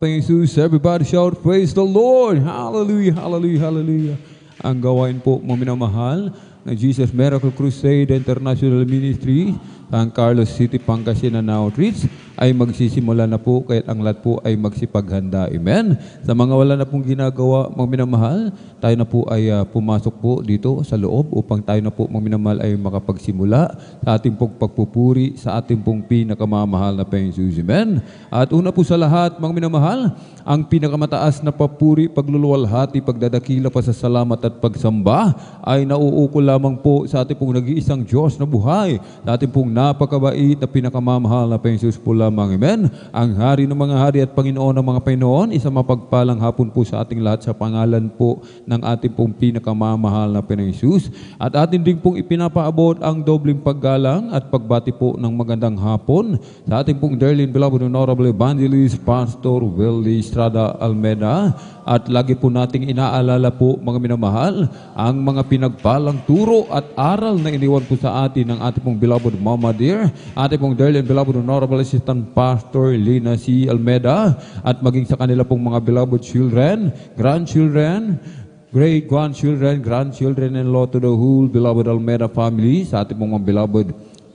Jesus, everybody shout, praise the Lord. Hallelujah, hallelujah, hallelujah. Ang gawain po mo minamahal ng Jesus Miracle Crusade International Ministry, San Carlos City, Pangasinan Outreach, ay magsisimula na po kahit ang lahat po ay magsipaghanda. Amen. Sa mga wala na pong ginagawa, mga minamahal, tayo na po ay pumasok po dito sa loob upang tayo na po, mga minamahal, ay makapagsimula sa ating pong pagpupuri sa ating pong pinakamamahal na Panginoon Jesus. Amen. At una po sa lahat, mga minamahal, ang pinakamataas na papuri, pagluluwalhati, pagdadakila, pasasalamat at pagsamba ay nauukol lamang po sa ating pong nag-iisang Diyos na buhay, sa ating pong napakabait na pinakamamahal na Panginoon Jesus po lamang. Amen. Ang hari ng mga hari at Panginoon ng mga Panginoon, isang mapagpalang hapon po sa ating lahat sa pangalan po ng ating pong pinakamamahal na Panginoon Jesus. At atin din pong ipinapaabot ang dobleng paggalang at pagbati po ng magandang hapon sa ating pong dearly and beloved Honorable Evangelist Pastor Willie Estrada Almeida. At lagi po nating inaalala po, mga minamahal, ang mga pinagpalang turo at aral na iniwan po sa atin ng ating pong beloved Mama Dear, ating pong dearly and beloved Honorable Assistant Pastor Lina C. Almeida, at maging sa kanila pong mga beloved children, grandchildren, great-grandchildren, grandchildren-in-law to the whole beloved Almeida family, sa ating pong mga beloved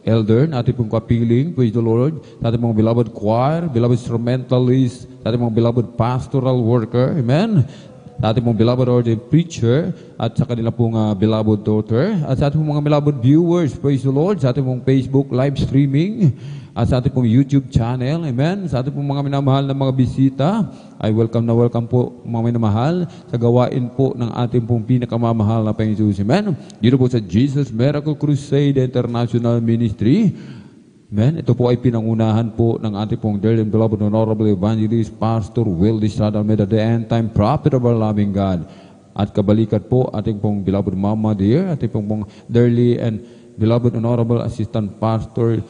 elder, ating pong kapiling, praise the Lord, sa ating mga beloved choir, beloved instrumentalist, sa ating mga beloved pastoral worker, amen, sa ating pong beloved ordained preacher, at sa kanila pong beloved daughter, at sa ating pong mga beloved viewers, praise the Lord, sa ating pong Facebook live streaming, at sa ating pong YouTube channel, amen, sa ating pong mga minamahal na mga bisita, ay welcome na welcome po, mga minamahal, sa gawain po ng ating pong pinakamamahal na Panginoon Jesus, amen. Dito po sa Jesus Miracle Crusade International Ministry, amen. Ito po ay pinangunahan po ng ating pong dearly and beloved Honorable Evangelist Pastor Willie Estrada Almeida, the end-time prophet of our loving God. At kabalikat po ating pong beloved Mama Dear, ating pong dearly and beloved Honorable Assistant Pastor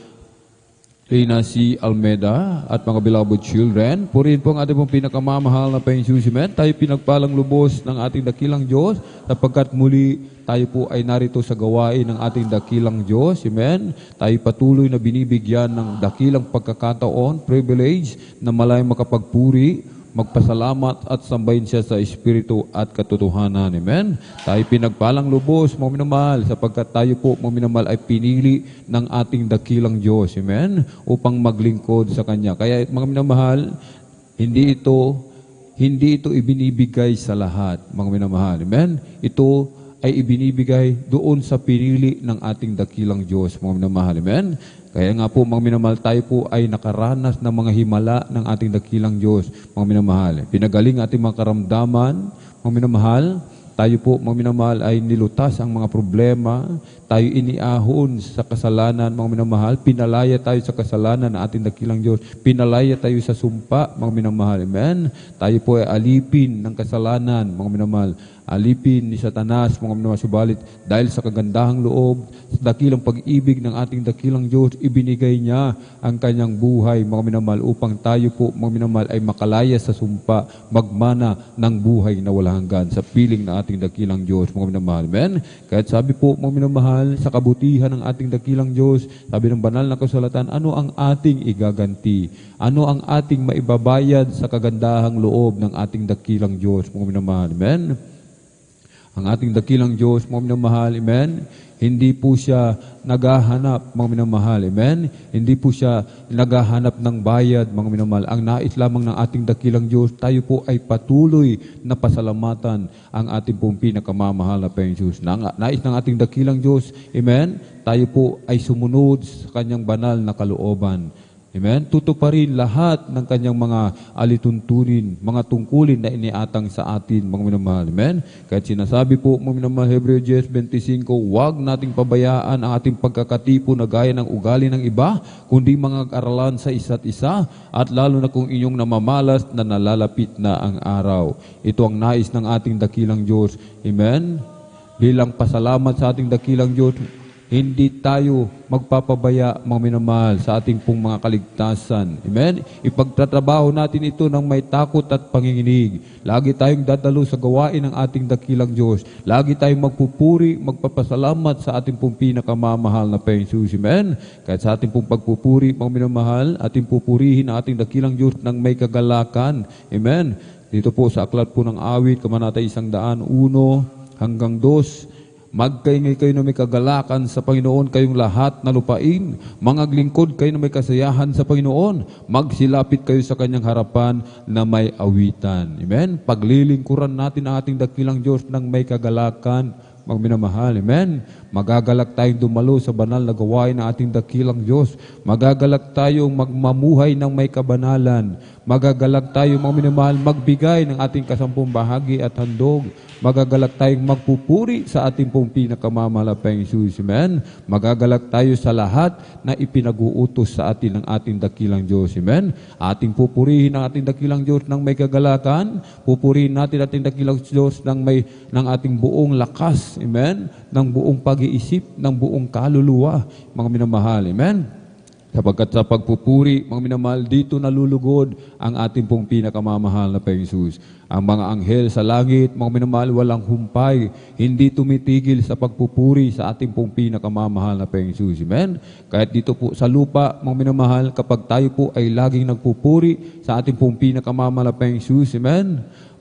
Lina C. Almeida, at mga beloved children. Purihin po ang ating pong pinakamamahal na Panginoon Jesus. Tayo pinagpalang lubos ng ating dakilang Diyos, sapagkat muli tayo po ay narito sa gawain ng ating dakilang Diyos. Amen. Tayo patuloy na binibigyan ng dakilang pagkakataon, privilege, na malay makapagpuri, magpasalamat at sambahin siya sa Espiritu at katotohanan. Amen. Tayo pinagpalang lubos, mga minamahal, sapagkat tayo po, mga minamahal, ay pinili ng ating dakilang Diyos. Amen. Upang maglingkod sa Kanya. Kaya, mga minamahal, hindi ito ibinibigay sa lahat, mga minamahal. Amen. Ito ay ibinibigay doon sa pinili ng ating dakilang Diyos, mga minamahal. Amen. Kaya nga po, mga minamahal, tayo po ay nakaranas ng mga himala ng ating dakilang Diyos, mga minamahal. Pinagaling ating mga karamdaman, mga minamahal. Tayo po, mga minamahal, ay nilutas ang mga problema. Tayo iniahon sa kasalanan, mga minamahal. Pinalaya tayo sa kasalanan ng ating dakilang Diyos. Pinalaya tayo sa sumpa, mga minamahal. Amen. Tayo po ay alipin ng kasalanan, mga minamahal. Alipin ni Satanas, mga minamahal, subalit dahil sa kagandahang loob, sa dakilang pag-ibig ng ating dakilang Diyos, ibinigay niya ang kanyang buhay, mga minamahal, upang tayo po, mga minamahal, ay makalaya sa sumpa, magmana ng buhay na walang hanggan sa piling ng ating dakilang Diyos, mga minamahal. Amen. Kahit sabi po, mga minamahal, sa kabutihan ng ating dakilang Diyos, sabi ng banal na kasulatan, ano ang ating igaganti? Ano ang ating maibabayad sa kagandahang loob ng ating dakilang Diyos, mga minamahal. Amen. Ang ating dakilang Diyos, mga minamahal, amen, hindi po siya naghahanap, mga minamahal, amen, hindi po siya naghahanap ng bayad, mga minamahal. Ang nais lamang ng ating dakilang Diyos, tayo po ay patuloy na pasalamatan ang ating pong pinakamamahal na Panginoon Jesus. Nais ng ating dakilang Diyos, amen, tayo po ay sumunod sa kanyang banal na kalooban. Amen? Tutuparin lahat ng kanyang mga alituntunin, mga tungkulin na iniatang sa atin, mga minamahal. Amen? Kahit sinasabi po, mga minamahal, Hebreo 10:25, huwag nating pabayaan ang ating pagkakatipo na gaya ng ugali ng iba, kundi mga aralan sa isa't isa, at lalo na kung inyong namamalas na nalalapit na ang araw. Ito ang nais ng ating dakilang Diyos. Amen? Bilang pasalamat sa ating dakilang Diyos, hindi tayo magpapabaya, mga minamahal, sa ating pong mga kaligtasan. Amen? Ipagtatrabaho natin ito ng may takot at panginginig. Lagi tayong dadalo sa gawain ng ating dakilang Diyos. Lagi tayong magpupuri, magpapasalamat sa ating pong pinakamamahal na Panginoon. Amen? Kahit sa ating pong pagpupuri, mga minamahal, ating pupurihin ang ating dakilang Diyos ng may kagalakan. Amen? Dito po sa aklat po ng awit, Kabanata 101 hanggang 2, magkaingay kayo na may kagalakan sa Panginoon kayong lahat na lupain. Mga lingkod kayo na may kasayahan sa Panginoon. Magsilapit kayo sa kanyang harapan na may awitan. Amen? Paglilingkuran natin ang ating dakilang Diyos ng may kagalakan, mga minamahal. Amen? Magagalak tayong dumalo sa banal na gawain ng ating dakilang Diyos. Magagalak tayong magmamuhay ng may kabanalan. Magagalak tayong, mga minamahal, magbigay ng ating kasampung bahagi at handog. Magagalak tayong magpupuri sa ating pong pinakamamahal na Panginoon. Amen? Magagalak tayo sa lahat na ipinag-uutos sa atin ng ating dakilang Diyos. Amen? Ating pupurihin ang ating dakilang Diyos ng may kagalakan. Pupurihin natin ating dakilang Diyos ng ating buong lakas. Amen? Ng buong pag-iisip, ng buong kaluluwa, mga minamahal. Amen? Sapagkat sa pagpupuri, mga minamahal, dito nalulugod ang ating pong pinakamamahal na Panginoon. Ang mga anghel sa langit, mga minamahal, walang humpay, hindi tumitigil sa pagpupuri sa ating pong pinakamamahal na Panginoon. Amen? Kahit dito po sa lupa, mga minamahal, kapag tayo po ay laging nagpupuri sa ating pong pinakamamahal na Panginoon. Amen?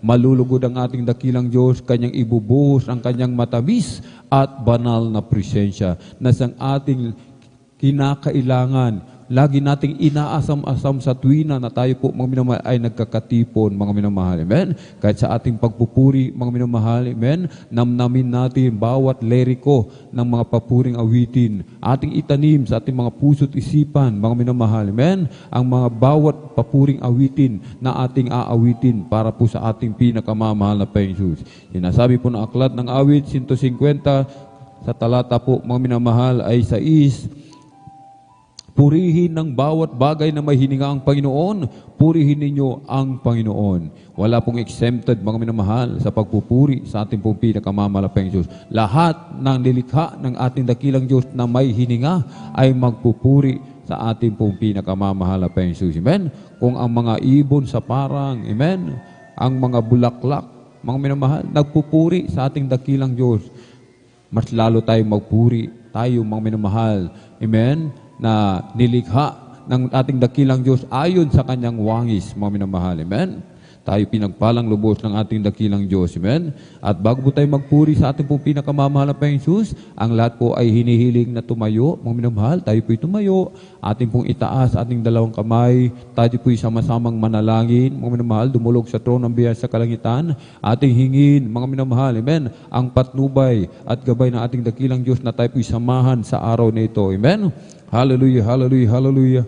Malulugod ang ating dakilang Diyos, kanyang ibubuhos ang kanyang matamis at banal na presensya na sang ating kinakailangan. Lagi nating inaasam-asam sa tuwina na tayo po, mga minamahal, ay nagkakatipon, mga minamahal. Amen? Kahit sa ating pagpupuri, mga minamahal, amen, namnamin natin bawat leriko ng mga papuring awitin. Ating itanim sa ating mga puso't isipan, mga minamahal. Amen? Ang mga bawat papuring awitin na ating aawitin para po sa ating pinakamamahal na Panginoon. Sinasabi po ng aklat ng awit 150 sa talata po, mga minamahal, ay 6, purihin ng bawat bagay na may hininga ang Panginoon, purihin ninyo ang Panginoon. Wala pong exempted, mga minamahal, sa pagpupuri sa ating pong pinakamamalaking Diyos. Lahat ng nilikha ng ating dakilang Diyos na may hininga ay magpupuri sa ating pong pinakamamahal na Diyos. Amen? Kung ang mga ibon sa parang, amen, ang mga bulaklak, mga minamahal, nagpupuri sa ating dakilang Diyos, mas lalo tayong magpuri, tayo, mga minamahal, amen, na nilikha ng ating dakilang Diyos ayon sa kanyang wangis, mga minamahal. Amen? Tayo pinagpalang lubos ng ating dakilang Diyos. Amen? At bago po tayo magpuri sa ating pong pinakamamahal na Panginoon, ang lahat po ay hinihiling na tumayo, mga minamahal. Tayo po'y tumayo, ating pong itaas, ating dalawang kamay, tayo po'y sama-samang manalangin, mga minamahal, dumulog sa trono ng biyaya sa kalangitan, ating hingin, mga minamahal. Amen? Ang patnubay at gabay ng ating dakilang Diyos na tayo po'y samahan sa araw na ito. Amen? Hallelujah, hallelujah, hallelujah.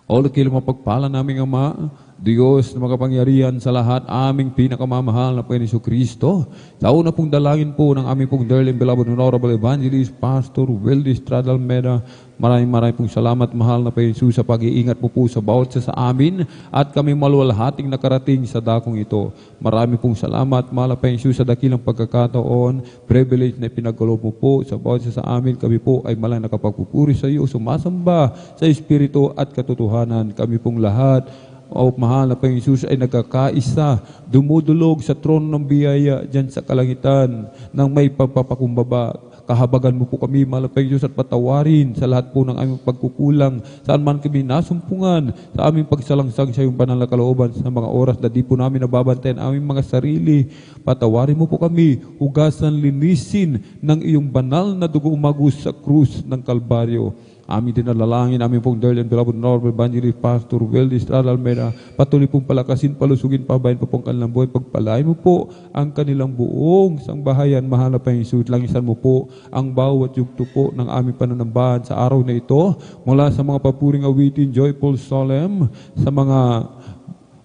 O lakil mapagpala naming Ama, Diyos na makapangyarihan sa lahat, aming pinakamamahal na Panginoon Kristo. Sa una pong dalangin po ng aming pong dearly and beloved Honorable Evangelist, Pastor Weldy Estrada Almeida, maraming pong salamat, mahal na Panginoon, sa pag-iingat po sa bawat sa amin at kami maluwalhating nakarating sa dakong ito. Marami pong salamat, mahal na Panginoon, sa dakilang pagkakataon, privilege na pinagkaloob mo po sa bawat sa amin. Kami po ay malang nakapagpupuri sa iyo, sumasamba sa Espiritu at katotohanan. Kami pong lahat, mahal na Panginoon, ay nagkakaisa, dumudulog sa trono ng biyaya dyan sa kalangitan ng may pagpapakumbaba. Kahabagan mo po kami, mahal na Panginoon, at patawarin sa lahat po ng aming pagkukulang, saan man kami nasumpungan, sa aming pagsalangsang sa iyong banal na kalooban, sa mga oras na di po namin nababantayan aming mga sarili. Patawarin mo po kami, hugasan, linisin ng iyong banal na dugo umagos sa krus ng Kalbaryo. Amin din nalalangin, amin pong dearly and beloved Honorable Evangelist Pastor Weldy Estrada Almeida, patuloy pong palakasin, palusugin, pabayan po pong kanilang buhay. Pagpalain mo po ang kanilang buong sangbahayan, mahal na Panginoon. Langisan mo po ang bawat yugto po ng aming pananambahan sa araw na ito, mula sa mga papuring awitin, joyful, solemn, sa mga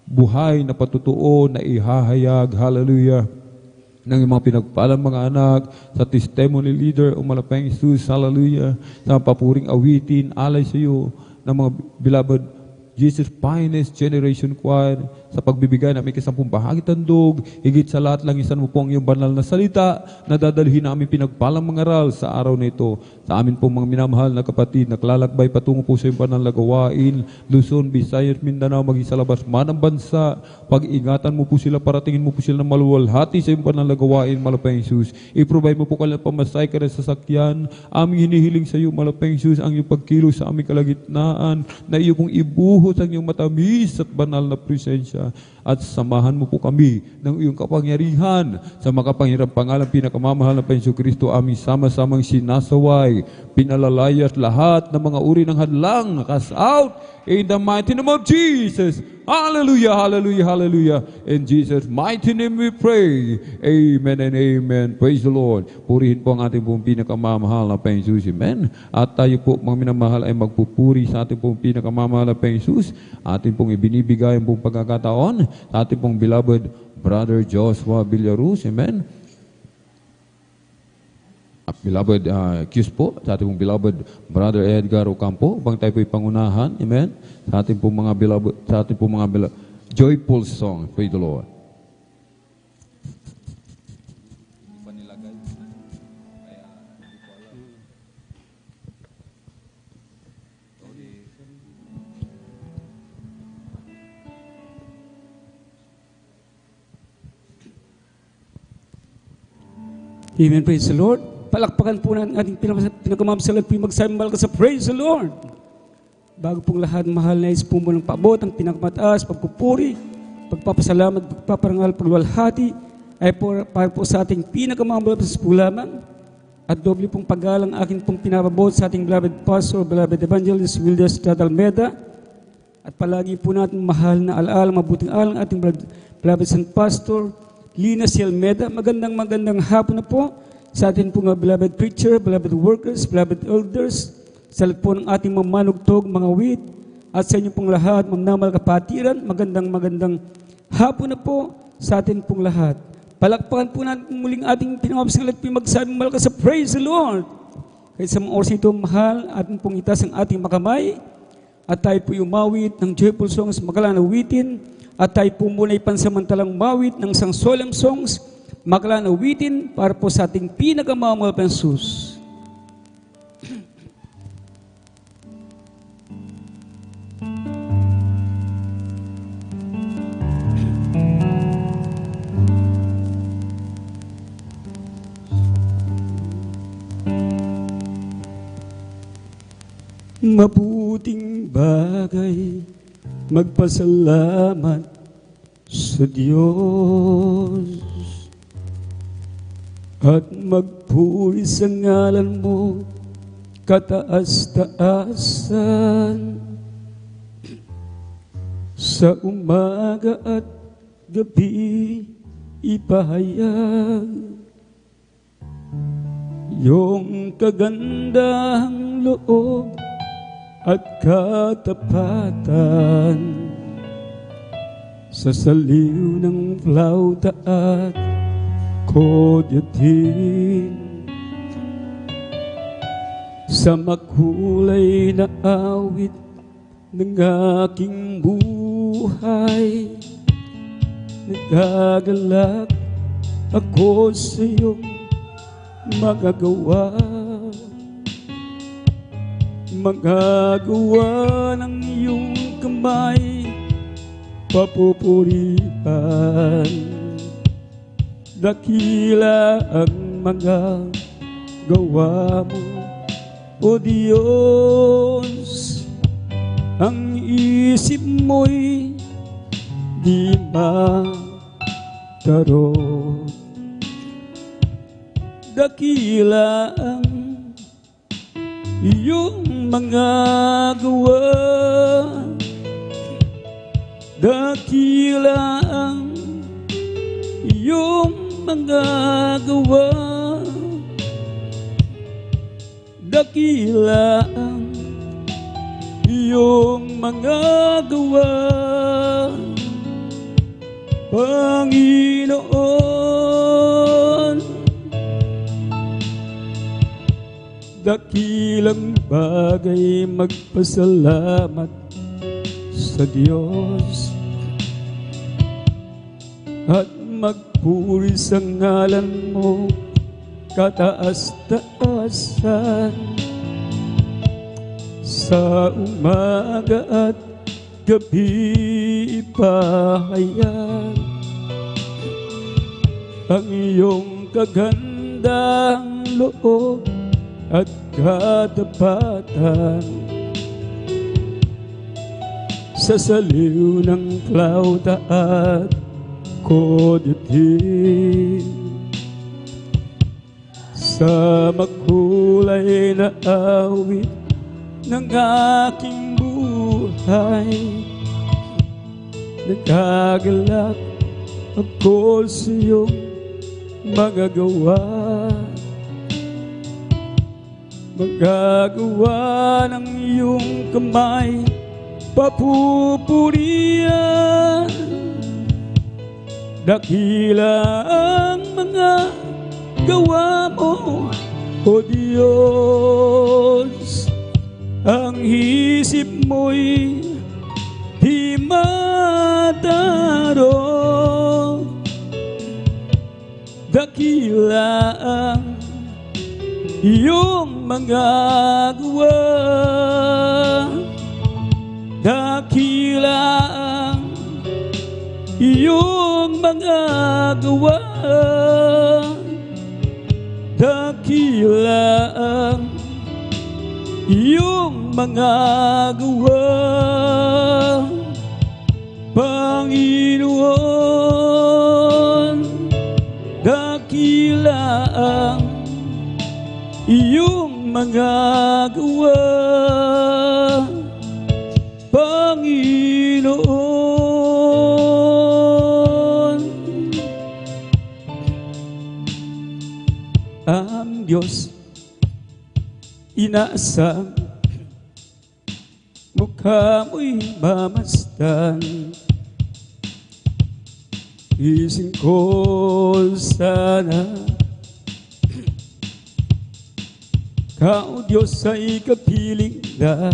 buhay na patutuo na ihahayag, hallelujah, ng mga pinagpalang mga anak, sa testimony leader o malapang Jesus, hallelujah, sa papuring awitin, alay sa iyo ng mga beloved Jesus Finest Generation Choir, sa pagbibigay namin kasampung bahagi tandog, higit sa lahat lang isan mo po ang iyong banal na salita na dadalhin namin pinagpalang mangaral sa araw na ito. Sa amin pong mga minamahal na kapatid, naklalakbay patungo po sa iyong banal na gawain, Luzon, Visayas, Mindanao, maging sa labas man ng bansa, pag-ingatan mo po sila, paratingin mo po sila ng maluwalhati sa iyong banal na gawain, Malapayang Jesus. I-provide mo po kanilang pamasay ka rin sasakyan. Aming hinihiling sa iyo, Malapayang Jesus, ang iyong pagkilos sa aming kalagitnaan, na iyo pong ibuhos ang iyong matamis at banal na presensya. At samahan mo po kami ng iyong kapangyarihan sa makapangyarang pangalan pinakamamahal na Panginoon Kristo, aming sama-samang sinasaway, pinalalayas lahat ng mga uri ng hadlang, cast out in the mighty name of Jesus. Hallelujah, hallelujah, hallelujah. In Jesus' mighty name we pray. Amen and amen. Praise the Lord. Purihin po ang ating pong pinakamamahal na Panginoon Jesus. Amen. At tayo po, mga minamahal, ay magpupuri sa ating pong pinakamamahal na Panginoon Jesus. Ating pong ibinibigay ang pong pagkakataon sa ating pong beloved Brother Joshua Villaruz. Amen. Beloved Kius po, sa ating pong beloved Brother Edgar Ocampo, upang tayo po'y pangunahan, amen, sa ating pong mga beloved, sa ating pong mga joyful song. Praise the Lord. Amen, praise the Lord. Palakpakan po natin ating pinagkamamsalan po yung magsambal ka sa praise the Lord. Bago pong lahat, mahal na is po mo ng paabot, ang pinakamataas, pagpupuri, pagpapasalamat, pagpaparangal, pagluwalhati, ay para po sa ating pinakamamsalan po lamang. At doble pong paggalang akin pong pinapabot sa ating beloved pastor, beloved evangelist, Wilder Stradalmeda. At palagi po natin mahal na alaala, mabuting alang ating beloved San Pastor, Lina C. Almeda. Magandang hapon na po sa ating pong beloved preacher, beloved workers, beloved elders, sa lahat po ng ating mga manugtog, mga wit, at sa inyo pong lahat, mamnamal kapatiran, magandang hapon na po sa ating pong lahat. Palakpakan po natin muling ating pinamamsalan at magsabi malakas sa praise the Lord. Kaya sa mga oras ito, mahal, ating pong itas ang ating makamay, at tayo po umawit ng joyful songs, makalang awitin, at tayo po muna ipansamantalang mawit ng isang solemn songs, makalang awitin para po sa ating pinakamamahal na Jesus. Mabuting bagay, magpasalamat sa Diyos at magpuri sa ngalan mo, kataas-taasan. Sa umaga at gabi, ipahayag yung kagandahang loob at katapatan. Sa saliw ng flauta at kodyatin, sa makulay na awit ng aking buhay, nagagalak ako sa iyong magagawa ng iyong kamay, papupurihan. Dakila ang mga gawa mo, O Diyos. Ang isip mo'y di matarot. Dakila ang iyong mga gawa, dakila ang iyong mga gawa, dakila ang iyong mga gawa, Panginoon. Dakilang bagay, magpasalamat sa Diyos at magpuri sa ngalan mo kataas-taasan sa umaga at gabi ipahayan ang iyong kagandang loob at katapatan sa saliw ng klauta at kodyutin sa makulay na awit ng aking buhay nagagalak ako sa iyong magagawa ng iyong kamay papupurian dakila ang mga gawa mo o Diyos ang isip mo'y di mataro dakila ang iyong mga gawa dakila ang iyong mga gawa dakila ang iyong mga gawa Panginoon dakila ang iyong mga gawa Panginoon. Ang Diyos inaasam mukha mo'y mamasdan ising ko sana Kau Diyos ay kapiling na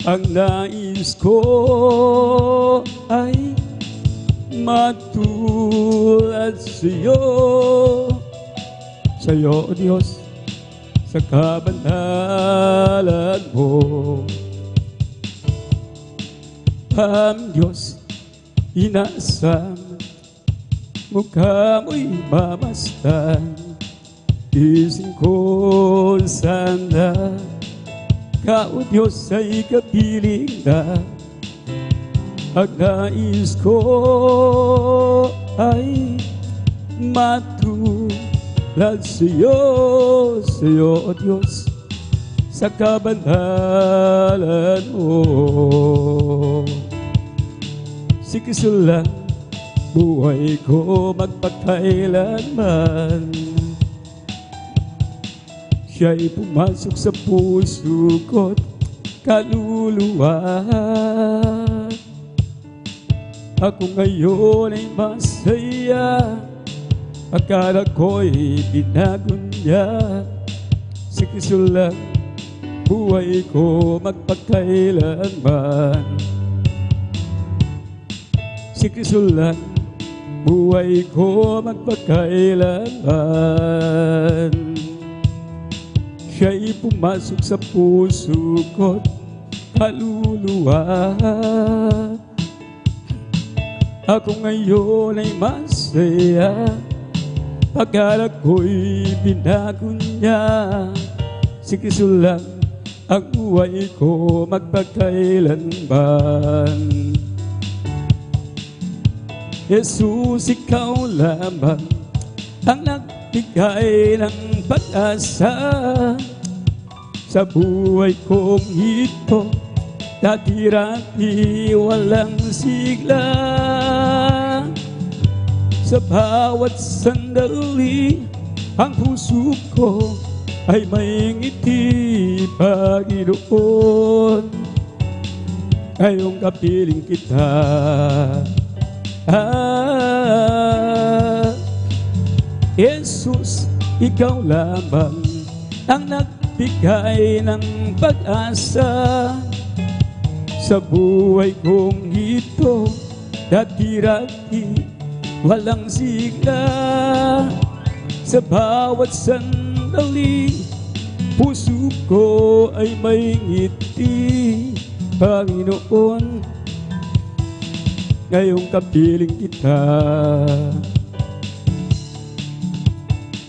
ang nais ko ay matulad sa'yo sa'yo Diyos sa kabandalan mo ang Diyos inaasam mukha mo'y mamasdan ising ko sana Kau Diyos ay kapiling na ang nais ko ay matulad sa'yo sa'yo Diyos sa kabandalan mo si Kristo lang buhay ko magpakailanman Siya'y pumasok sa puso ko't kaluluwa Ako ngayon ay masaya Akala ko'y binago niya Si Kristo lang buhay ko magpakailanman Si Kristo lang buhay ko magpakailanman Siya'y pumasok sa puso ko't kaluluwa Ako ngayon ay masaya Akala ko'y binago niya Si Kristo lang ang buhay ko magpakailanman Jesus, ikaw lamang ang nagbigay ng pag-asa sa buhay kong ito dati-rati walang sigla sa bawat sandali ang puso ko ay may ngiti Panginoon ngayong kapiling kita Jesus, ikaw lamang ang nagbigay ng pag-asa sa buhay kong ito, dati-rati walang sigla. Sa bawat sandali, puso ko ay may ngiti. Panginoon, ngayong kapiling kita,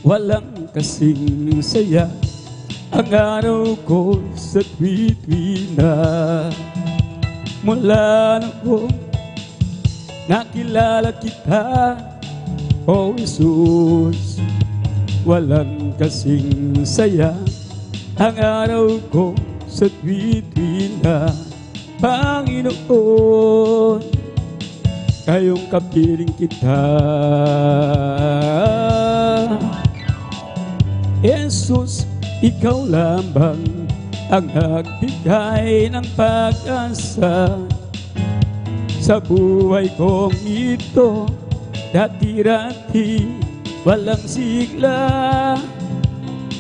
walang kasing saya ang araw ko sa tuwi-tuwi na. Mula noong nakilala kita, O Jesus, walang kasing saya ang araw ko sa tuwi-tuwi na. Panginoon, ngayong kapiling kita, Jesus, ikaw lamang ang nagbigay ng pag-asa sa buhay kong ito, dati-rati walang sigla.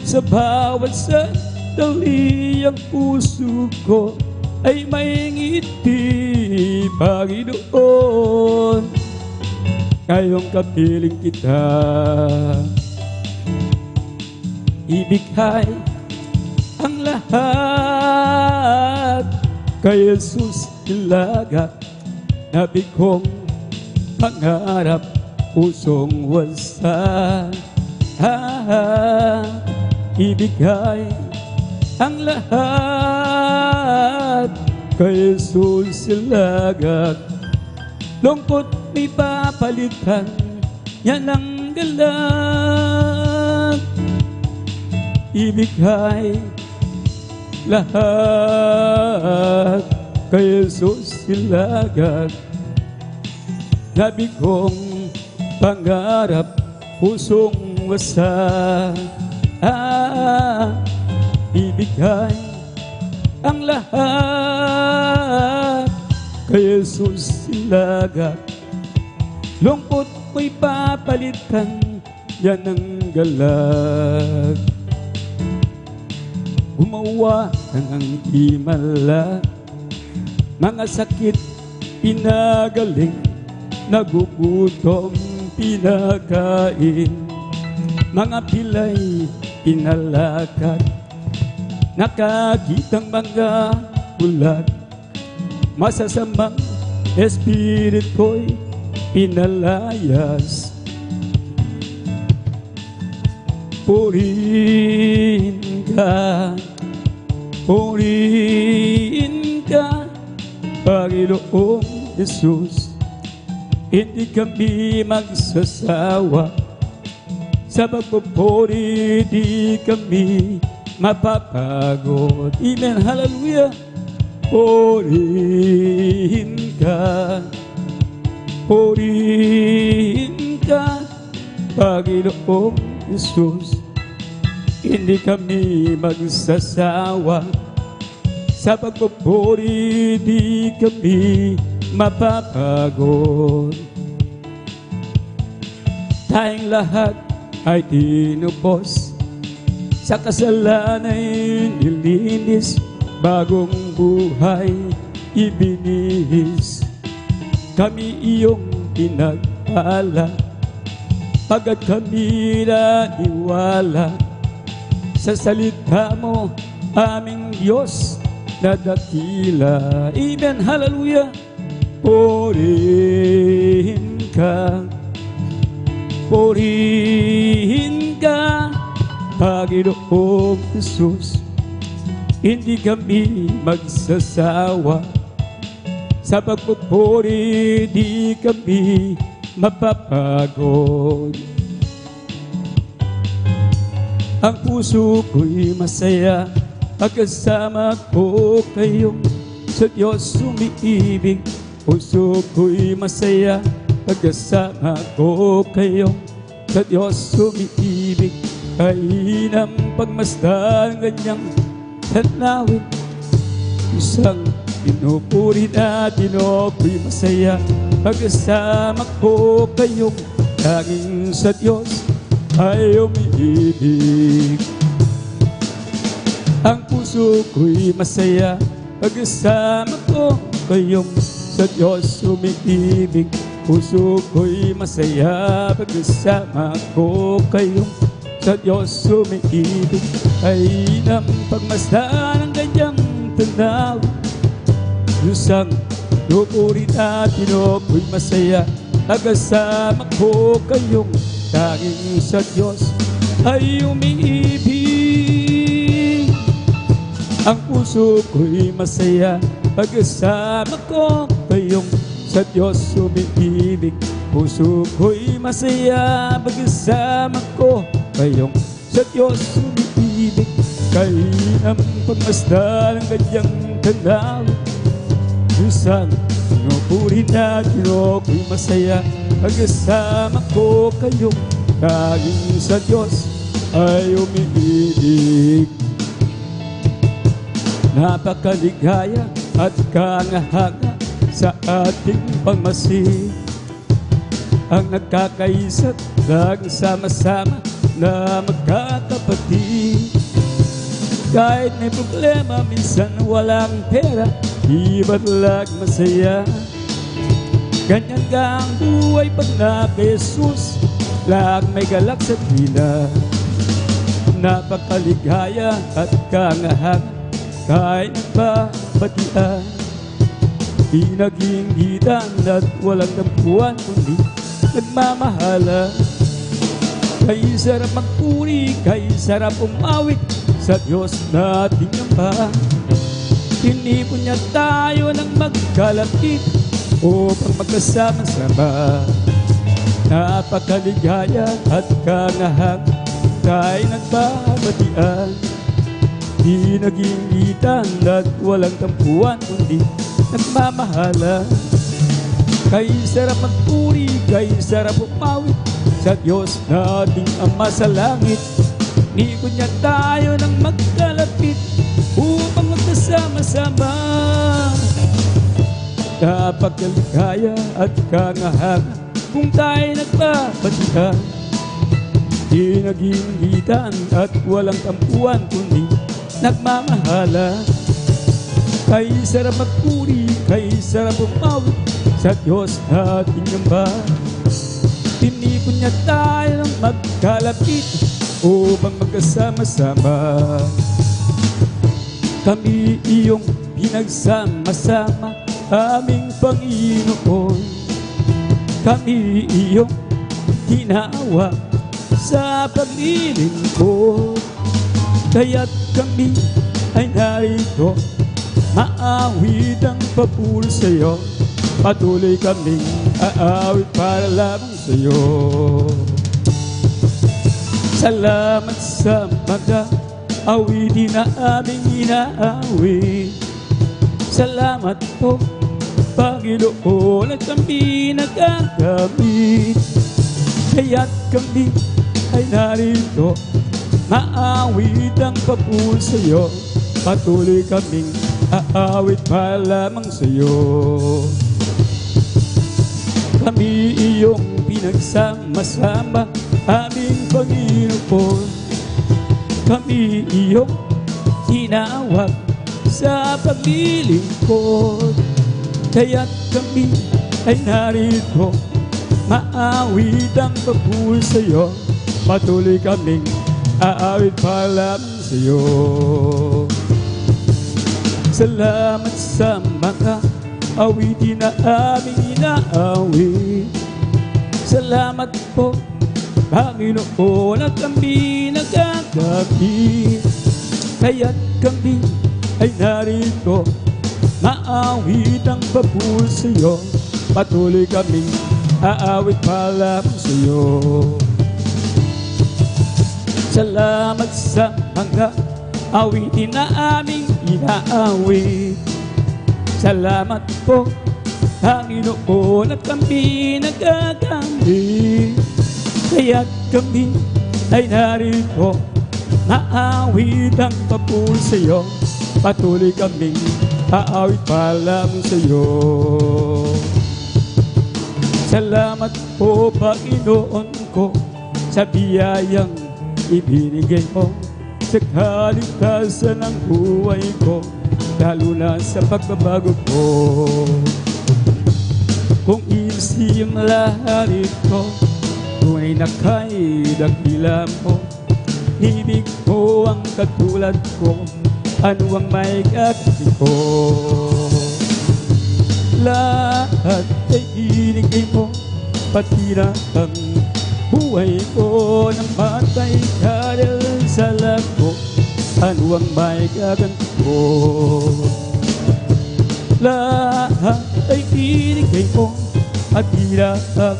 Sa bawat sandali ang puso ko ay may ngiti. Panginoon, ngayong kapiling kita, ibigay ang lahat kay Jesus ilaga. Nabi kong pangarap, pusong wasak. Ibigay ang lahat kay Jesus ilagak. Lungkot may papalitan, yan ang galak. Ibigay lahat kay Jesus ilagak. Nabi kong pangarap, pusong wasak. Ibigay ang lahat kay Jesus ilagak. Lungkot ko'y papalitan, yan ang galak. Gumawa ka ng himala, mga sakit pinagaling, nagugutom pinakain, mga pilay pinalakad, nakakitang mga ulat, masasamang espirito'y pinalayas. Purihin ka, Panginoong Jesus. Hindi kami magsasawa sa pagpupuri, di kami mapapagod. Amen, hallelujah. Purihin ka, Panginoong Jesus. Hindi kami magsasawa sa pagpupuri, di kami mapapagod. Tayong lahat ay tinubos, sa kasalanay nilinis, bagong buhay ibinihis. Kami iyong pinagpala, pagkat kami naniwala sa salita mo, aming Diyos na dakila. Amen, hallelujah. Purihin ka, Panginoong Jesus. Hindi kami magsasawa sa pagpupuri, di kami mapapagod. Ang puso ko'y masaya pagkasama ko kayo, sa Diyos umiibig. Puso ko'y masaya pagkasama ko kayo, sa Diyos umiibig. Kainang pagmasdan kanyang tanawin, isang pinupuri natin o ko'y masaya pagkasama ko kayo, tanging sa Diyos ay umiibig. Ang puso ko'y masaya pagkasama ko kayong sa Diyos umiibig. Puso ko'y masaya pagkasama ko kayong sa Diyos umiibig. Ay nang pagmasdan ng kanyang tanaw, Diyos ang lupurin at ako'y masaya pagkasama ko kayong tanging sa Diyos ay umiibig. Ang puso ko'y masaya pagkasama ko kayong sa Diyos umiibig. Puso ko'y masaya pagkasama ko kayong sa Diyos umiibig. Kay ang pagmasdan ng kanyang tanaw, Diyos ang pinupurin at ako'y masaya pagkasama ko kayong tanging sa Diyos ay umiibig. Napakaligaya at kangahanga sa ating pagmasi, ang nagkakaisat nagsama-sama na magkakapatid. Kahit may problema, minsan walang pera, iba't lag masaya. Ganyan ka ang buhay pag na kay Jesus, lag may galak sa tuwina. Napakaligaya at kangahanga kahit nagpapatian, di nag-iingitan at walang dampuan, kundi nagmamahala. Kay sarap magpuri, kay sarap umawit sa Diyos nating Ama. Tinipon niya tayo ng magkalapit upang magkasama-sama. Napakaligaya at kangahanga kahit nagpapatian, di nag-iingitan at walang tampuan, kundi nagmamahala. Kay sarap magpuri, kay sarap umawit sa Diyos nating Ama sa langit. Nikod niya tayo ng magkalapit upang magkasama-sama. Napakaligaya at kangahanga kung tayo nagpapatihan, di nag-iingitan at walang tampuan, kundi nagmamahala. Kay sarap magpuri, kay sarap umawit sa Diyos nating Ama. Tinipon niya tayo ng magkalapit upang magkasama-sama. Kami iyong pinagsama-sama, aming Panginoon. Kami iyong tinawag sa paglilingkod. Kaya't kami ay narito, maawit ang papuri sa'yo. Patuloy kaming aawit para lamang sa'yo. Salamat sa mga awitin na aming inaawit. Salamat po, Panginoon, at kami nagagamit. Kaya't kami ay narito, maawit ang papuri sa'yo. Patuloy kaming aawit para lamang sa'yo. Kami iyong pinagsama-sama, aming Panginoon. Kami iyong tinawag sa paglilingkod. Kaya't kami ay narito, maawit ang papuri sa'yo. Patuloy kaming aawit para lamang sa'yo. Salamat sa mga awitin na aming inaawit. Salamat po, Panginoon, at kami nagagamit. Kaya't kami ay narito, maawit ang papuri sa'yo. Patuloy kaming aawit para lamang sa'yo. Salamat sa mga awitin na aming inaawit. Salamat po, Panginoon, at kami nagagamit. Kaya't kami ay narito, maawit ang papuri sa'yo. Patuloy kaming aawit para lamang sa'yo. Salamat po, Panginoon ko, sa biyayang ibinigay mo sa kaligtasan ng buhay ko. lalo na sa pagbabago ko. Kung isimlaharin ko, tunay na kay dakila mo. Ibig ko ang katulad ko, ano ang may gagawin ko? Lahat ay binigay mo, pati na ang buhay ko. Namatay ka dahil sa lago, ano ang may gagawin ko? Lahat ay binigay mo, pati na ang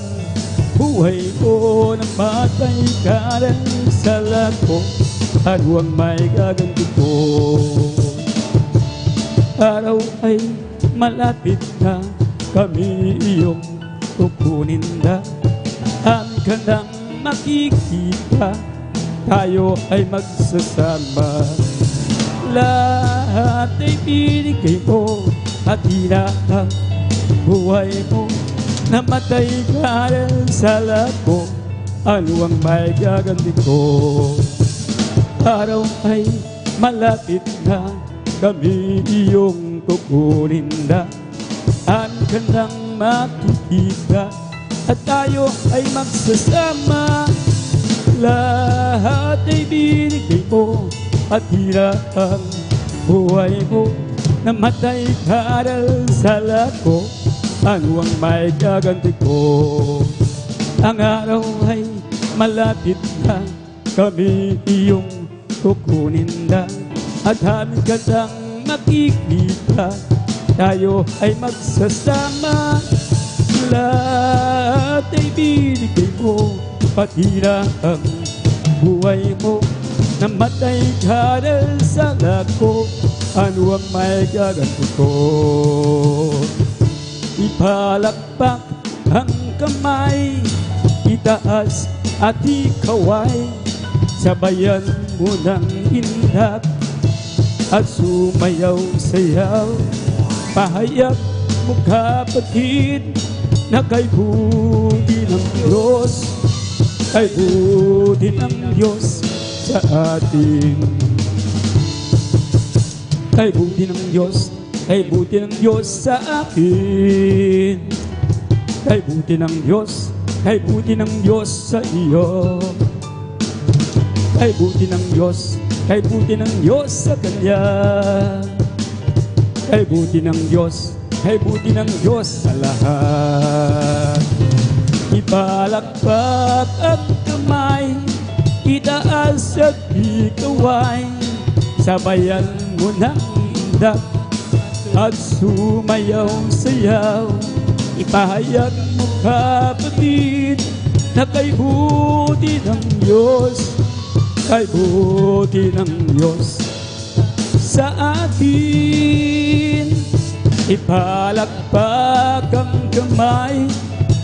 buhay ko. Namatay ka dahil sa lago, ano ang may gagawin ko? Araw ay malapit na, kami iyong kukunin na. Ang kandang makikita, tayo ay magsasama. Lahat ay binigay mo, pati na ang buhay mo. Namatay ka dahil sa lago, ano ang may gagawin ko? Araw ay malapit na, kami iyong kukunin na. Ang kandang makikita, at tayo ay magsasama. Lahat ay binigay mo, pati na ang buhay mo. Namatay ka dahil sa lago, ano ang may gaganti ko? Ang araw ay malapit na, kami iyong kukunin na. At aming kandang makikita, tayo ay magsasama. Lahat ay binigay mo, pati na ang buhay mo. Namatay ka dahil sa lago, ano ang may gagawin ko? Ipalakpak ang kamay, itaas at ikaway, sabayan mo ng indak at sumayaw-sayaw. Pahayag mo kapatid, na kay buti ng Diyos, kay buti ng Diyos sa atin. Kay buti ng Diyos, kay buti ng Diyos sa akin. Kay buti ng Diyos, kay buti ng Diyos sa iyo. Kay buti ng Diyos, kay buti ng Diyos sa Kanya. Kay buti ng Diyos, kay buti ng Diyos sa lahat. Ipalakpak ang kamay, itaas at ikaway, sabayan mo ng indak at sumayaw-sayaw. Ipahayag mo kapatid, na kay buti ng Diyos, kay buti ng Diyos sa atin. Ipalakpak ang kamay,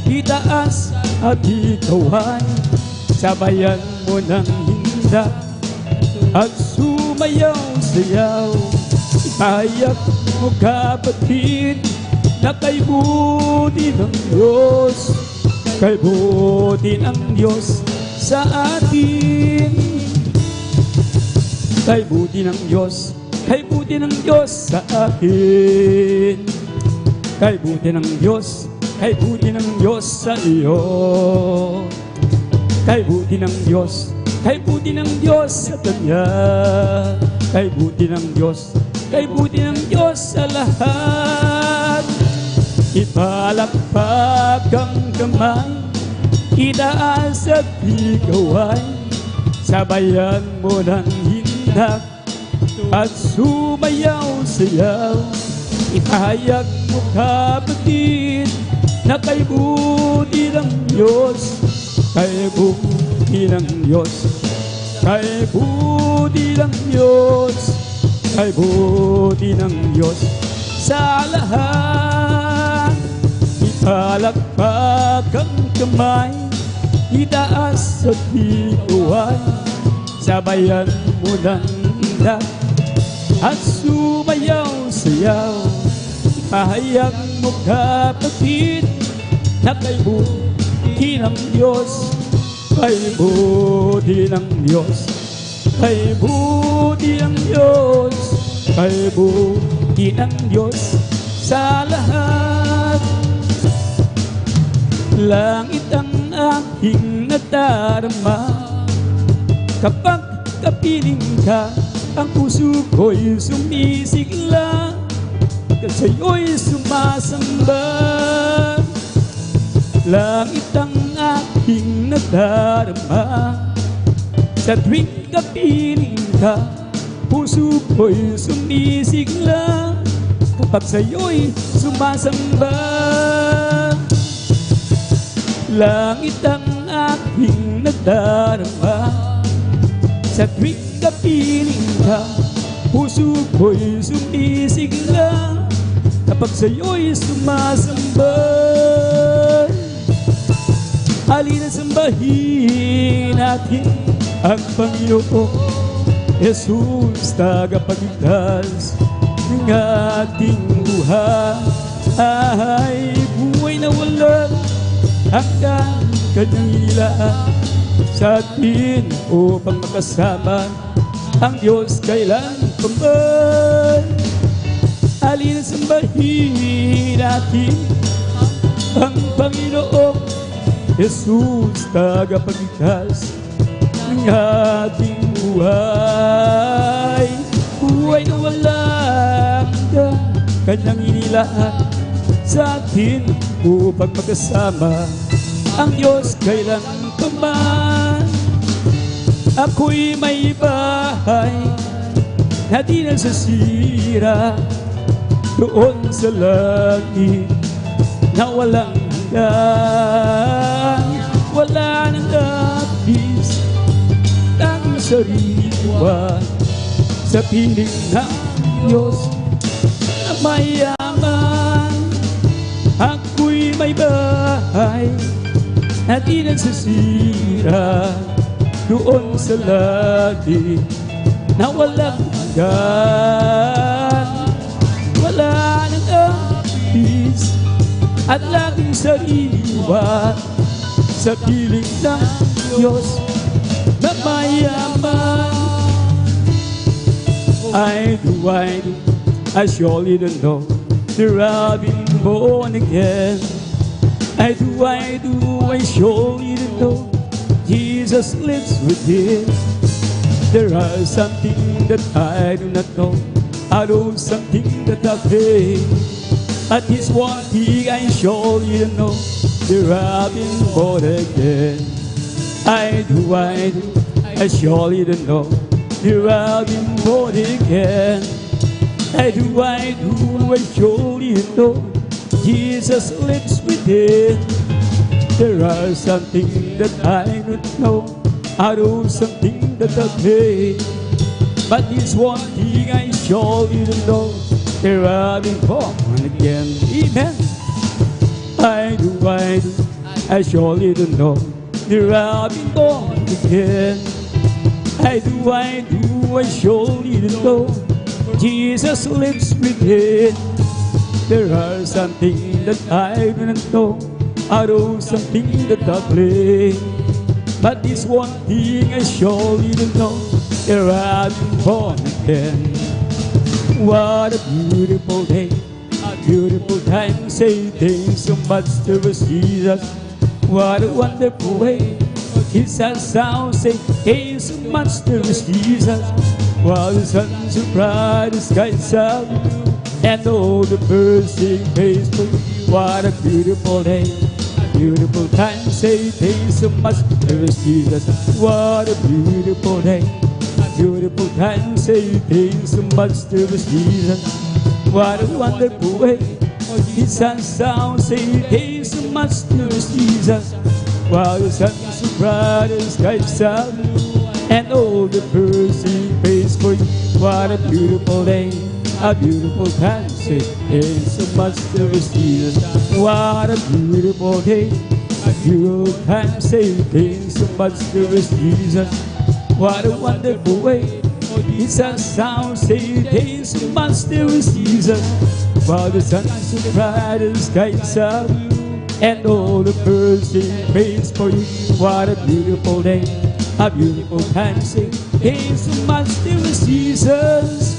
itaas at ikaway, sabayan mo ng hinda at sumayaw-sayaw. Ipahayag mo kapatid, na kay buti ng Diyos, kay buti ng Diyos sa atin. Kay buti ng Diyos, kay buti ng Diyos sa akin. Kay buti ng Diyos, kay buti ng Diyos sa iyo. Kay buti ng Diyos, kay buti ng Diyos sa Kanya. Kay buti ng Diyos, kay buti ng Diyos sa lahat. Ipalakpak ang kamay, itaas at ikaway, sabayan mo ng hindak at sumayaw-sayaw. Ipahayag mo kapatid, na kay buti ng Diyos, kay buti ng Diyos, kay buti ng Diyos, kay buti ng Diyos sa lahat. Ipalakpak ang kamay, itaas at ikaway, sabayan mo ng hindak at sumayaw-sayaw. Ipahayag mo kapatid, na kay buti ng Diyos, kay buti ng Diyos, kay buti ng Diyos, kay buti din ang Diyos sa lahat. Langit ang aking nadarama, kapag kapiling ka, ang puso ko'y sumisigla, at sa'yo'y sumasamba. Langit ang aking nadarama, sa tuwing kapiling ka, puso ko'y sumisigla, kapag sa'yo'y sumasamba. Langit ang aking nadarama, sa tuwing kapiling ka, puso ko'y sumisigla, kapag sa'yo'y sumasamba. Halina sambahin natin ang Panginoon Jesus, tagapagligtas ng ating buhay. Buhay na walang hanggang, kanyang inilaan sa atin upang makasama ang Diyos kailan pa man. Halina sambahin natin ang Panginoong Jesus, tagapagligtas ng ating buhay. Buhay na walang hanggan, kanyang inilaan sa atin upang magkasama ang Diyos kailan pa man. Ako'y may bahay na di nasasira doon sa langit na walang hanggan. Wala nang labis ng sariwa sa piling ng Diyos na mayaman. Ako'y may bahay na di nagsisira doon sa langit na walang hanggan. Wala nang labis at laging sariwa sa piling ng Diyos na mayaman. I do, I surely don't know that I've been born again. I do, I surely don't know Jesus lives within. There are something that I do not know, I know something that I faith. At this one thing I surely don't know, that I've been born again. I do, I surely don't know, that I've been born again. I do, I surely don't know, Jesus lives within. There are something that I don't know, I know something that I pay. But this one thing I surely don't know, that I've been born again. Amen. I do, I surely don't know, that I've been born again. I do, I surely don't know, Jesus lives within. There are something that I do not know, I know something that I play. But this one thing I surely don't know, that I've been born again. What a beautiful day, a beautiful time, say thanks so much to us, Jesus. What a wonderful way, it's a sound, say thanks so much to us, Jesus. While the sun's so bright, the skies are blue, and all the birds sing praise for you. What a beautiful day, a beautiful time, say thanks so much to us, Jesus. What a beautiful day, a beautiful time, say thanks so much to us, Jesus. What a wonderful way, it's a sound, say thanks so much to us, Jesus. While the sun's so bright, the skies are blue, and all the birds sing praise for you. What a beautiful day, a beautiful time, say thanks so much to us, Jesus. What a beautiful day, a beautiful time, say thanks so much to us, Jesus. What a wonderful way, it's a sound, say thanks so much to us, Jesus. While the sun's so bright, the skies are blue, and all the birds sing praise for you. What a beautiful day, a beautiful time, say thanks so much to us, Jesus.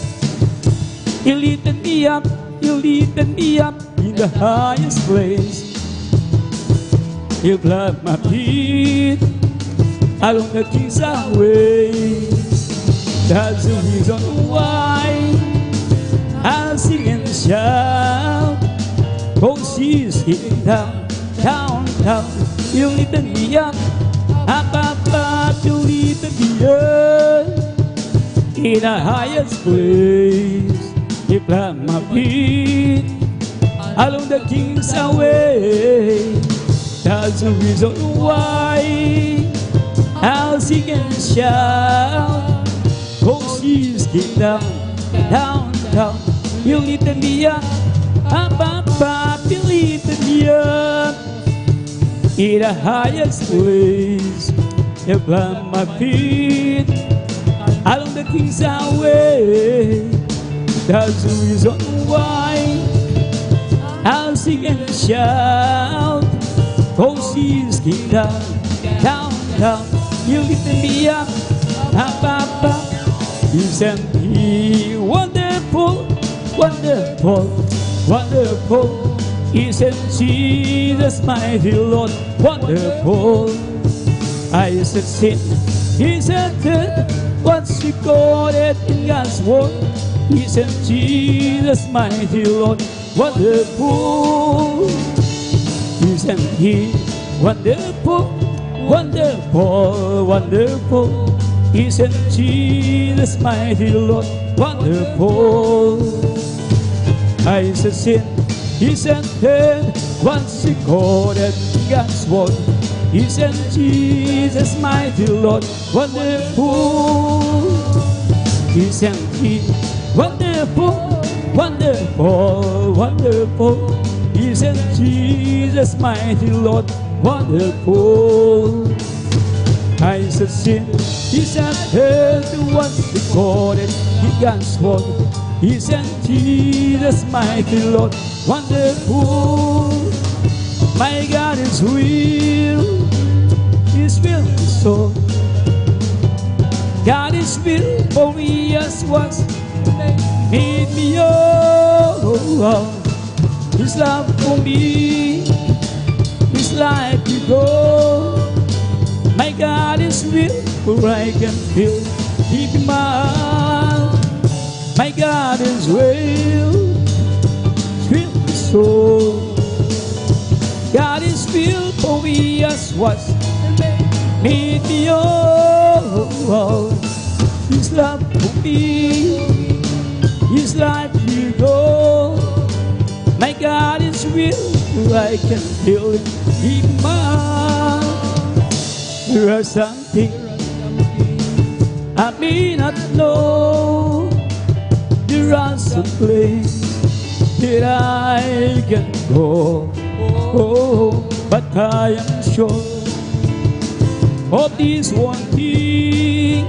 You lifted me up, you lifted me up in the highest place. You planted my feet along the King's Highway. That's the reason why I'll sing and shout. Oh, she's hitting down, down, down. You lifted me up, up, you lifted me up in the highest place. You planted my feet along the King's Highway. That's the reason why I'll sing and shout. Oh, she's getting down, down, down. You lifted me up, up, you lifted me up in the highest place. You planted my feet along the King's Highway. That's the reason why I'll sing and shout. Oh, she's getting down, down, down. You lifted me up, up. Isn't he wonderful, wonderful, wonderful? Isn't Jesus mighty Lord wonderful? I said sin, isn't it what's recorded in God's word? Isn't Jesus mighty Lord wonderful? Isn't he wonderful, wonderful, wonderful? Isn't Jesus mighty Lord wonderful? I said sin, isn't it what's recorded in God's word? Isn't Jesus mighty Lord wonderful? Isn't he wonderful, wonderful, wonderful? Isn't Jesus mighty Lord wonderful? I said sin, isn't it what's recorded in God's word? Isn't Jesus mighty Lord wonderful? My God is real, His will is so. God is real, for He has was made me oh. His love for me, His life to go. My God is real, for I can feel deep in my heart. My God is real, real soul. God is real, for He has was made me oh. His love for me, His life to go. My God is real, for I can feel it deep in my heart. There are some things I may not know. There are some places that I can go. Oh, but I am sure of this one thing.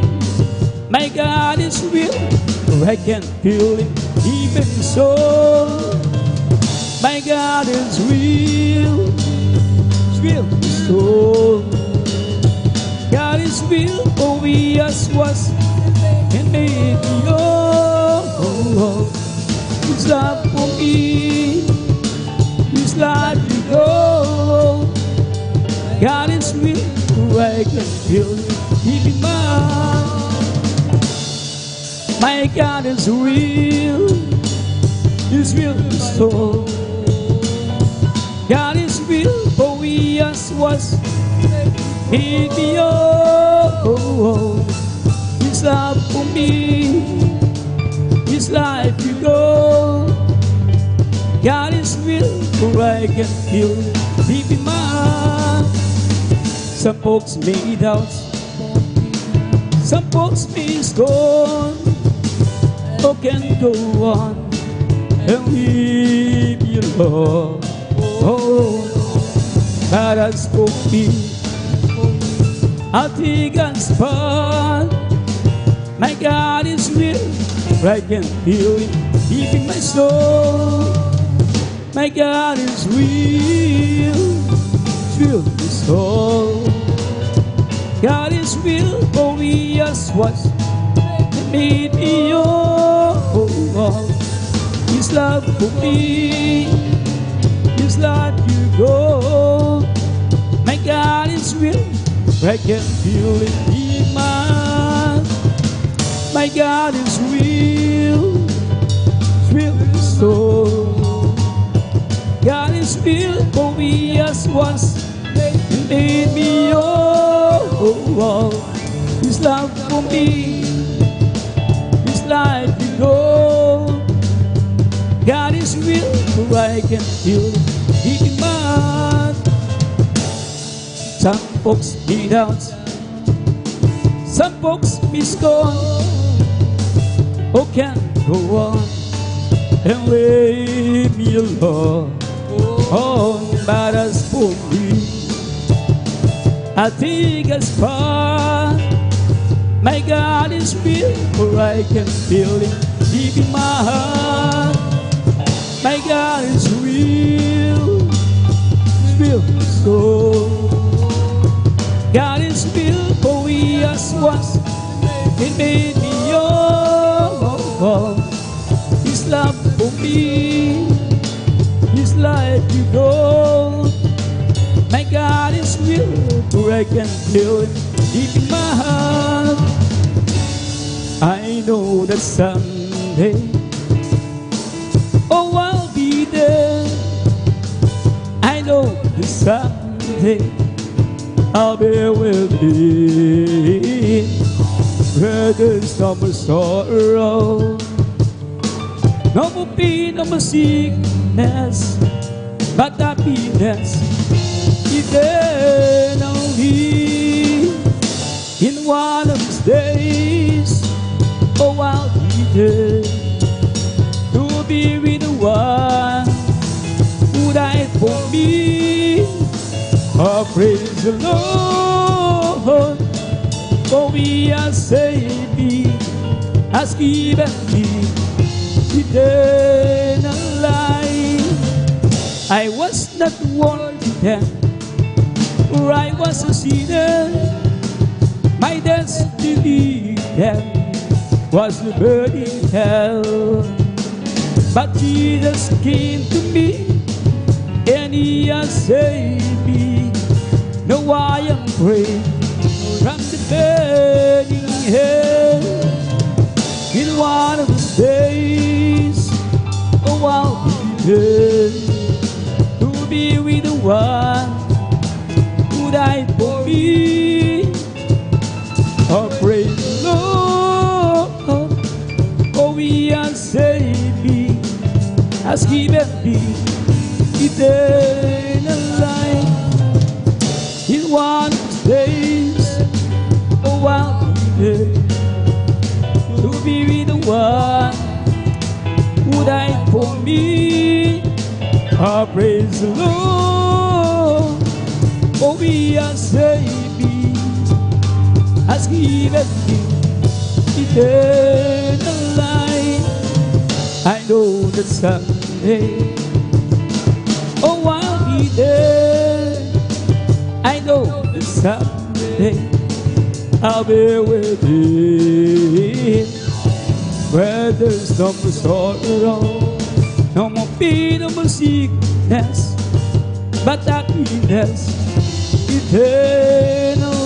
My God is real, for I can feel it even so. My God is real, so. God is real, for He has was and made me oh. His love for me, His life to go. God is real, for I can feel it deep in my heart. My God is real, His real so. God is real, for He has was made me oh. His love for me, His life to go. God is real, for I can feel it deep in my heart. Some folks may doubt, some folks may scorn, who can go on and leave you alone. Oh, God has spoken, I'll take and spot. My God is real, for I can feel it deep in my soul. My God is real, soul. God is real, for He has was made me oh. His love for me is like you go. My God is real, I can feel it in my heart. My God is real, real so. God is real, for we as once and made me oh. His love for me is like you go. God is real, for I can feel it in my heart. Some folks need out, some folks misgone. Oh, can't go on and leave me alone. Oh, but as for me, I think as far. My God is real, for I can feel it deep in my heart. My God is real so. God is real, for we as once it made me oh. His love for me is like you go. My God is real, for I can feel it deep in my heart. I know that someday, oh, I'll be there. I know that someday I'll be with Him, where there's no more sorrow, no more pain, no more sickness, but happiness eternally. In one of these days, oh, I'll be there to be with the one who died for me. Oh, praise the Lord, for we are saved, has given me eternal life. I was not wanted then, for I was a sinner. My destiny then was the burning hell. But Jesus came to me, and He has saved me. Now I am free from the burning hell. In one of these days, oh, I'll be there to be with the one who died for me. Oh, praise the Lord, oh, He has saved me, has given me eternal life. In one of these days, oh, I'll be there to be with the one who died for me. Oh, praise the Lord, oh, He has saved me, has given me eternal life. I know that someday, oh, I'll be there. I know that someday I'll be with Him, where there's no more sorrow, no more pain, no more sickness, but happiness eternally.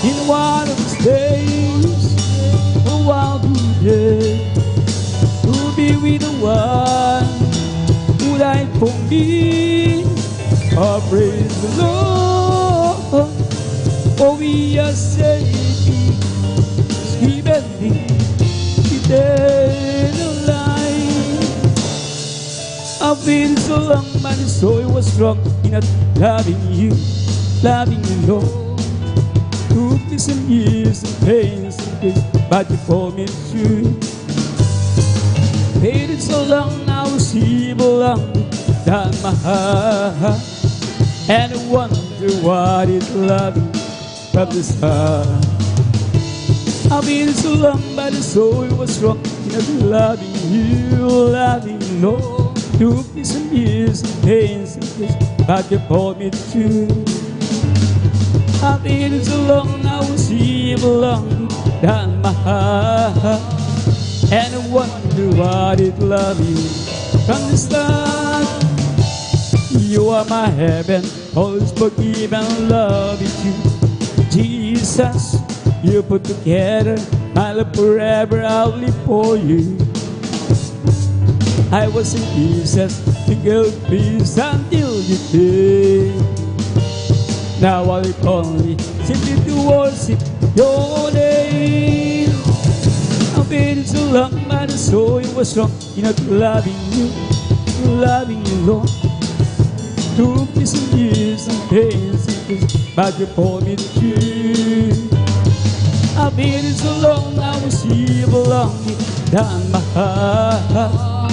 In one of these days, oh, I'll be there to be with the one who died for me. Oh, praise the Lord, oh, He has saved me, has given me eternal life. I've been so long, my soul was strong in not loving you, Lord. Took me some years and pains and pains, but you pulled me through. Waited so long, now I see you belong down my heart, and I wonder what it's loving from the start. I've been so long, but the soul was strong in not loving you, Lord. Took me some years and pains and pains, but you pulled me through. I've been so long, now I see you belong down my heart, and I wonder what it love you from the start. You are my heaven, always forgive and love you. Jesus, you put together my love forever, I'll live for you. I was in pieces, single piece until you came. Now I live only simply to worship your name. I've been so long, but I saw it was wrong in not loving you, Lord. Took me some years and pains, but you told me the truth. I've been so long, I was here belonging down my heart,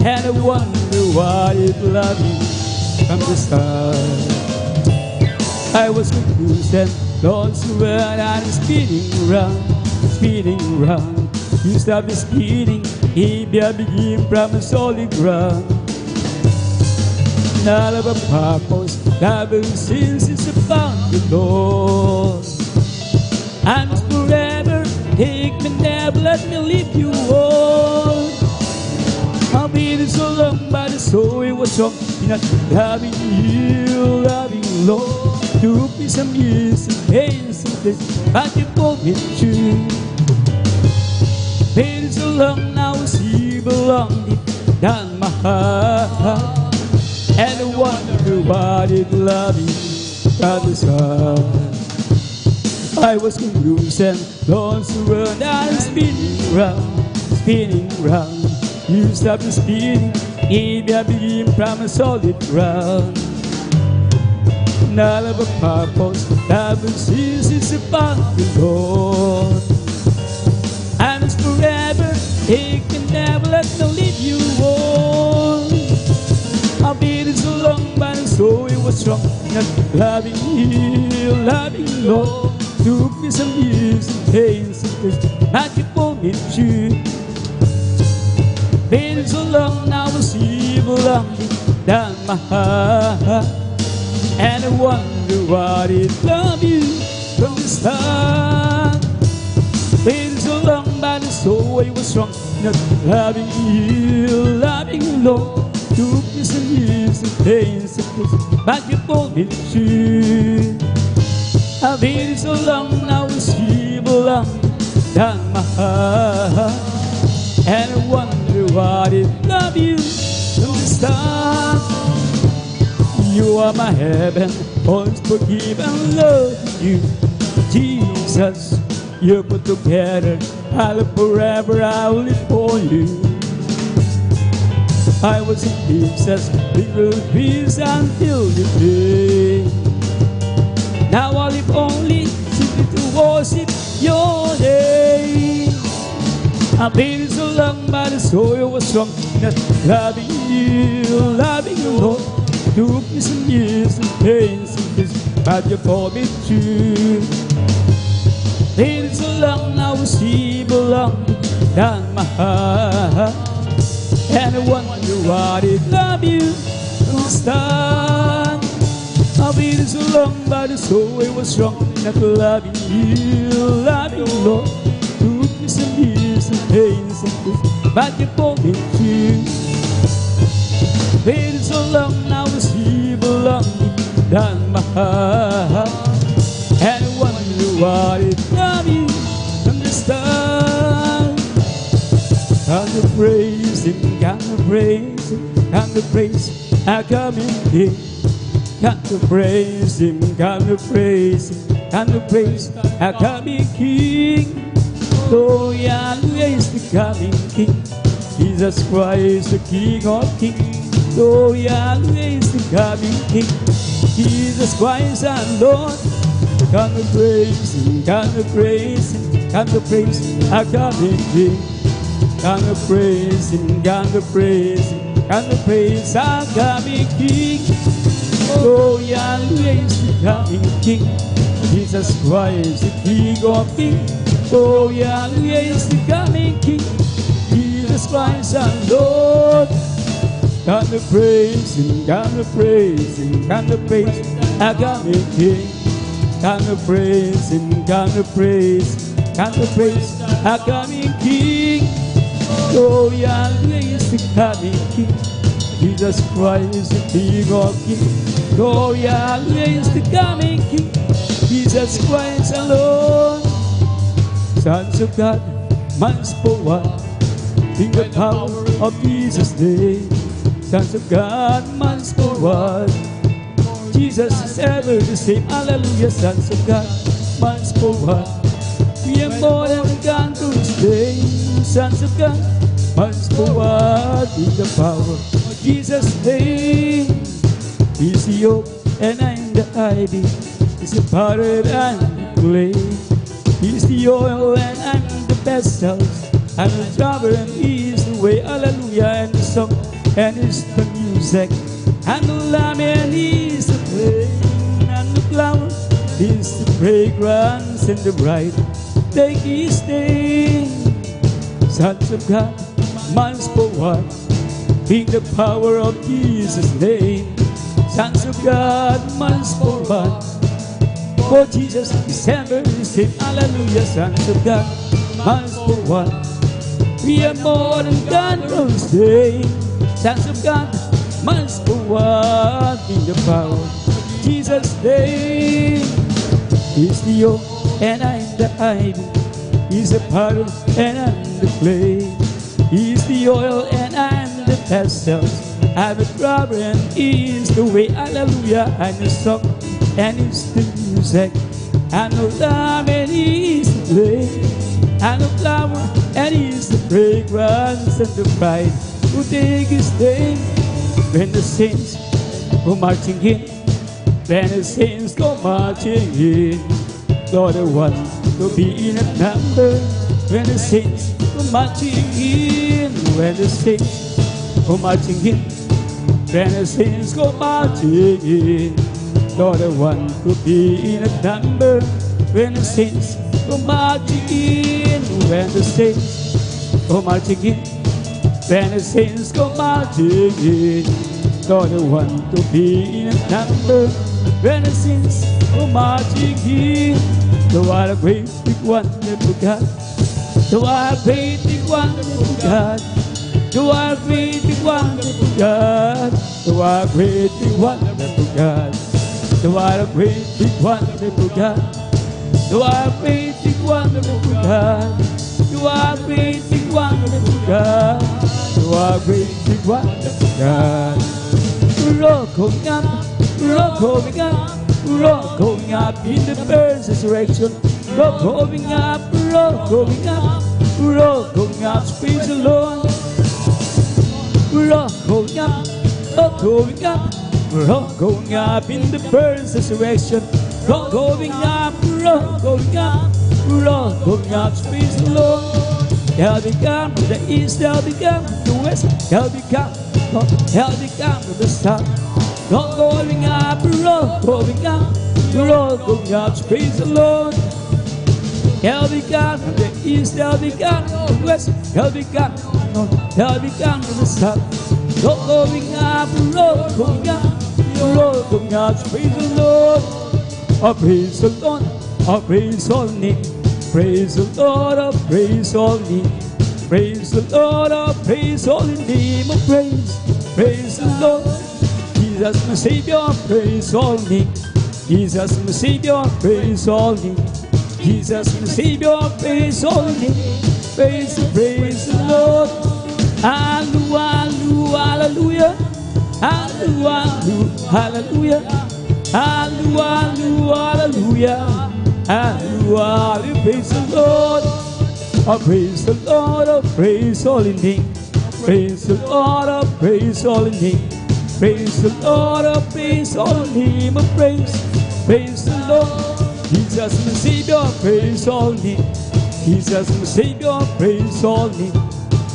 and I wonder why it loved you from the start. I was confused and lost when I'm spinning round. You stop me spinning, maybe I begin from a solid ground. Not of a purpose, ever since it's about the Lord. And it's forever, take me, never let me leave you all. I've been so long, but I saw it was wrong in not loving you, Lord. Took me some years and pains and days, but you pulled me through. Been so long now, I see belong deep down my heart, and I wonder what it loved you from the start. I was confused and lost around, I'm spinning round. You stopped the spinning, maybe I begin from a solid ground. Not of a purpose, ever since it's about the Lord. And it's forever, He can never let me leave you all. I've been so long, but I saw it was wrong not loving you, Lord. Took me some years and pains and days, but you pulled me through. Been so long now, I see belonging down my heart, and I wonder what it loved you from the start. Been so long, but I saw it was wrong not loving you, Lord. Took me some years and pains and days, but you pulled me through. I've been so long now, I see belonging down my heart, and I wonder what it loved you from the start. You are my heaven, always forgive and love you. Jesus, you put together, I'll live forever, I'll live for you. I was in pieces, little peace until you came. Now I live only simply to worship your name. I've been so long, but I saw it was wrong not loving you, Lord. Took me some years and pains and days, but you pulled me through. Been so long now, I see belonging down my heart, and I wonder what it loved you from the start. I've been so long, but I saw it was wrong not loving you, Lord. Took me some years and pains and days, but you pulled me through. Been so long now, I see belonging down my heart, and I wonder what it loved you from the start. Gonna praise Him, gonna praise Him, gonna praise our coming King. Gonna praise Him, gonna praise Him, gonna praise our coming King. Oh, Yahweh is the coming King, Jesus Christ, the King of Kings. Oh, Yahweh is the coming King, Jesus Christ our Lord. Gonna praise Him, gonna praise Him, gonna praise our coming King. Gonna praise Him, gonna praise Him, gonna praise our coming King. Oh, Yahweh is the coming King, Jesus Christ the King of Kings. Oh, Yahweh is the coming King, Jesus Christ our Lord. Gonna praise Him, gonna praise Him, gonna praise our coming King. Gonna praise Him, gonna praise our coming King. Glory, hallelujah is the coming King. Jesus Christ is the King of Kings. Glory, hallelujah is the coming King. Jesus Christ alone. Sons of God, man's for one. In the power of Jesus' name. Sons of God, man's for one. Jesus is ever the same. Hallelujah, sons of God, man's for one. We are more than conquerors today. Sons of God, man's for one. In the power of Jesus' name. He's the yoke and I'm the ivy. He's the powder and the clay. He's the oil and I'm the vessels. I'm the driver and He's the way. Hallelujah, and the song and it's the music. And the lamb and He's the flame. And the flower is the fragrance and the bride. Take His name. Sons of God, man's for one. In the power of Jesus' name. Sons of God, man's for one. For Jesus is ever the same. Hallelujah, sons of God, man's for one. We are more than conquerors today. Sons of God, man's for one. In the power of Jesus' name. He's the yoke and I'm the ivy. He's the powder and I'm the clay. He's the oil and I'm the vessels. I'm a driver and He's the way. Hallelujah, I'm the song and it's the music. I'm the lamb and He's the flame. I'm the flower and He's the fragrance and the bride who take His name. When the saints go marching in, when the saints go marching in, you're the one to be in a number. When the saints go marching in, when the saints go marching in, when the saints go marching in, you're the one to be in a number. When the saints go marching in, when the saints go marching in, when the saints go marching in, you're the one to be in a number. When the saints go marching in, you are a great big wonderful God. You are a great big wonderful God. You are a great big wonderful God. You are a great big wonderful God. You are a great big wonderful God. You are a great big wonderful God. You are a great big wonderful God. You are a great big wonderful God. We're going up, we're going up, we're going up in the first resurrection. We're going up, we're going up, we're going up, praise the Lord. We're all going up, we're going up, we're all going up in the first resurrection. We're all going up, we're all going up, we're all going up, praise the Lord. They'll be come to the east, they'll be come to the west, they'll be come to the south. We're all going up, we're all going up, we're all going up, praise the Lord. They'll be come to the east, they'll be come to the west, they'll be come to the north, they'll be come to the south. We're all going up, we're all going up, we're all going up, praise the Lord. Oh, praise the Lord, oh, praise all name. Praise the Lord, oh, praise all name. Praise the Lord, oh, praise all name of praise. Praise the Lord, Jesus my Savior, praise all name. Jesus my Savior, praise all name. Jesus my Savior, praise all name. Praise the Lord. Hallelujah, hallelujah, hallelujah, hallelujah, hallelujah, hallelujah, praise the Lord. Oh, praise the Lord, oh, praise holy name. Praise the Lord, oh, praise holy name. Praise the Lord, oh, praise holy name of praise. Praise the Lord, Jesus my Savior, praise all name. Jesus my Savior, praise all name.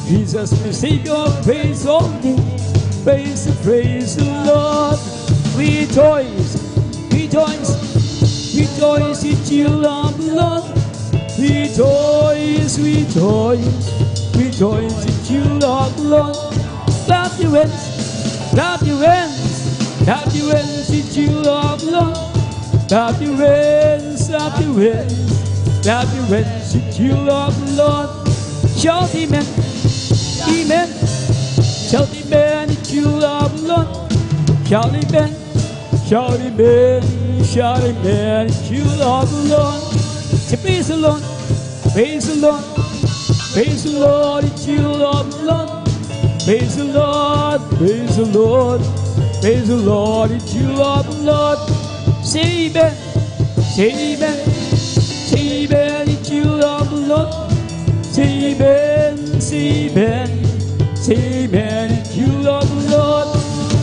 Jesus my Savior, praise all name. Praise the Lord. Rejoice, rejoice, rejoice, ye children of the Lord. Rejoice, rejoice, rejoice, ye children of the Lord. Clap your hands, clap your hands, clap your hands, ye children of the Lord. Clap your hands, clap your hands, clap your hands, ye children of the Lord. Shout amen, Amen. Shout amen if you love the Lord. Shout amen. Shout amen. Shout amen if you love the Lord. Say praise the Lord. Praise the Lord. Praise the Lord if you love the Lord. Praise the Lord. Praise the Lord. Praise the Lord if you love the Lord. Say amen. Say amen. Say amen if you love the Lord. Say amen. Say amen. Say amen if you love the Lord.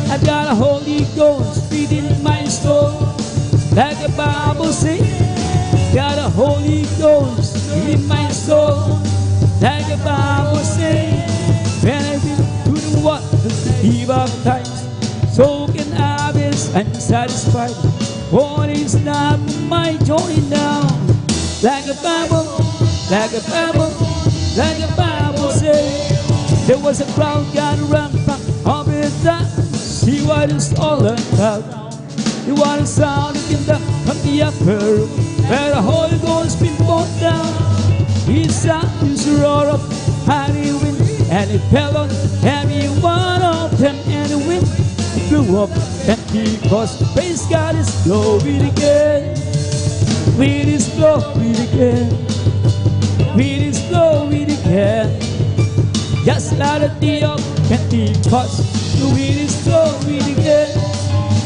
I've got a Holy Ghost feeding my soul. Like the Bible says, got a Holy Ghost feeding my soul. Like the Bible says, when I've been through the waters, the deep of times, so can I be unsatisfied. What is not my joy now? Like a Bible, like a Bible, like a Bible says, there was a crowd gathered around from all the time. See what it's all about. You want to sound it in the from the upper room, where the Holy Ghost been poured down. His sound is a roar of mighty wind, and it fell on every one of them, and the wind blew up. And because praise God is blowing again, wind is blowing again, wind is blowing again. Just like the day of Pentecost, the wind is blowing again.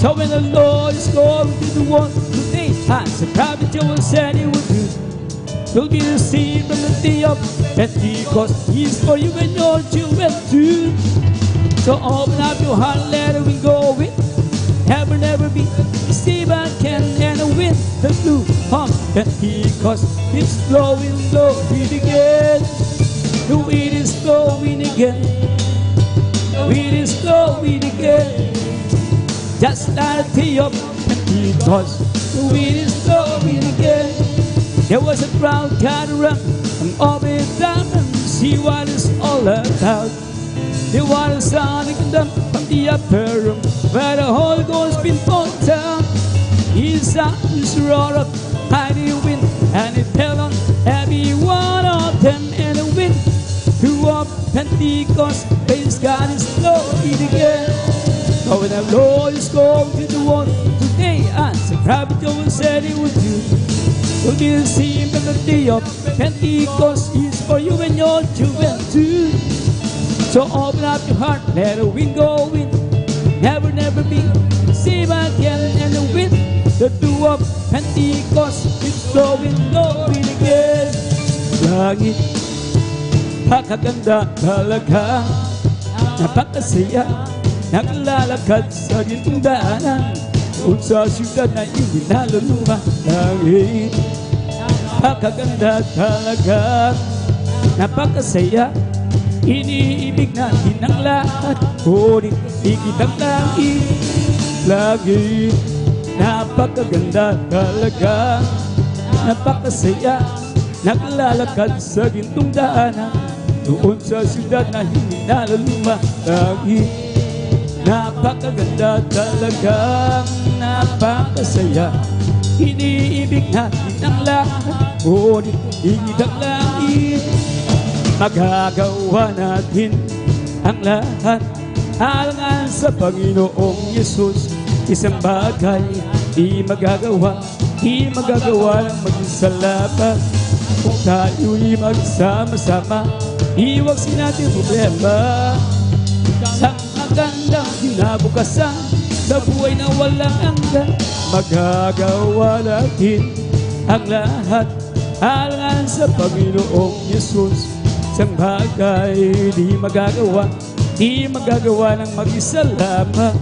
So when the Lord is going to the one today, as the prophet Joel said he would do, will be the same from the day of Pentecost. He's for you and your children too. So open up your heart, let it go with. Never, never be see I can and the wind the blue of Pentecost. It's blowing, blowing again. The wind is blowing again. The wind is blowing again. Just like the day of Pentecost, the wind is blowing again. There was a crowd gathered around from all the time and see what it's all about. They want to sound them from the upper room, where the Holy Ghost been poured down. His sound is roar of mighty wind, and it fell on every one of them, and the wind through up Pentecost. Praise God is blowing again. So when the Lord is going to the one today, as the prophet Joel said he would do, will be the same from the day of Pentecost. Is for you and your children too. So open up your heart, let the wind go in. Never, never be same again. And the wind, the dew of Pentecost, it's blowing, blowing again. Langit, pakaganda talaga, napakasaya. Naglalakad sa gintong daanan, doon sa siyudad na iyong naluluma. Langit, napakaganda talaga, napakasaya. Iniibig natin ang lahat, ngunit higit ang langit. Langit, napakaganda talaga, napakasaya. Naglalakad sa gintong daanan, doon sa siyudad na hindi naluluma. Langit, napakaganda talaga, napakasaya. Iniibig natin ang lahat, ngunit higit ang langit. Magagawa natin ang lahat alangan sa Panginoong Yesus. Isang bagay di magagawa ng mag-isa lamang. Kung tayo'y magsama-sama, iwagsin natin problema. Sa magandang kinabukasan, sa buhay na walang hanggan, magagawa natin ang lahat alangan sa Panginoong Yesus. Isang bagay di magagawa ng mag-isa lamang.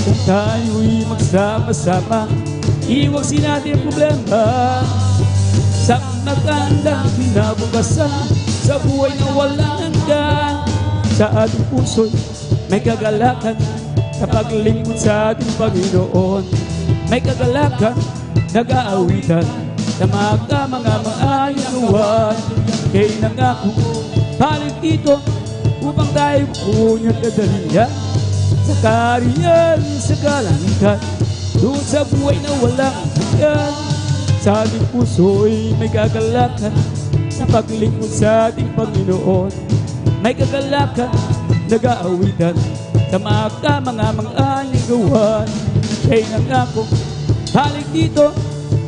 Kung tayo'y magsama-sama, iwagsin natin ang problema. Sa magandang kinabukasan, sa buhay na walang hanggan, sa ating puso'y may kagalakan kapag lingkod sa ating Panginoon. May kagalakan, nag-aawitan sa mga maayos gawa. Kaya nangako, balik dito upang tayo punyat na dalihan sa kariyan, sa kalangitan, doon sa buhay na walang hanggan. Sa ating puso'y may kagalakan sa paglingkod sa ating Panginoon. may kagalakan, nag-aawitan, tama ka mga anyang gawan. Kaya nangako, halik dito,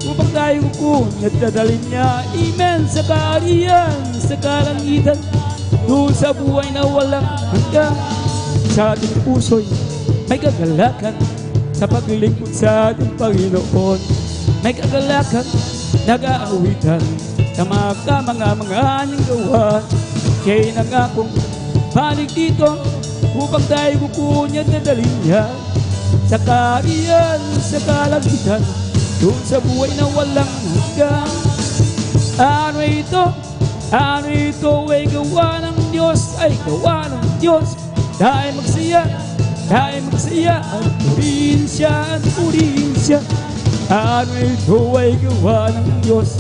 upang tayo kukunin at dadalhin niya. Amen. Sa kaharian, sa kalangitan, doon sa buhay na walang hanggan. Sa ating puso'y may kagalakan, sa paglilingkod sa ating Panginoon. May kagalakan, nag-aawitan, tama ka mga anyang gawan. Kaya nangako, halik dito, upang tayo kukunin at dadalhin niya. Sa kaharian, sa kalangitan, doon sa buhay na walang hanggan. Ano ito? Ano ito ay gawa ng Diyos, ay gawa ng Diyos. Dahil magsaya at purihin siya, at purihin siya. Ano ito ay gawa ng Diyos.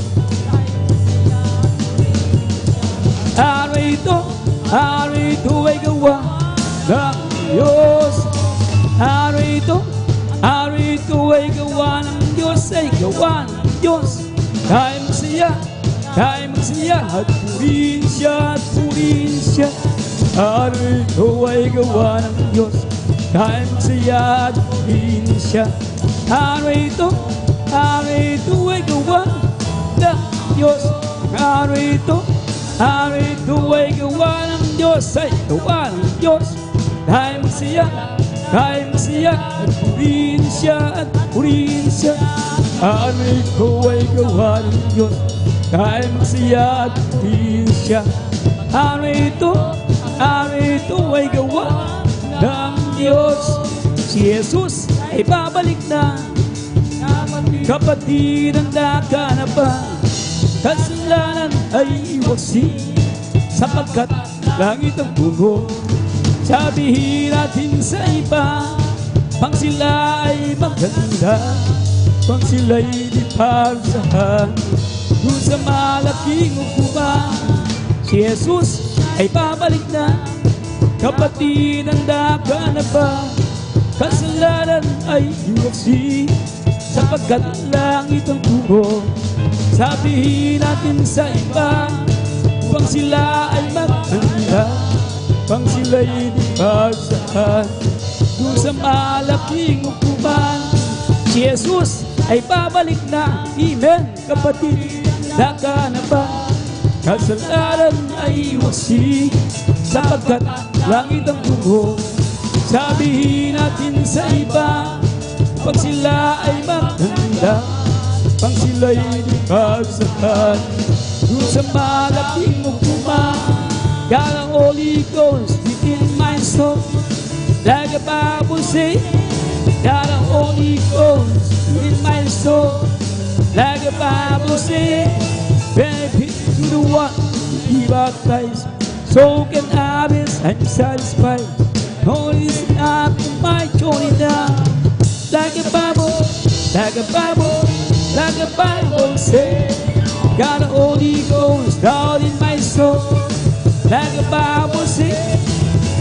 Ano ito ay gawa ng Diyos. Ano ito ay gawa ng Diyos, ay gawa ng Diyos. Dahil magsaya at purihin siya, at purihin siya. Ano ito ay gawa ng Diyos, dahil magsaya at purihin siya. Ano ito ay gawa ng Diyos. Ano ito ay gawa ng Diyos, ay gawa ng Diyos. Dahil magsaya at purihin siya, at purihin siya. Ano ito ay gawa ng Diyos, dahil magsaya at purihin siya. Ano ito ay gawa ng Diyos. Si Jesus ay babalik na, kapatid, handa ka na ba? Kasalanan ay iwasin, sapagkat langit ang tungo. Sabihin natin sa iba, pang sila ay maganda, pang sila'y di parusahan, doon sa malaking hukuman. Si Jesus ay babalik na, kapatid, handa ka na ba? Kasalanan ay iwaksi, sapagkat langit ang tungo. Sabihin natin sa iba, pang sila ay maganda, pang sila'y di parusahan, doon sa malaking hukuman. Si Jesus ay babalik na. Amen. Kapatid, handa ka na ba? Kasalanan ay iwaksi, sapagkat langit ang tungo. Sabihin natin sa iba, pag sila ay maganda, pang sila'y di parusahan, doon sa malaking hukuman. Got the Holy Ghost within my soul, like the Bible says. Got the Holy Ghost within my soul, like the Bible says. Benefit to the one he baptized, so can others. I'm satisfied. No, it's not my joy now. Like the Bible says. Got the Holy Ghost down in my soul, like the Bible says.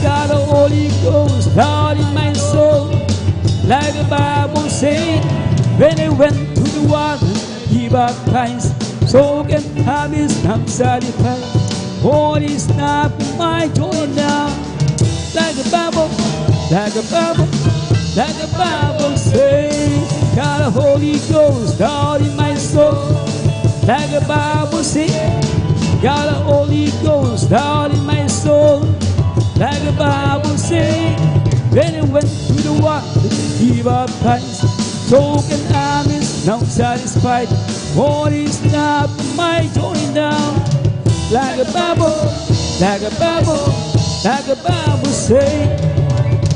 Got the Holy Ghost down in my soul, like the Bible says. When I went to the water, he baptized, so can others. I'm satisfied. All is not my joy now. Like the Bible says. Got the Holy Ghost down in my soul, like the Bible says. Got the Holy Ghost down in my soul, like the Bible says. When I went to the water, he baptized, so can others. Now satisfied. What is not my joy now? Like the Bible says.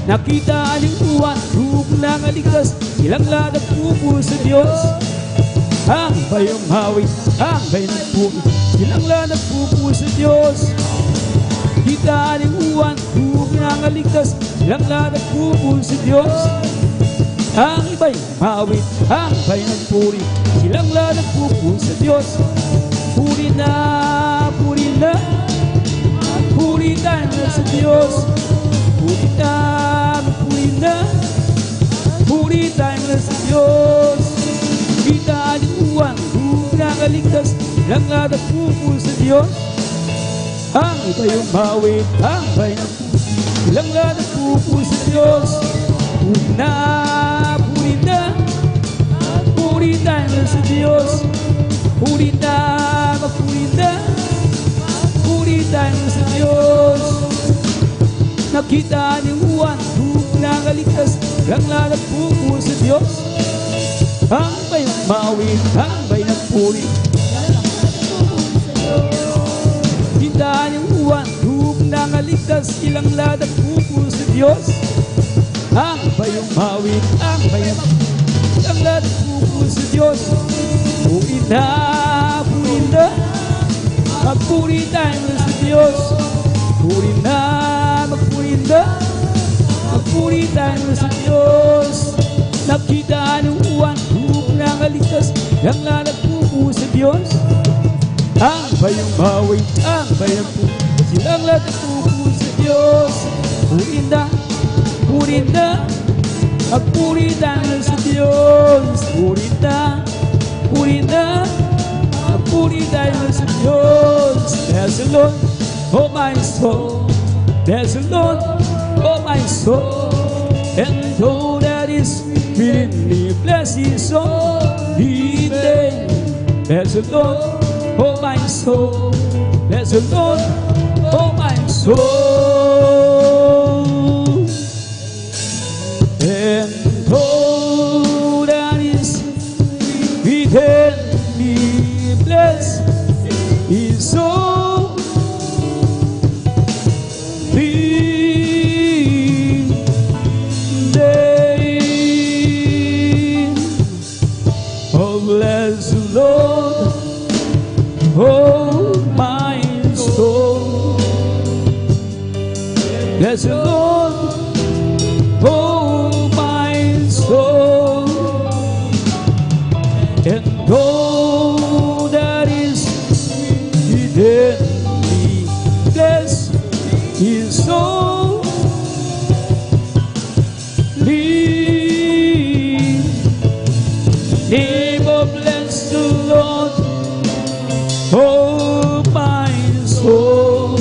Nakita niyo uwan, rug na ngaligtas, ilang ladat pupo sa Diyos. Ang bayong hawit, ang bayong pupo, ilang ladat pupo sa Diyos. Kita niyo uwan, rug na ngaligtas, ilang ladat pupo sa Diyos. Ang iba'y hawit, ang bayong puri, ilang ladat pupo sa Diyos. Puri na, puri na, puri tayo na sa Diyos. Puri tayo na sa Diyos. Kita ang uwan, kung nakaligtas, lang at pupo sa Diyos. ang ipayong mawit, ang bayan. Ilang lahat ang pupo sa Diyos. Puri na, puri na, puri tayo sa Diyos. Puri na, magpuri na, puri tayo sa Diyos. Nakita ni Juan, nakaligtas, ilang lahat ang pupo sa Diyos. Ang bayang mawit, ang bayang puri. Kita niyang Juan, nangaligtas, ilang lahat ang pupo sa Diyos. Ang bayang mawit, ang bayang ilang lahat ang pupo sa Diyos. Puri na, magpuri tayo sa Diyos. Puri na, magpuri tayo sa Diyos. Nakita niyang Juan, nangaligtas, ilang lahat ang pupo sa Diyos. Ang bayang mawit, ang bayang pupo, silang lahat ang pupo sa Diyos. Puri na, magpuri tayo sa Diyos. Puri na, magpuri tayo sa Diyos. There's a Lord, oh my soul. There's a Lord, oh my soul. And all that is within me, bless His holy name. There's a Lord, oh my soul, there's a Lord, oh my soul. And all that is within me, bless His holy name. Oh, bless the Lord, oh my soul. Bless the Lord, oh my soul. And all that is within me, bless His soul. Name of bless the Lord, oh my soul.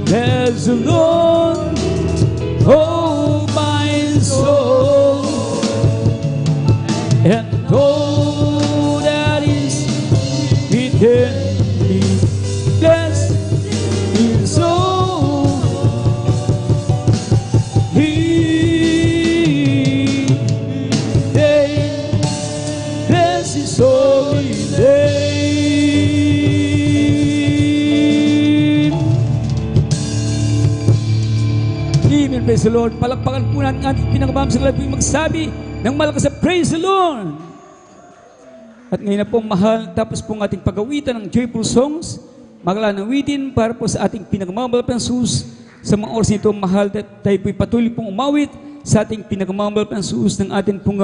There's the Lord, oh my soul. And all that is within me, bless His soul. Bless His holy name. Amen. Praise the Lord. Palakpakan po natin ating pinakabaham sa lahat magsabi ng malakas sa praise the Lord. At ngayon na pong mahal, tapos pong ating pagawitan ng joyful songs, maglanawitin para po sa ating pinagmamahal ng sus. Sa mga oras nito, mahal, tayo po'y patuloy pong umawit sa ating pinagmamahal ng sus ng ating pong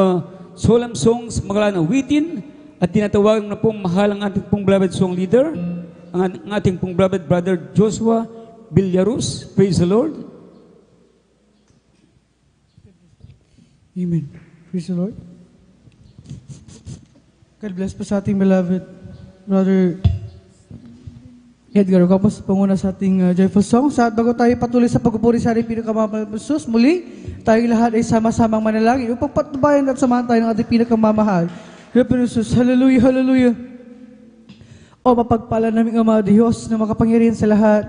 solemn songs, maglanawitin at tinatawagan na pong mahal ang ating pong beloved song leader, ang ating pong beloved brother Joshua Villarus. Praise the Lord. Amen. Praise the Lord. God bless po sa ating beloved Brother Edgar Ocampo, panguna sa ating joyful song. Sa bago tayo patuloy sa pagpupuri sa ating pinakamamahal na Jesus, muli tayong lahat ay sama-samang manalangin upang patnubayan at samahan tayo ng ating pinakamamahal na Jesus. Hallelujah, hallelujah. O mapagpala naming Ama Diyos na makapangyarihan sa lahat,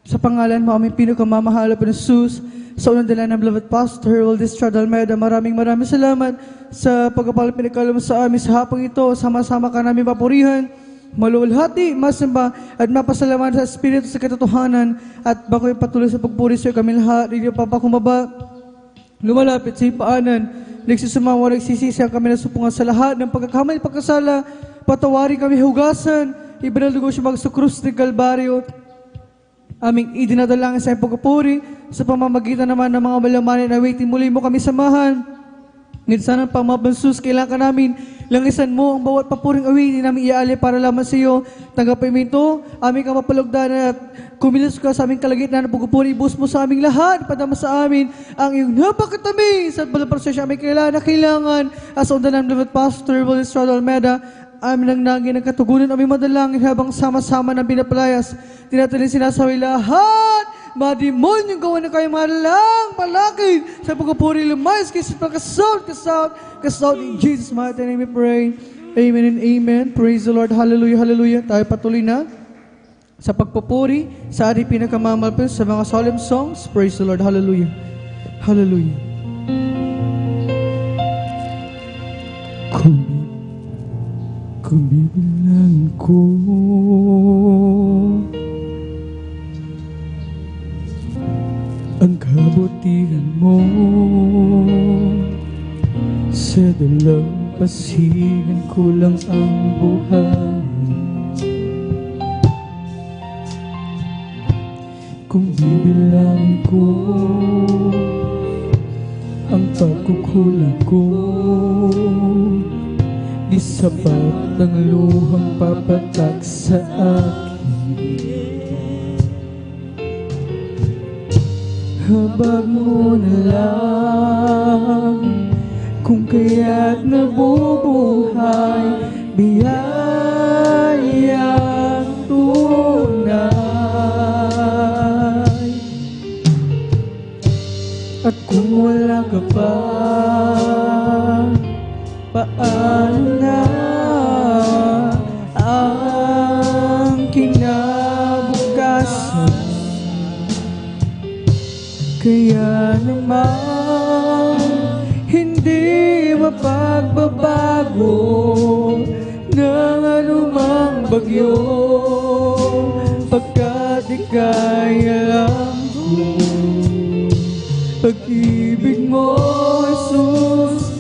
sa pangalan mo aming pinakamamahal na Jesus, sa unang dala ng beloved Pastor Waldis Almeida, maraming salamat sa pagkapalang pinagkala mo sa amin sa hapong ito. Sama-sama ka namin papurihan, maluwalhati, masamba, at mapasalamat sa Espiritu sa katotohanan. At bago yung patuloy sa pagpuri sa kami lahat, hindi papakumaba, lumalapit sa ipaanan, nagsisumawa, nagsisisi ang kami nasupungan sa lahat ng pagkakamay, pagkasala, patawarin kami hugasan, ibanal dugo siya sa krus ng Kalbaryo. Aming idinadalangin sa iyong pagpupuri, sa pamamagitan naman ng mga malamanin na waiting, muli mo kami samahan. Minsan ang pamabansus, kailangan namin langisan mo ang bawat papuring awitin namin iali para lamang sa iyo. Tanggapin mo ito, aming kamapalugdan at kumilos ka sa aming kalagitnaan ng pagpupuri, ibus mo sa aming lahat, padama sa amin ang iyong napakatamis at balaprosesya aming kailangan at sa undan ng Pastor Waldis Almeida, amin ang nangin ng katugunan, aming madalangin habang sama-sama ng pinapalayas. Tinatalin sinasawi lahat, mga demonyong gawa na kayo mga lang, palakid, sa pagpupuri lumayas, kisip ng kasout, in Jesus' mighty name we pray. Amen and amen. Praise the Lord. Hallelujah, hallelujah. Tayo patuloy na sa pagpupuri, sa ating pinakamamalpil, sa mga solemn songs. Praise the Lord. Hallelujah. Hallelujah. Kung bibilang ko ang kabutihan mo sa dalampasigan ko lang ang buhay. Kung bibilang ko ang pagkukulang ko, di sapat ang luhang papatak sa akin. Habag mo na lang kung kaya't nabubuhay, biyayang tunay. At kung wala ka pa, paano na ang kinabukasan? Kaya naman hindi mapagbabago ng anumang bagyo, pagkat ika'y alam ko, pag-ibig mo, Jesus,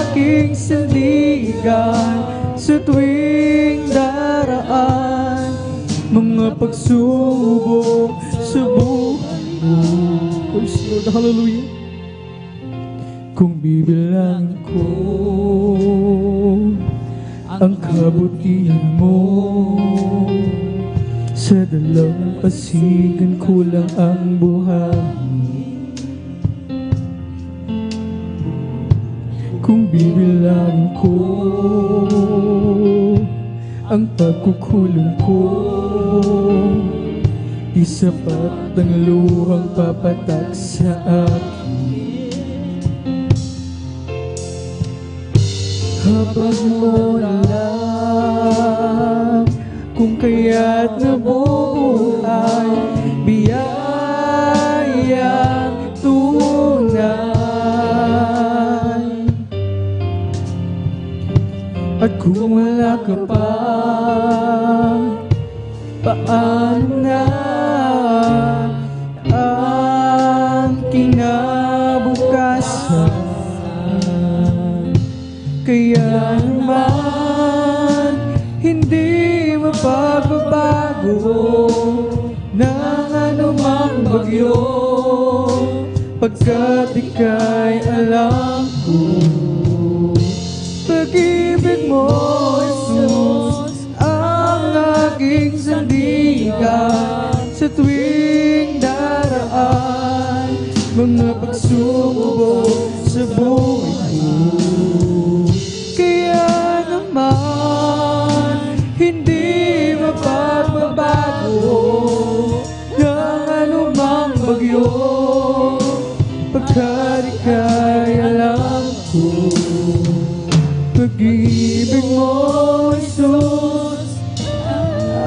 aking sandigan sa tuwing daraan, mga pagsubok sa buhay mo. Praise Lord, hallelujah. Kung bibilang ko ang kabutihan mo, sa dalampasigan ko lang ang buhay. Kung bibilang ko ang pagkukulang ko, di sapat ang luhang papatak sa akin. Habag mo na lang kung kaya't nabubuhay, biyayang tunay. At kung wala ka pa, paano na ang kinabukasan? Kaya naman hindi mapagbabago ng anumang bagyo, pagkat ika'y alam ko, pag-ibig mo, Jesus, ang aking sandigan sa tuwing daraan, mga pagsubok sa buhay ko. Kaya naman hindi mapagbabago ng anumang bagyo, pagkat ika'y alam ko, pag-ibig mo, Jesus,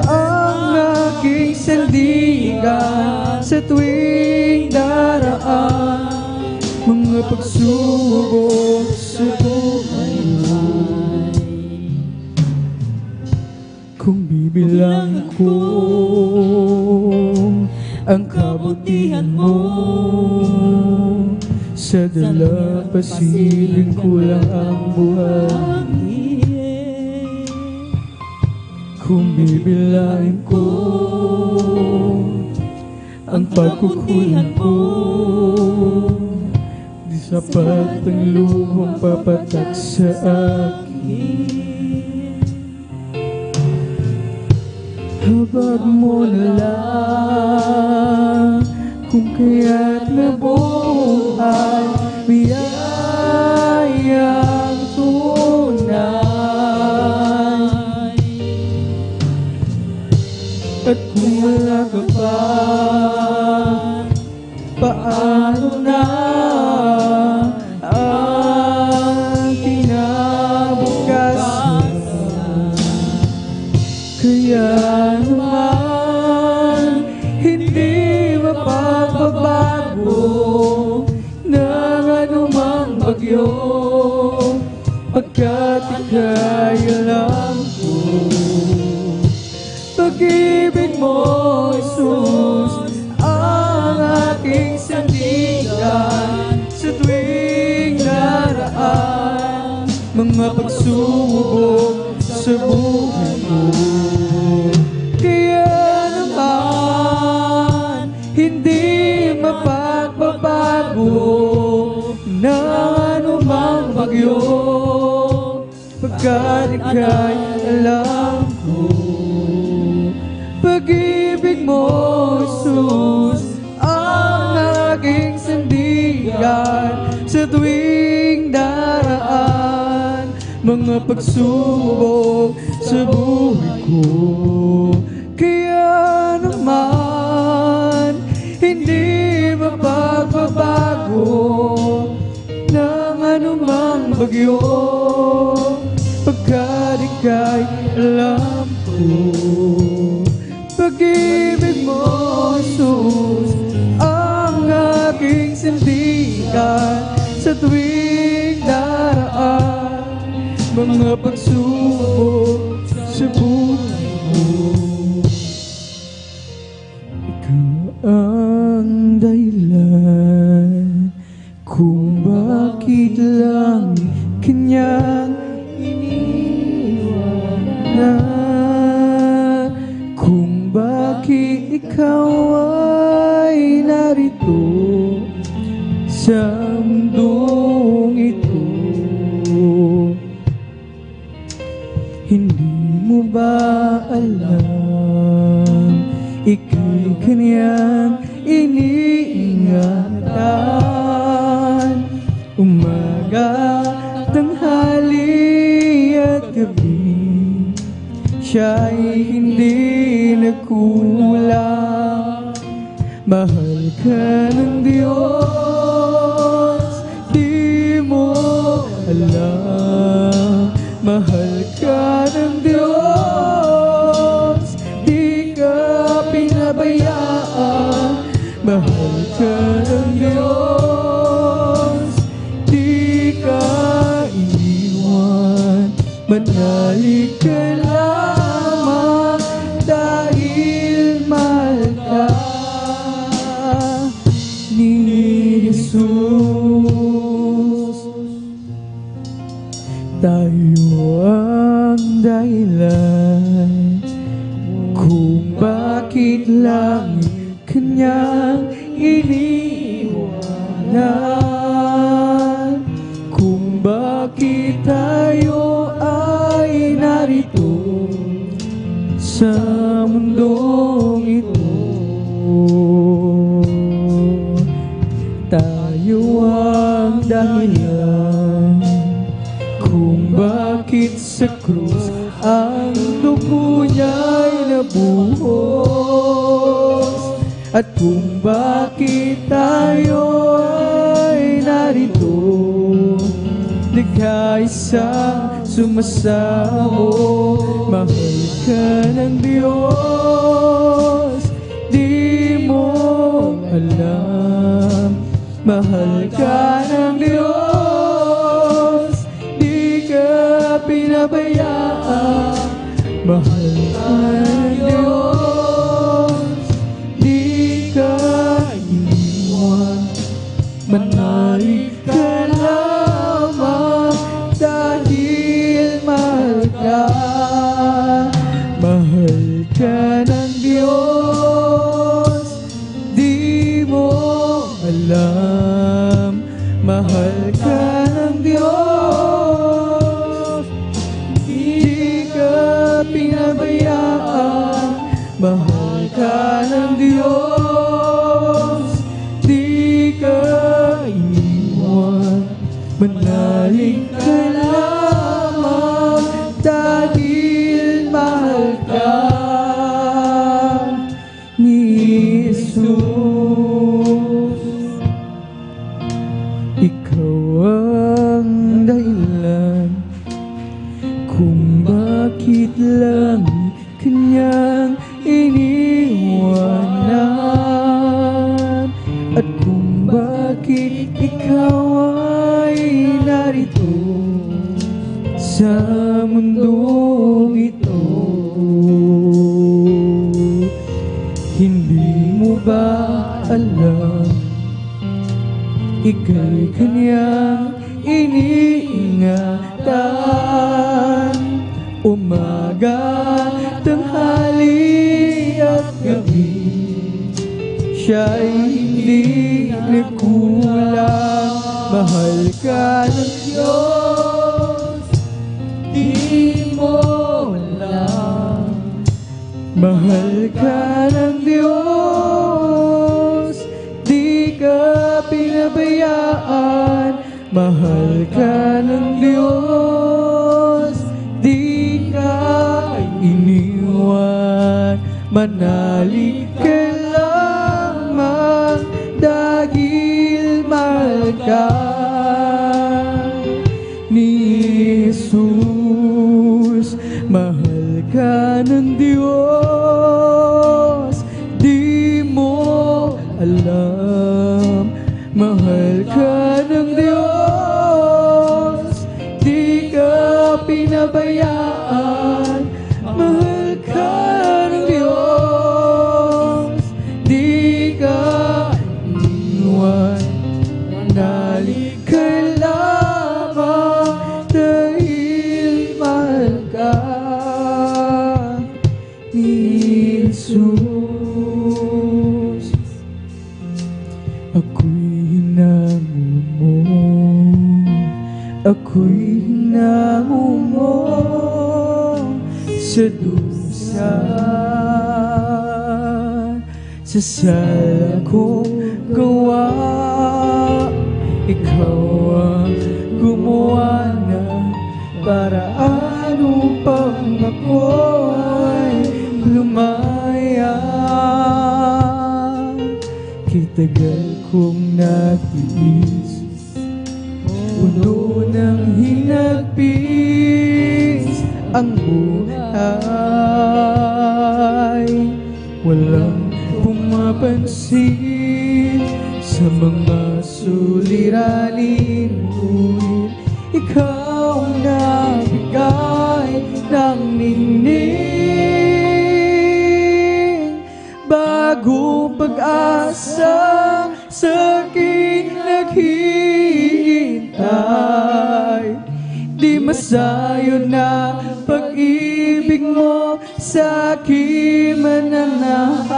ang aking sandigan sa tuwing daraan, mga pagsubok sa buhay mo. Kung bibilang ko ang kabutihan mo, sa dalampasigan ko lang ang buhay. Kung bibilangin ko ang pagkukulang ko, di sapat ang luhang papatak sa akin. Habag mo na lang kung kaya't nabuhay, biyayang tunay. bagyo, pagkat ika'y alam ko. Pag-ibig mo, Jesus, ang aking sandigan sa tuwing daraan mga pagsubok sa buhay ko. Kaya naman hindi mapagbabago ng anumang bagyo, pagkat ika'y alam ko. Pag-ibig mo, Jesus, ang aking sandigan sa tuwing daraan mga pagsubok sa buhay ko. Kaya naman hindi mapagbabago ng anumang bagyo, pagkat ika'y alam ko. Pag-ibig mo, Jesus, ang aking sandigan sa tuwing daraan mga pagsubok sa buhay ko. Ikaw ang dahilan kung bakit lang kanyang iniwan. Bakit ikaw ay narito sa mundong ito? Hindi mo ba alam ika'y kanyang iniingatan? Umaga, tanghali at gabi, siya'y hindi nagkulang. Mahal ka ng Diyos, di mo alam. Mahal ka ng Diyos, di ka pinabayaan. Mahal ka ng Diyos, di ka iniwan. Manalig ka lamang dahil mahal ka ni Jesus. Tayo ang dahilan kung bakit langit kanyang iniiwanan, kung bakit tayo ay narito sa mundong ito. Tayo ang dahilan kung bakit sa krus ang dugo niya'y nabuhos, at kung bakit tayo ay narito nagkaisang sumasamo. Mahal ka ng Diyos, di mo alam. Mahal ka ng Diyos, di ka pinabayaan. Mahal ka ng Diyos, di ka iniwan. Manalig ka lamang dahil mahal ka. Mahal ka ng Diyos, di mo alam. Mahal ka ng Diyos, di ka pinabayaan. Mahal ka ng Diyos, di ka iniwan. Manalig ka lamang dahil mahal ka ni Jesus. Ikaw ang dahilan kung bakit langit kanyang iniwanan, at kung bakit ikaw ay narito sa mundong ito. Hindi mo ba alam, ika'y kanyang iniingatan, umaga, tanghali at gabi. Siya'y hindi nagkulang, mahal ka ng Diyos, di mo alam. Mahal ka ng Diyos, di ka pinabayaan. Mahal ka ng Diyos, di ka iniwan. Manalig ka lamang dahil mahal ka ni Jesus. Mahal ka ng Diyos, di mo alam. Mahal ka ng Diyos, di ka pinabayaan. Mahal ka ng Diyos, di ka iniwan. Manalig ka lamang dahil mahal ka ni Jesus. Ako'y hinango mo, ako'y hinango mo sa dusa, sa sala kong gawa. Ikaw ang gumawa na paraan upang ako'y lumaya. Kitagal kong natiis, puno ng hinagpis ang buhay. Walang pumapansin sa mga suliranin, ngunit ikaw ang nagbigay ng ningning. Bagong pag-asa sa aking naghihintay. Di masayo na pag-ibig mo sa aking mananahan.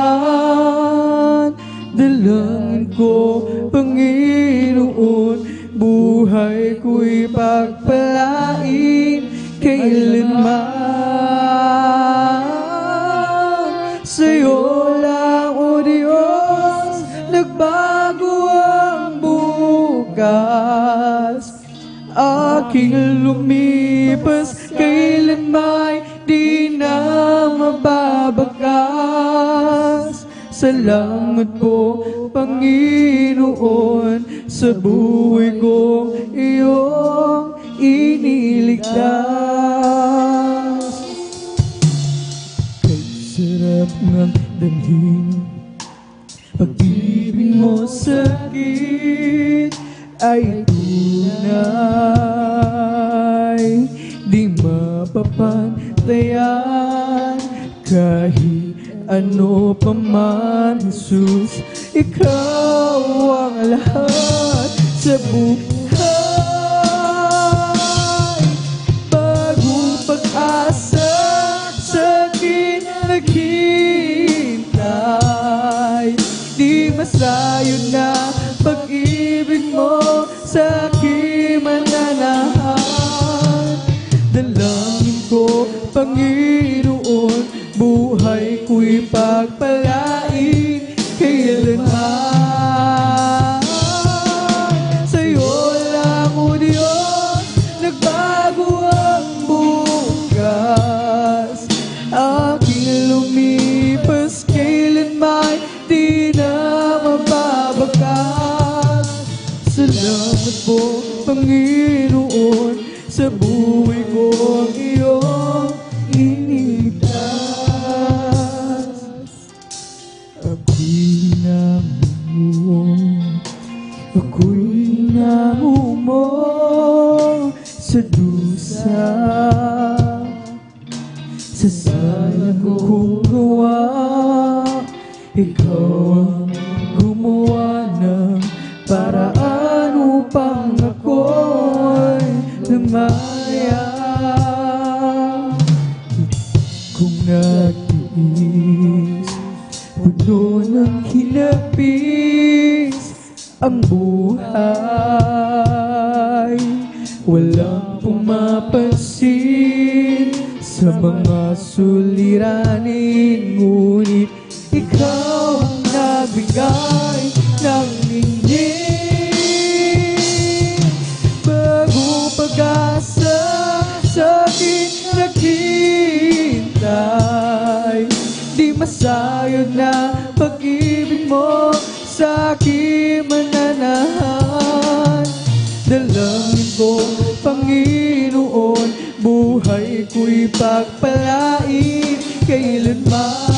Dalangin ko, Panginoon, buhay ko'y pagpalain kailanman. Sa'yo lang, O Diyos, nagbago ang bukas. Aking lumipas, kailanman di na mababakas. Salamat po, Panginoon, sa buhay ko iyong iniligtas. Kay sarap ng damhin, pag-ibig mo sa akin ay tunay, di mapapantayan. Kahit ano pa man, Jesus, ikaw ang lahat sa buhay. Bagong pag-asa sa akin naghihintay. Di masayo na pag-ibig mo sa aking mananahan. Dalangin ko, Panginoon, buhay ko'y pagpalain kailanman. Sa'yo lang, O Diyos, nagbago ang bukas. Aking lumipas, kailanman di na mababakas. Salamat po, Panginoon, sa buhay ko ang iyong iniligtas. Ako'y nangumo, ako'y nangumo pangako'y lumaya. Kung nagtiis, puno ng hinapis ang buhay. Walang pumapansin sa mga suliranin, ngunit ikaw ang nagbigay ng ningning. Bagong pag-asa sa akin naghihintay, di masayod na pag-ibig mo sa aking mananahan. Dalangin ko, Panginoon, buhay ko'y pagpalain kailanman.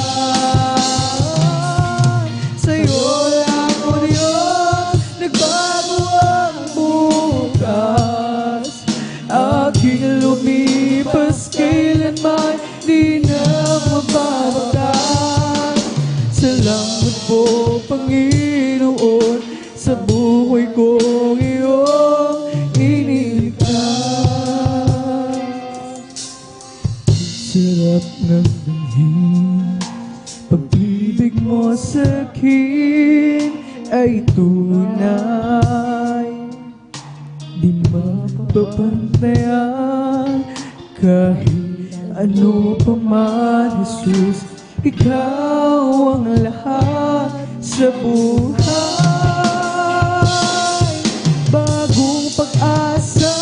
Sa'yo lang, O Diyos, nagbago ang bukas. Aking lumipas kailanman, di na mababakas. Salamat po, Panginoon, sa buhay kong iyong iniligtas. Sarap ng damhin, pag-ibig mo sa akin ay tunay. Di mapapantayan kahit ano pa man, Jesus. Ikaw ang lahat sa buhay. Bagong pag-asa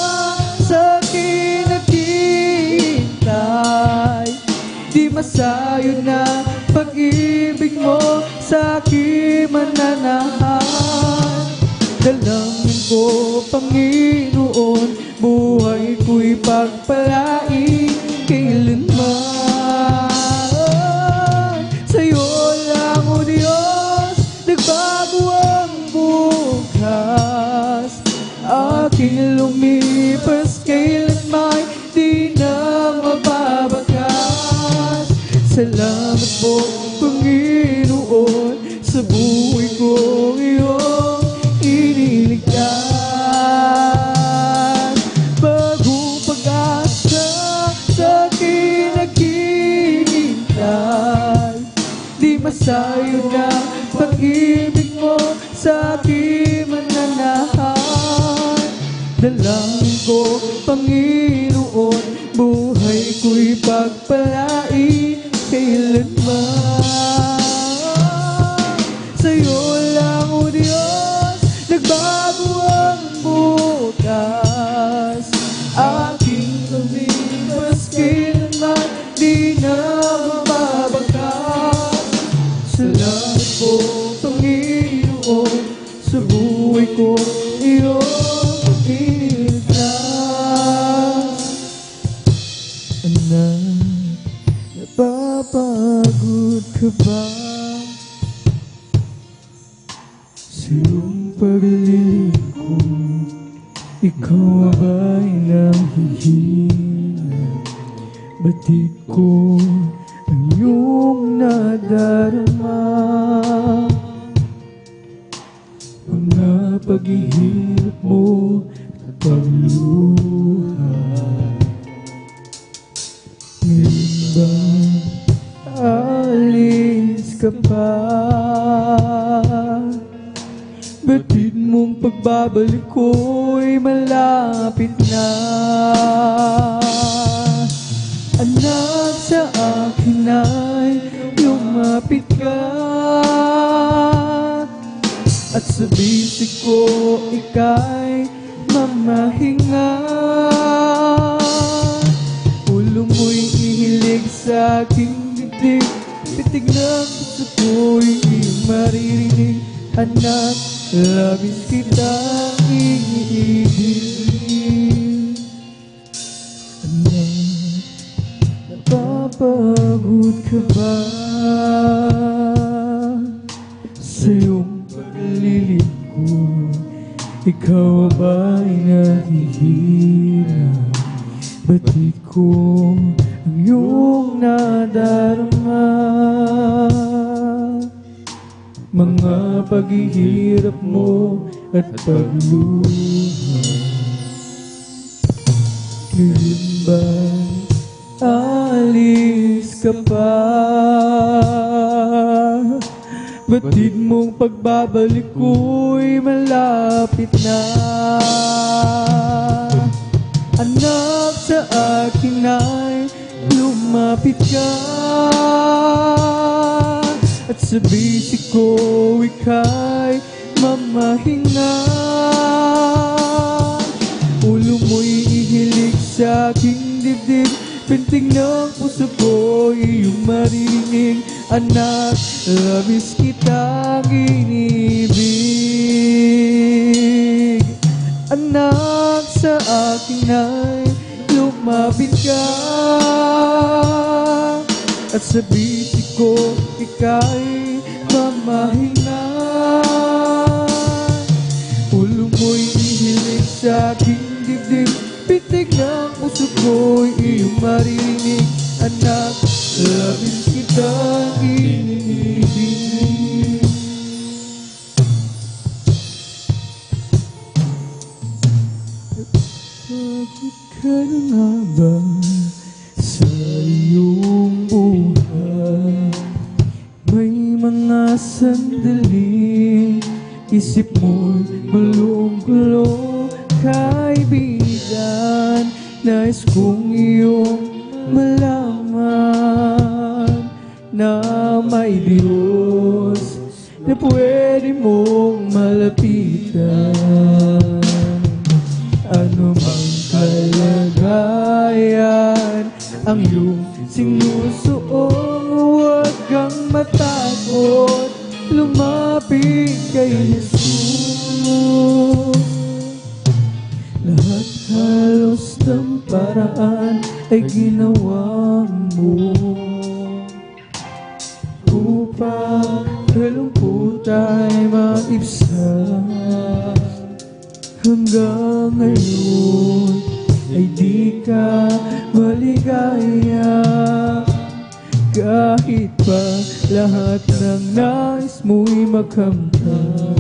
sa akin naghihintay, di masayod na pag-ibig mo sa aking mananahan. Dalangin ko, Panginoon, buhay ko'y pagpalain kailanman. Sa'yo lang, O Diyos, nagbago ang bukas. Aking lumipas kailanman, di na mababakas. Salamat po, Panginoon, sa buhay kong iyong iniligtas. Bagong pag-asa sa akin naghihintay, di masayod na pag-ibig mo sa aking mananahan. Dalangin ko, Panginoon, buhay ko'y pagpalain kailanman. Sa'yo lang, O Diyos, nagbago ang bukas. Aking lumipas kailanman, di na mababakas. Salamat po, Panginoon, sa buhay ko iyong iniligtas. Anak, napapagod ka ba sa iyong paglilingkod? Ikaw ba'y nahihina? Batid ko ang iyong nadarama. Mga paghihirap mo at pagluha, ngayon ba alis ka pa? Batid mong pagbabalik ko'y malapit na. Anak, sa akin ay lumapit ka, at sa bisig ko ika'y mamahinga. Ulo mo'y ihilig sa aking dibdib, pitig ng puso ko'y iyong maririnig. Anak, labis kitang iniibig. Anak, napapagod ka ba sa iyong paglilingkod? Ikaw ba'y nahihirap? Batid ko ang iyong nadarama. Mga paghihirap mo at pagluha, Ngayon ba alis ka pa? Batid mong pagbabalik ko'y malapit na. Anak, sa akin ay lumapit ka, at sa bisig ko ika'y mamahinga. Ulo mo'y ihilig sa aking dibdib, pintig ng puso ko iyong marinig. Anak, labis kitang inibig. Anak, sa akin ay lumapit ka, at sa bisig ko ika'y mamahinga. Ulo mo'y ihilig sa aking dibdib, pitig ng puso ko'y iyong marinig. Anak, labis kitang inibig. Bakit ka na nga ba sa iyong buhay? May mga sandaling isip mo'y malunggulo, kaibigan. Nais kong iyong malaman na may Diyos na pwede mong malapitan. Ano mang kalagayan ang iyong sinusuong, huwag kang matakot, lumapit kay Jesus. Lahat halos ng paraan ay ginawa mo upang kalungkot ay maibsan. Hanggang ngayon ay di ka maligaya, kahit pa lahat ng nais mo'y makamtan.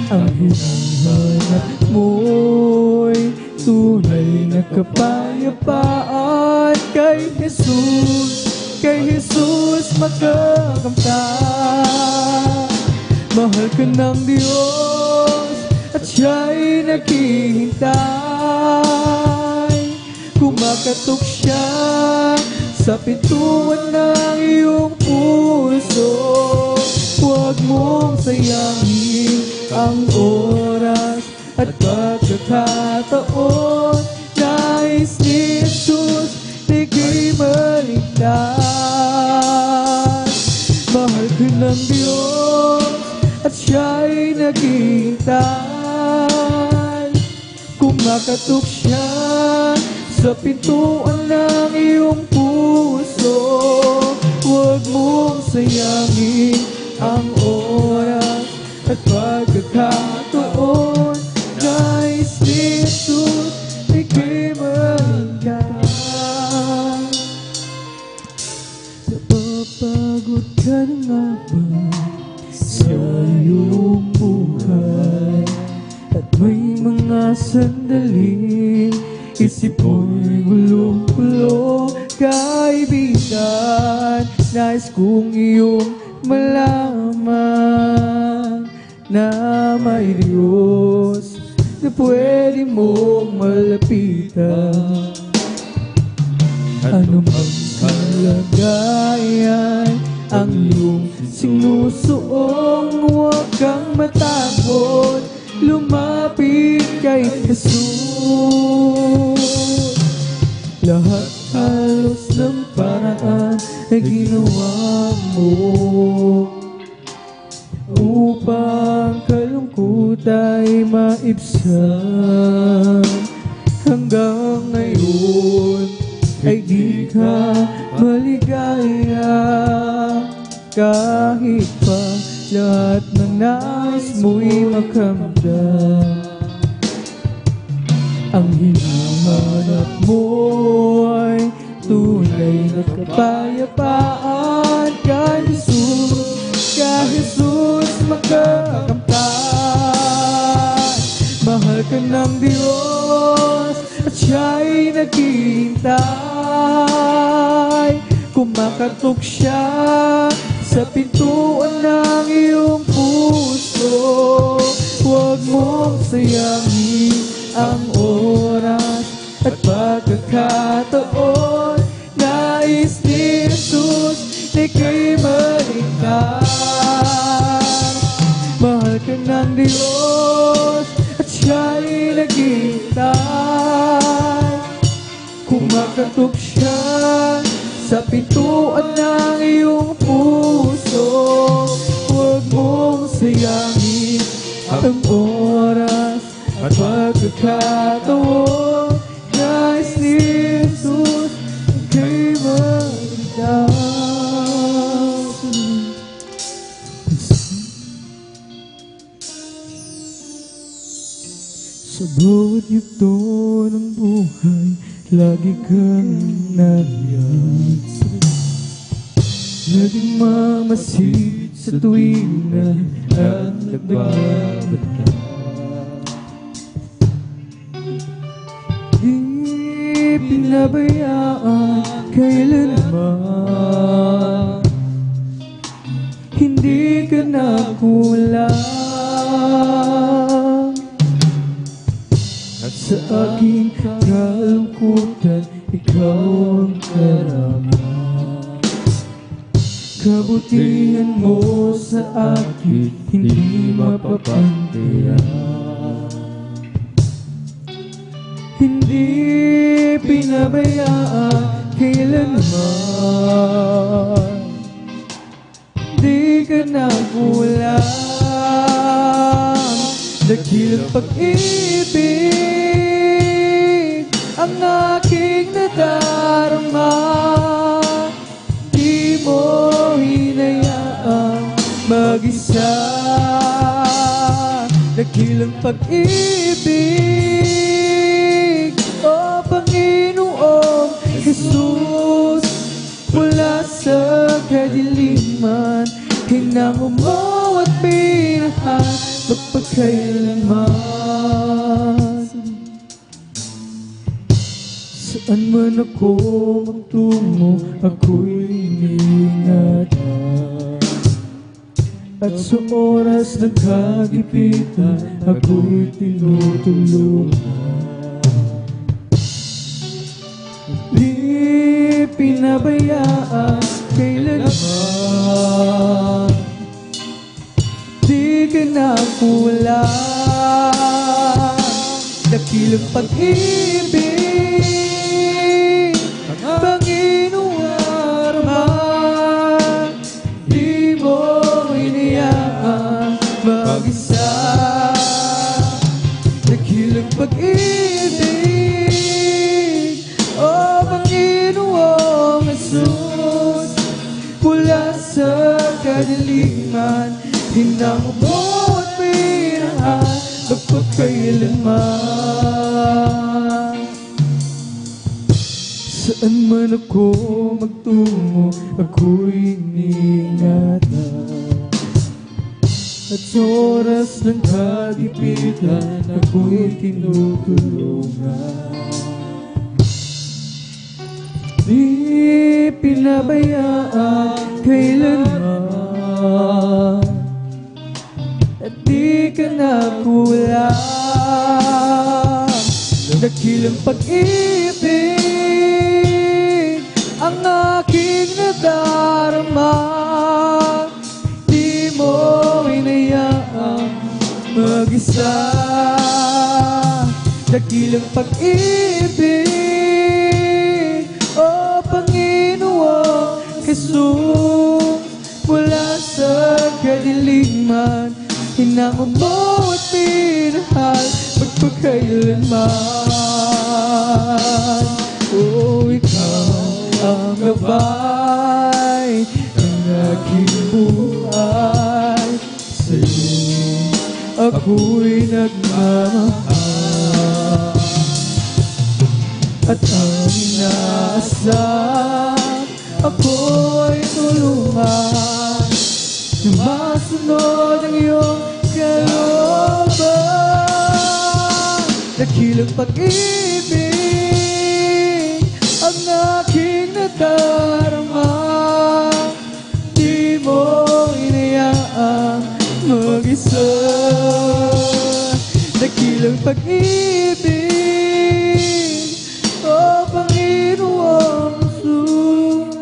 Ang hinahanap mo'y tunay na kapayapaan. Kay Jesus makakamtan. Mahal ka ng Diyos at siya'y naghihintay. Kumakatok siya sa pintuan ng iyong puso. Huwag mong sayangin ang oras at pagkakataon. Nais ni Jesus na ika'y maligtas. Mahal ka ng Diyos at siya'y naghihintay. Kumakatok siya sa pintuan ng iyong puso. Huwag mong sayangin ang oras at pagkakataon. Nais ni Jesus na ika'y maligtas. Napapagod ka na nga ba sa iyong buhay? At may mga sandaling isip mo'y gulong-gulo, kaibigan. Nais kong iyong malaman na may Diyos na pwede mong malapitan. Ano mang kalagayan ang iyong sinusuong, huwag kang matakot, lumapit kay Jesus. Lahat halos ng paraan ay ginawa mo upang kalungkot ay maibsan. Hanggang ngayon ay di ka maligaya, kahit pa lahat ng nais mo'y makamdan. Ang hinahanap mo ay tunay na kapayapaan. Kay Jesus makakamtan. Mahal ka ng Diyos at siya'y naghihintay. Kumakatok siya sa pintuan ng iyong puso. Huwag mong sayangin ang oras at pagkakataon. Nais ni Jesus na ika'y maligtas. Mahal ka ng Diyos at siya'y naghihintay. Kumakatok siya sa pintuan ng iyong puso. Huwag mong sayangin ang oras at pagkakataon. Nais ni Jesus ika'y maligtas. Sa bawat yugto ng buhay, lagi kang nariyan. Naging mamasid sa tuwing na at nagbabata. Di pinabayaan kailanman, hindi ka nakulang. At sa aking kalungkutan, ikaw ang karaman. Kabutihan mo sa akin, hindi mapapantayan. Hindi pinabayaan kailanman, di ka nakulang. Dakilang pag-ibig ang aking nadarama. Di mo hinayaang mag-isa. Dakilang pag-ibig, o Panginoong Jesus, mula sa kadiliman, hinango mo at pinahal magpagkailanman. Saan man ako magtungo, ako'y iniingatan. At sa oras ng kagipitan, ako'y tinutulungan. Di pinabayaan kailanman, di ka nakulang. Dakilang pag-ibig, Panginoon naman, di mo hinayaan mag-isa. Dakilang pag-ibig, o Panginoong Jesus, mula sa kadiliman, hinango mo at pinahal magpagkailanman. Saan man ako magtungo, ako'y iniingatan. At sa oras ng kagipitan, ako'y tinutulungan. Di pinabayaan kailanman, at di ka nakulang. Dakilang pag-ibig ang aking nadarama. Di mo hinayaan mag-isa. Dakilang pag-ibig, o Panginoong Jesus, mula sa kadiliman, hinango mo at pinahal magpagkailanman. O ikaw ang gabay ng aking buhay. Sa'yo ako'y nagmamahal, at ang inaasam ako'y tulungan. Sumasunod ang iyong kalooban. Dakilang pag-ibig, aking nadarama, di mo inayaang mag-isa. Dakilang pag-ibig, o Panginoong Jesus,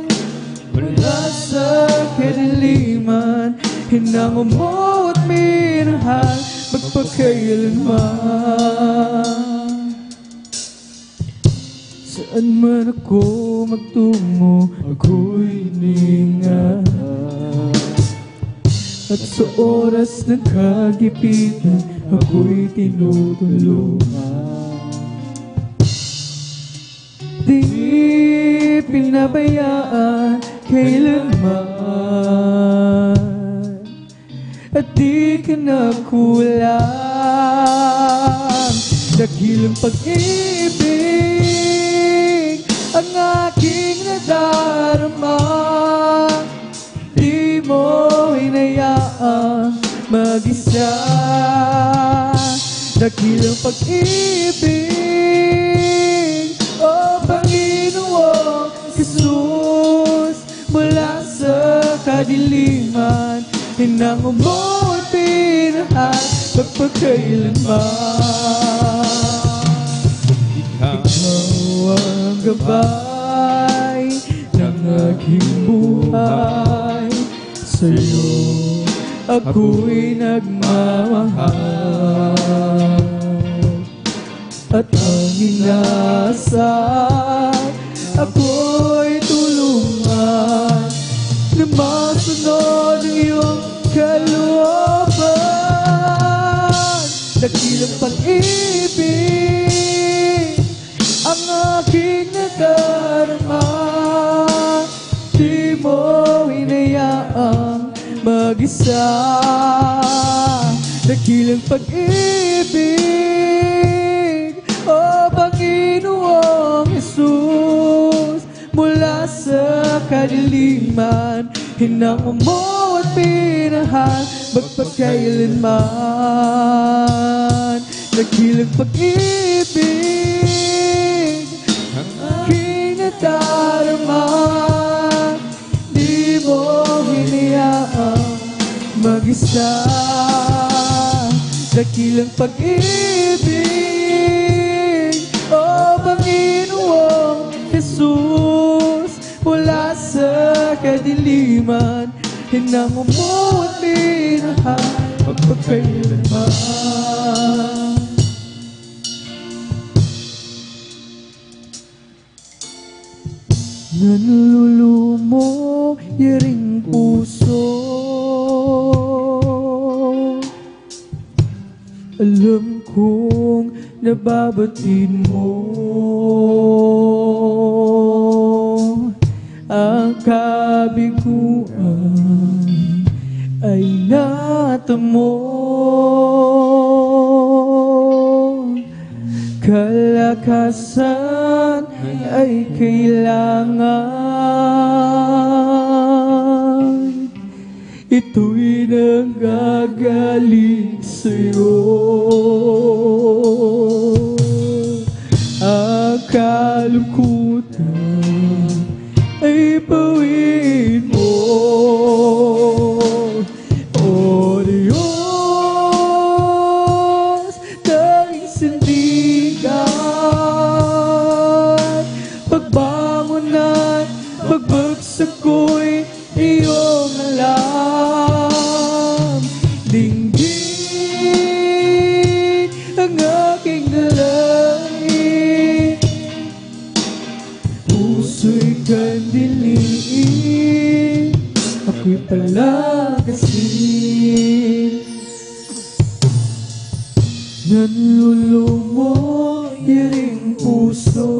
mula sa kadiliman, hinango mo at minahal magpakailanman. Saan man ako magtungo, ako'y hininga. At sa oras ng kagipitan, ako'y tinutulungan. Di pinabayaan kailanman, at di ka nakulang. Dakilang pag-ibig ang aking nadarama, di mo hinayaang mag-isa. Dakilang pag-ibig, o Panginoong Jesus, mula sa kadiliman, hinango mo at pinahal magpakailanman. Ikaw ang gabay ng aking buhay, sa'yo ako'y nagmamahal. At ang inasal, ako'y tulungan na masunod ang iyong kalooban. Dakilang pag-ibig ang aking nadarama, di mo hinayaang mag-isa. Dakilang pag-ibig, o Panginoong Jesus, mula sa kadiliman, hinango mo at pinahal magpakailanman. Dakilang pag-ibig ang aking nadarama, di mo hinayaang mag-isa. Dakilang pag-ibig, o Panginoong Jesus, mula sa kadiliman, hinango mo at minahal magpakailanman. Nanlulumo yaring puso, alam kong nababatid mo ang kabiguan ay natamo. Kalakasan ay kailangan, ito'y nanggagaling sa'yo. Ang kalungkutan ay bawiin mo, O Diyos, tanging sandigan. Pagbangon at pagbagsak ko'y iyong alam. Dinggin ang aking dalangin, puso'y kandiliin, ako'y palakasin. Nanlulumo yaring puso,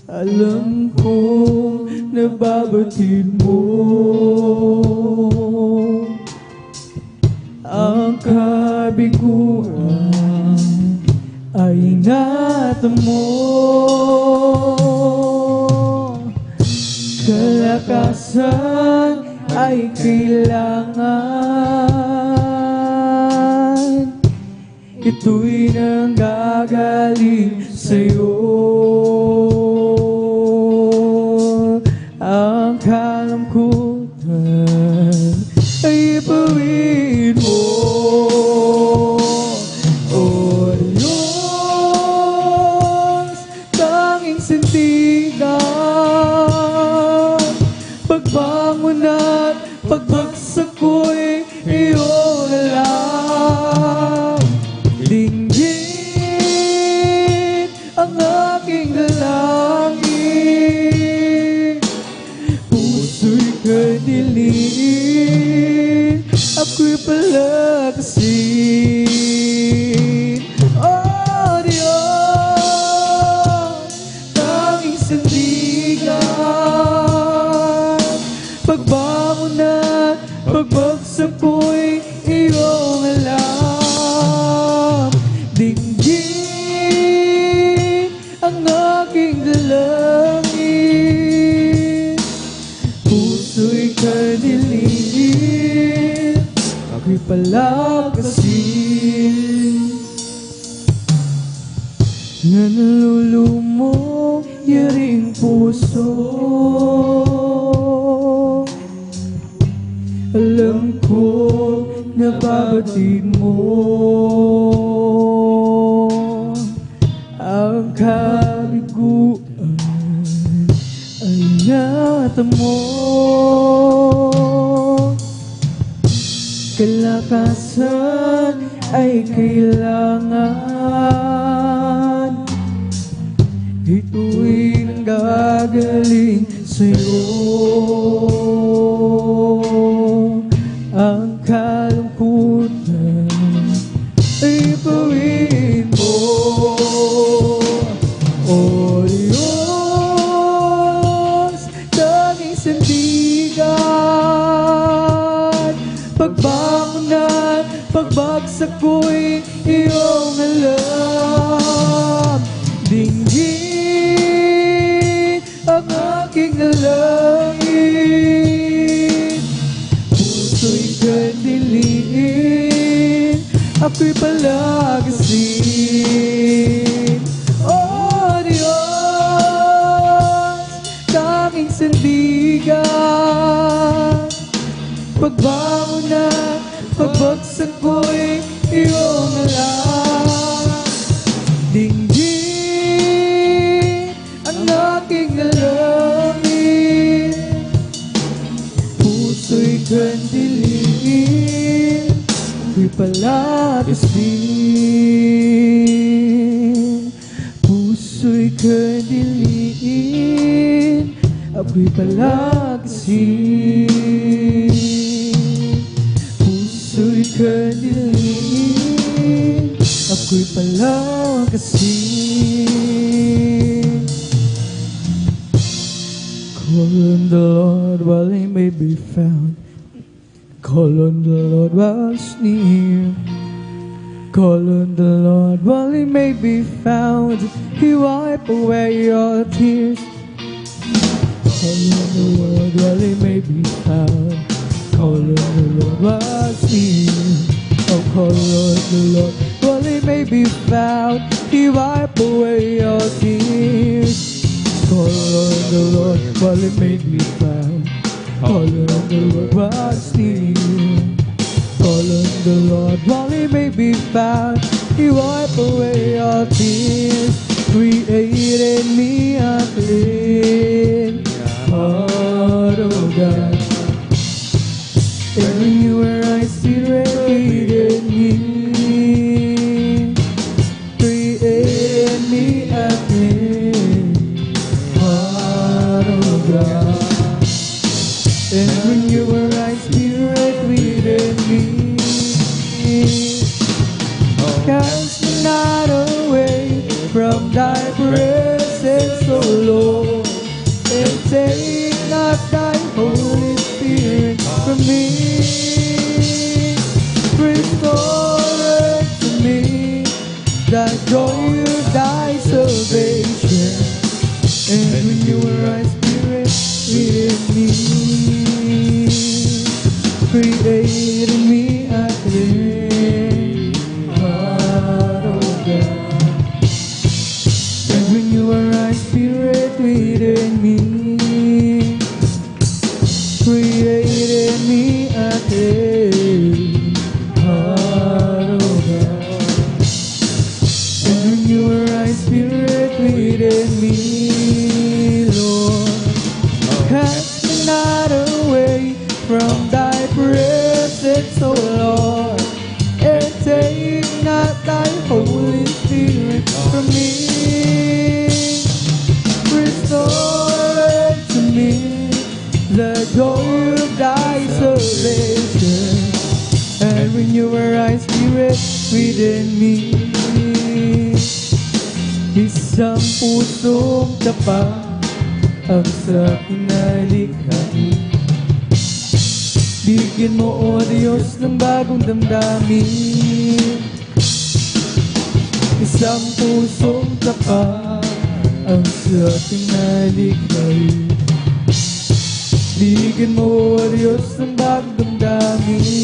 alam kong nababatid mo ang kabiguan ay natamo. Kalakasan ay kailangan, ito'y nanggagaling sa'yo. Ang kalamkutan ay ipawid mo, O Diyos, tanging sandigan. Pagbangon at pagbagsak ko'y iyong alam. Dinggin ang aking dalangin, puso'y kadilin, ako'y palakasin. Oh Diyos, tanging sandigan. Pagbangon at pagbagsak ko'y iyong alam. Dinggin ang aking dalangin, puso'y kadilin, ako'y palakasin. Na nalulumong yaring puso, alam ko nababatid mo ang kabiguan ay natamo. Kalakasan ay kailangan, ito'y nanggagaling sa'yo. Ang kalungkutan ay ipawid mo, O Diyos, tanging sandigan. Pagbangon at pagbagsak ko'y iyong alam. Dinggin ang aking dalangin, puso'y kadilin, ako'y palakasin. Oh Diyos, tanging sandigan. Pagbangon na pagbagsak ko'y iyong alam. Dinggin ang aking dalangin, puso'y kadilin, ako'y palakasin. Puso'y kadilin, ako'y palakasin. Puso'y kadilin, ako'y palakasin. Call on the Lord while he may be found. Call on the Lord while he's near. Call on the Lord while he may be found. He wipe away your tears. Call on the Lord while he may be found. Call on the Lord while he's near. Oh, call on the Lord while he may be found. He wipe away your tears. Call on the Lord while he may be found. Call on the Lord while he's near. Call on the Lord while he may be found. He wipe away your tears. Create in me a clean heart, oh God. And renew a right spirit within me. Create in me a clean heart, oh God. And renew a right spirit within me. Cast me not away from thy presence, O Lord, and take not thy Holy Spirit from me. Restore to me thy joy of thy salvation, and renew a right spirit within me. Create in me a clean heart. Spirit within me. Isang pusong tapat ang sa'kin ay likhain. Bigyan mo, O Diyos, ng bagong damdamin. Isang pusong tapat ang sa'kin ay likhain. Bigyan mo, O Diyos, ng bagong damdamin.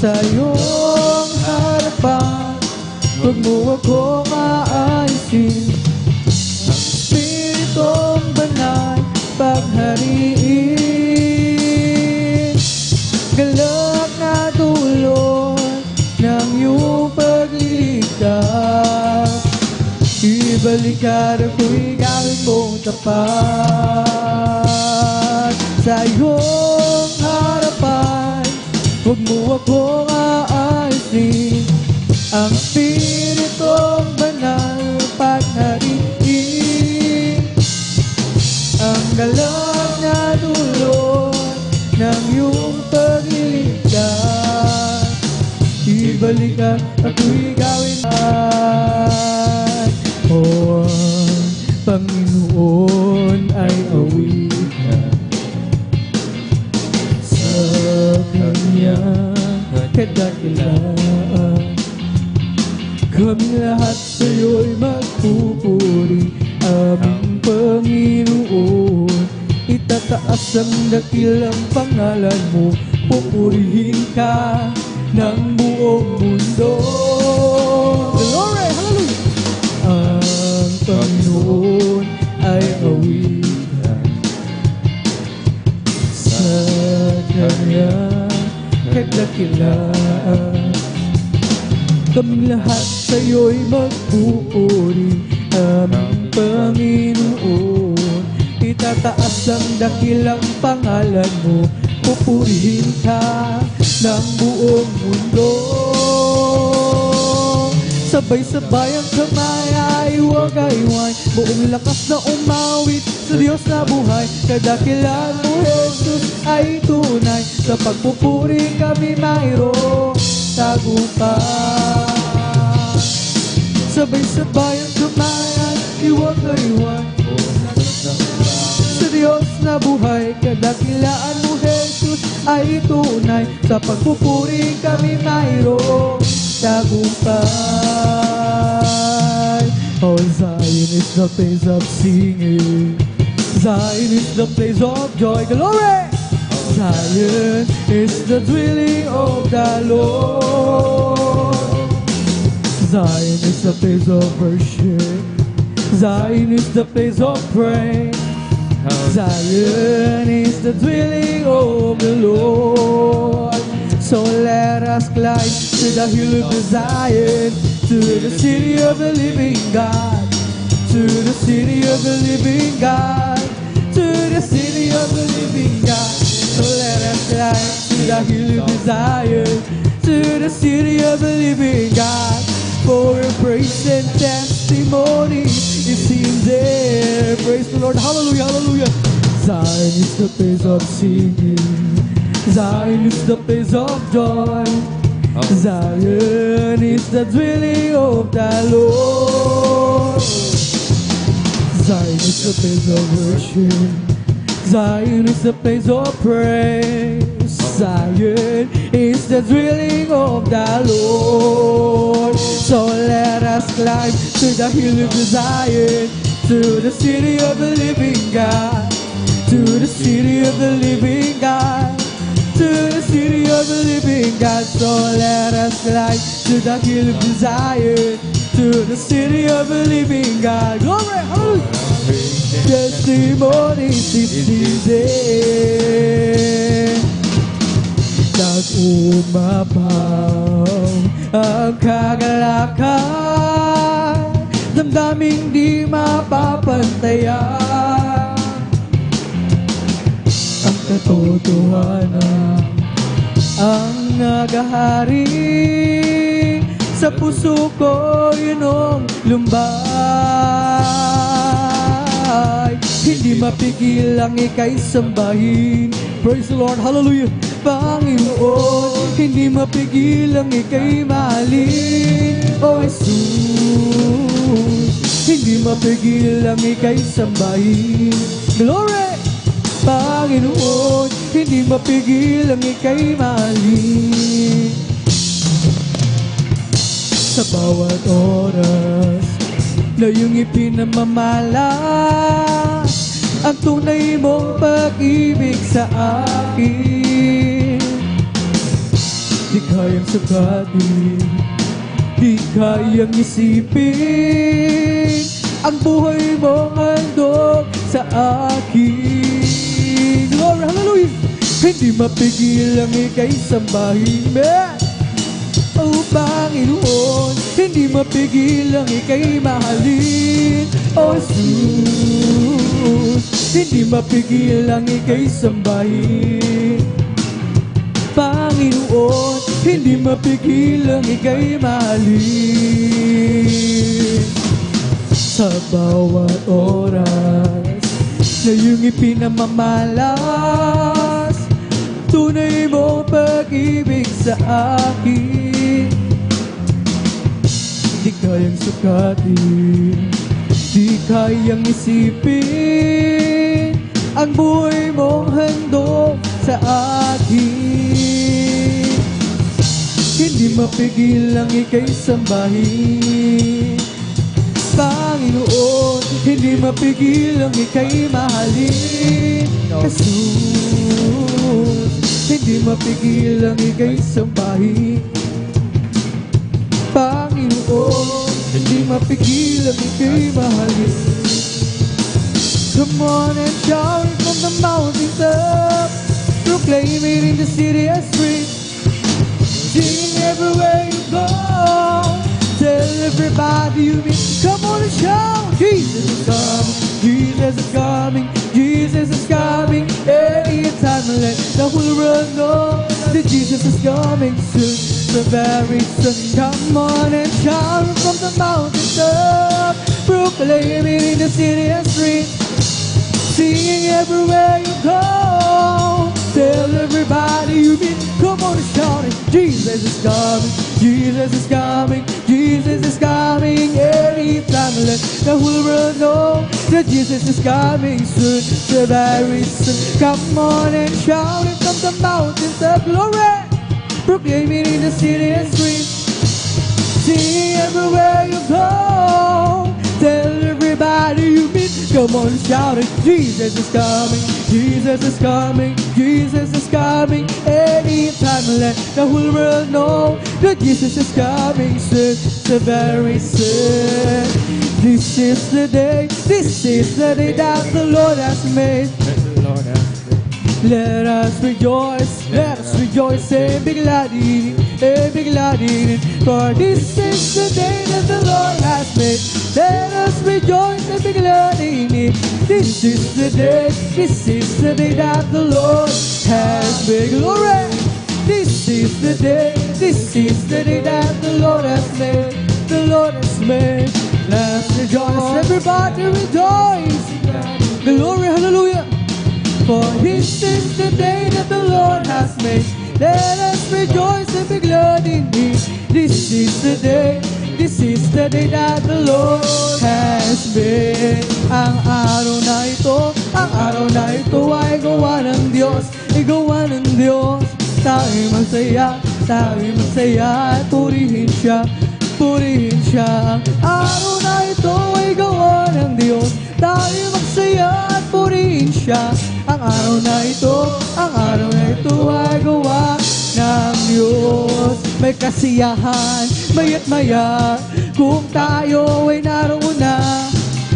Sa iyong harapan, huwag mo akong aalisin. Ang Espiritong Banal paghariin. Galak na dulot ng iyong pagliligtas. Ibalikan ako'y gawin mong tapat. Sa iyong harapan, huwag mo akong aalisin. Ang Espiritong Banal paghariin. Ang galak na dulot ng iyong pagliligtas. Ibalikan ako'y gawin man. O ang Panginoon ay awitan sa Kanyang kadakilaan. Kaming lahat sa'yo'y magpupuri, aming Panginoon. Itataas ang dakilang pangalan mo, pupurihin ka ng buong mundo. Glory! Hallelujah! Ang Panginoon ay awitan sa Kanyang kadakilaan. Kaming lahat sa'yo'y magpupuri, aming Panginoon. Itataas ang dakilang pangalan mo, pupurihin ka ng buong mundo. Sabay-sabay ang kamay ay huwag aiwan, buong lakas na umawit sa Diyos na buhay. Kadakilaan mo, Jesus, ay tunay, sa pagpupuri kami mayroong tagumpay. Sabay-sabay ang kamay ay huwag aiwan, sa Diyos na buhay. Kadakilaan mo, Jesus, ay tunay, sa pagpupuri kami mayroong tagumpay. Oh, Zion is the place of singing, Zion is the place of joy. Glory! Zion is the dwelling of the Lord. Zion is the place of worship, Zion is the place of praise. Zion is the dwelling of the Lord. So let us climb to the hill of Zion, to the city of the living God, to the city of the living God, to the city of the living God. So let us climb to the hill of Zion, to the city of the living God. For a praise and testimony is in there. Praise the Lord. Hallelujah, hallelujah. Zion is the place of singing, Zion is the place of joy. Zion is the dwelling of the Lord. Zion is the place of worship, Zion is the place of praise. Zion is the dwelling of the Lord. So let us climb to the hill of Zion, to the city of the living God, to the city of the living God, to the city of the living God. So let us climb to the hill of Zion, to the city of the living God. Glory, hallelujah. Testimonies is there. Nag-umapaw ang kagalakan, damdaming di mapapantayan. Ang katotohanan ang nagahari sa puso ko, yun lumbay. Hindi mapigil ang ika'y sambahin. Praise the Lord, hallelujah. Panginoon, hindi mapigil ang ika'y mahalin. O Jesus, hindi mapigil ang ika'y sambahin. Glory! Panginoon, hindi mapigil ang ika'y mahalin. Sa bawat oras na iyong ipinamamalas ang tunay mong pag-ibig sa akin, di kayang sukatin, di kayang isipin ang buhay mong handog sa akin. Glory, hallelujah! Hindi mapigil ang ika'y sambahin. Oh Panginoon, hindi mapigil ang ika'y mahalin. Oh Jesus, hindi mapigil ang ika'y sambahin. Panginoon, hindi mapigil ang ika'y mahalin. Sa bawat oras na iyong ipinamamalas tunay mong pag-ibig sa akin, di kayang sukatin, di kayang isipin ang buhay mong handog sa akin. Hindi mapigil ang ika'y sambahin. Panginoon, hindi mapigil ang ika'y mahalin. Jesus, hindi mapigil ang ika'y sambahin. Panginoon, hindi mapigil ang ika'y mahalin. Come on and shout it from the mountains up, proclaim it in the city and streets, sing everywhere you go, tell everybody you meet. Come on and shout, Jesus is coming, Jesus is coming, Jesus is coming. Anytime I let the whole world know that Jesus is coming soon, so very soon. Come on and shout from the mountains up, proclaim it in the city and streets, singing everywhere you go, tell everybody you meet. Come on and shout it, Jesus is coming, Jesus is coming, Jesus is coming. Anytime I let the whole world know that Jesus is coming soon, so very soon. Come on and shout it from the mountains of glory, proclaim it in the city and streets, sing everywhere you go, tell everybody you meet. Come on and shout it, Jesus is coming, Jesus is coming, Jesus is coming. Anytime I let the whole world know that Jesus is coming soon, so very soon. This is the day that the Lord has made. Let us rejoice and be glad in it, and be glad in it. For this is the day that the Lord has made. Let us rejoice and be glad in it. This is the day that the Lord has made. Glory! This is the day that the Lord has made. The Lord has made. Let us rejoice, everybody rejoice. Glory, hallelujah. For this is the day that the Lord has made. Let us rejoice and be glad in it. This is the day that the Lord has made. Ang araw na ito ay gawa ng Diyos, igawa ng Diyos. Tayo'y masaya at purihin siya. Ang araw na ito ay gawa ng Diyos, tayo'y magsaya at purihin siya. Ang araw na ito ay gawa ng Diyos. May kasiyahan, maya't maya, kung tayo ay naroon na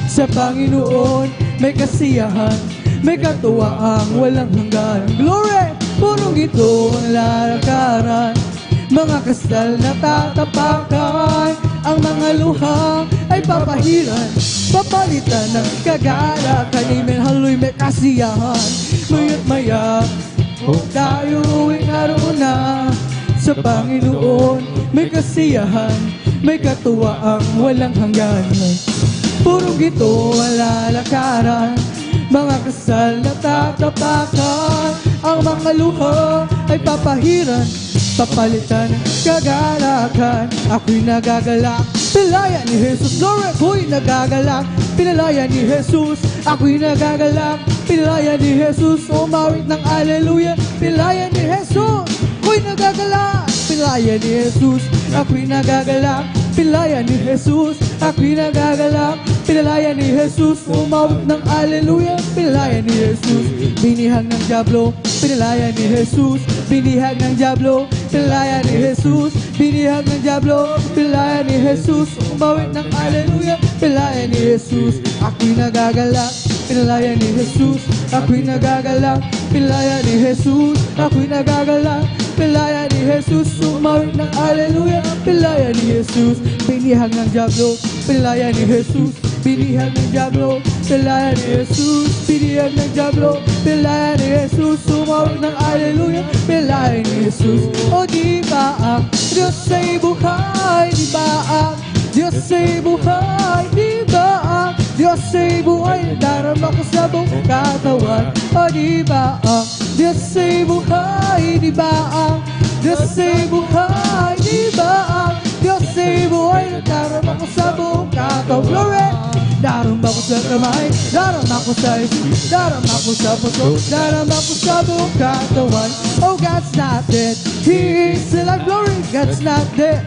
sa Panginoon. May kasiyahan, may katuwaang walang hanggan. Glory! Purong ito ang lalakaran, mga kasal na tatapakan. Ang mga luha ay papahiran, papalitan ng kagalakan. Amen, hallelujah. May kasiyahan, maya't maya, kung tayo ay naroon na sa Panginoon. May kasiyahan, may katuwaang walang hangganan. Purong ito ang lalakaran, mga kasal na tatapakan. ang mga luha ay papahiran, papalitan ng kagalakan. Ako'y nagagalak, pinalaya ni Jesus. Lord, ako'y nagagalak, pinalaya ni Jesus. Ako'y nagagalak, pinalaya ni Jesus. Umawit ng Alleluia, pinalaya ni Jesus. Ako'y nagagalak, pinalaya ni Jesus. Ako'y nagagalak, pinalaya ni Jesus. Ako'y nagagalak, pinalaya ni Jesus. Umawit ng Alleluia, pinalaya ni Jesus. Binihag ng diablo, pinalaya ni Jesus. Binihag ng diablo, pinalaya ni Jesus. Binihag ng diablo, pinalaya ni Jesus. Umawit ng Alleluia, pinalaya ni Jesus. Ako'y nagagalak, pinalaya ni Jesus. Ako'y nagagalak, pinalaya ni Jesus. Ako'y nagagalak, pinalaya ni Jesus. Umawit ng Alleluia, pinalaya ni Jesus. Binihag ng diablo, pinalaya ni Jesus. Binihag ng diablo, pinalaya ni Jesus. Binihag ng diablo, pinalaya ni Jesus. Umawit ng Alleluia, pinalaya ni Jesus. O di ba ang Diyos ay buhay? Di ba ang Diyos ay buhay? Di ba ang Diyos ay buhay? Darama ko sa buong katawan. O di ba ang Diyos ay buhay? Di ba ang Diyos ay buhay? Di ba ang Diyos ay buhay? Darama ko sa buong katawan. Glory! Darama ko sa kamay, darama ko sa isip, darama ko sa puso, darama ko sa buong katawan. Oh, God's not dead, He is alive. Glory! God's not dead,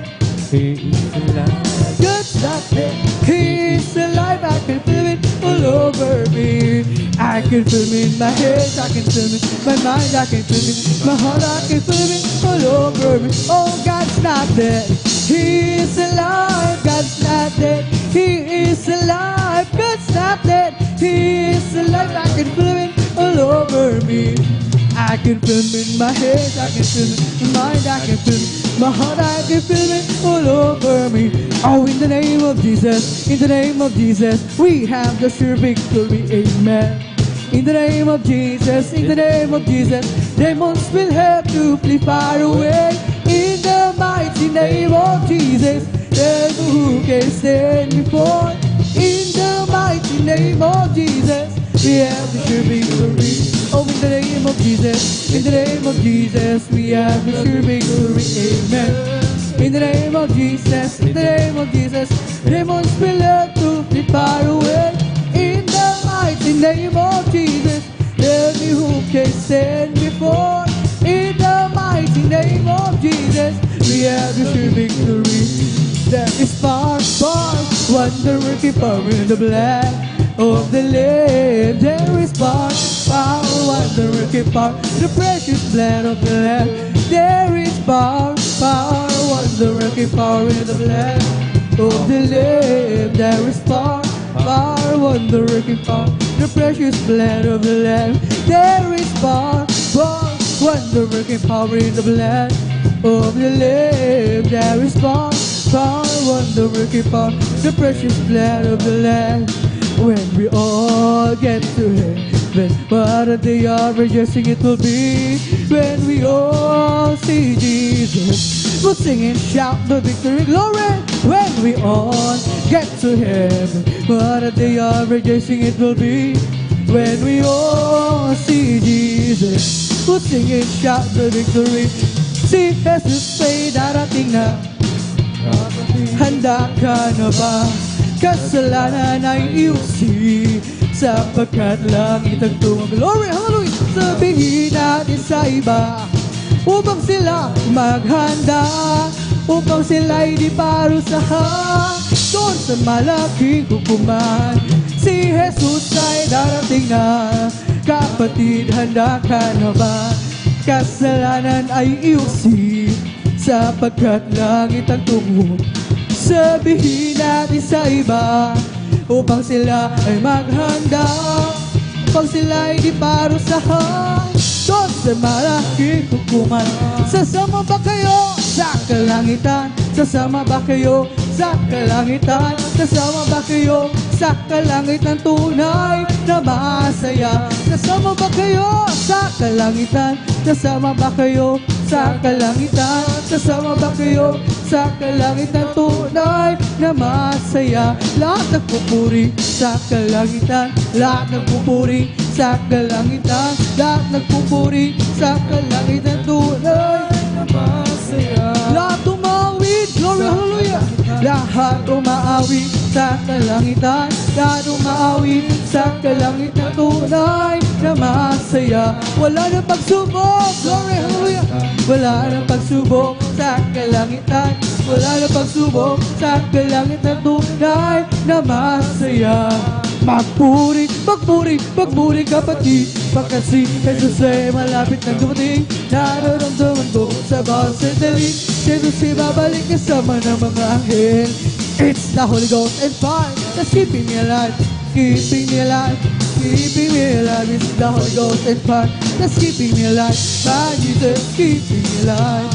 He is alive. God's not dead, He is alive. I can feel it all over me. I can feel it in my head, I can feel it in my mind, I can feel it in my heart, I can feel it all over me. Oh, God's not dead, He is alive. God's not dead, He is alive. God's not dead, He is alive. I can feel it all over me. I can feel it in my head, I can feel it in my mind, I can feel it in my heart, I can feel it all over me. Oh, in the name of Jesus, in the name of Jesus, we have the sure victory, amen. In the name of Jesus, in the name of Jesus, demons will have to flee far away. In the mighty name of Jesus, then who can stand before? In the mighty name of Jesus, we have the sure victory. Oh, in the name of Jesus, in the name of Jesus, we have the sure victory, amen. In the name of Jesus, in the name of Jesus, demons will have to flee far away. In the mighty name of Jesus, tell me who can stand before. In the mighty name of Jesus, we have the sure victory. There is power, wonder-working power in the blood of the Lamb. There is power, wonder-working power in the precious blood of the Lamb. There is power, wonder-working power in the blood of the Lamb. There is power, wonder-working power in the precious blood of the Lamb. There is power, wonder-working power in the blood of the Lamb. There is power, wonder-working power in the precious blood of the Lamb. When we all get to heaven, what a day of rejoicing it will be. When we all see Jesus, we'll sing and shout the victory glory. When we all get to heaven, what a day of rejoicing it will be. When we all see Jesus, we'll sing and shout the victory. Si Jesus ay darating na, handa ka na ba? Kasalanan ay iusi, sapagkat langit ang tumag. Glory, hallelujah! Sabihin natin sa iba, upang sila maghanda, upang sila'y di parusahan doon sa malaking hukuman. Si Jesus ay darating na, kapatid, handa ka na ba? Kasalanan ay iusi, sapagkat langit ang tumog. Sabihin natin sa iba, upang sila ay maghanda, upang sila ay di parusahan doon sa malaking hukuman. Sasama ba kayo sa kalangitan? Sasama ba kayo sa kalangitan? Sasama ba kayo sa kalangitan tunay na masaya? Sasama ba kayo sa kalangitan? Sasama ba kayo sa kalangitan? Sasama ba kayo sa kalangitan tunay na masaya? Lahat ng pupuri sa kalangitan, lahat ng pupuri sa kalangitan. Lahat nagpupuri sa kalangitan, tunay na masaya. Lahat umawit, glory, hallelujah. Lahat umaawit sa kalangitan, lahat umaawit sa kalangitan, tunay na masaya. Wala nang pagsubok, glory, hallelujah. Wala nang pagsubok sa kalangitan, wala nang pagsubok sa kalangitan, tunay na masaya. Magpuri, magpuri, magpuri kapatid, pagkat si Jesus ay malapit na dumating. Nararamdaman ko sa bawat sandali, si Jesus ay babalik kasama ng mga anghel. It's the Holy Ghost and fire that's keeping me alive, keeping me alive, keeping me alive. It's the Holy Ghost and fire that's keeping me alive. My Jesus keeping me alive.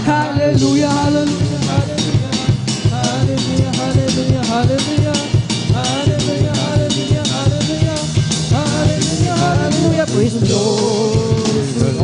Hallelujah, hallelujah, hallelujah, hallelujah, hallelujah, hallelujah, hallelujah, hallelujah, hallelujah, hallelujah, hallelujah. Praise the Lord.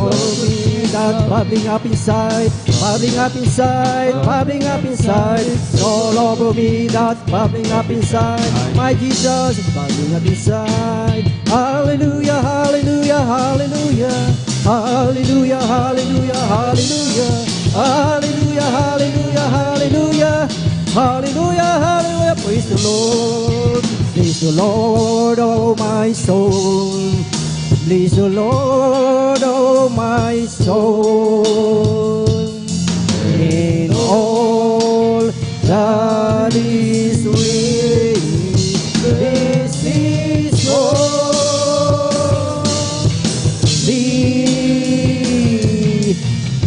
All me that bubbling up inside, bubbling up inside, bubbling up inside. All over me that bubbling up inside. My Jesus is bubbling up inside. Hallelujah, hallelujah, hallelujah. Hallelujah, hallelujah, hallelujah. Hallelujah, hallelujah, hallelujah. Hallelujah, hallelujah. Praise the Lord. Praise the Lord, oh my soul. Praise the Lord, oh my soul. In all that is within, this is holy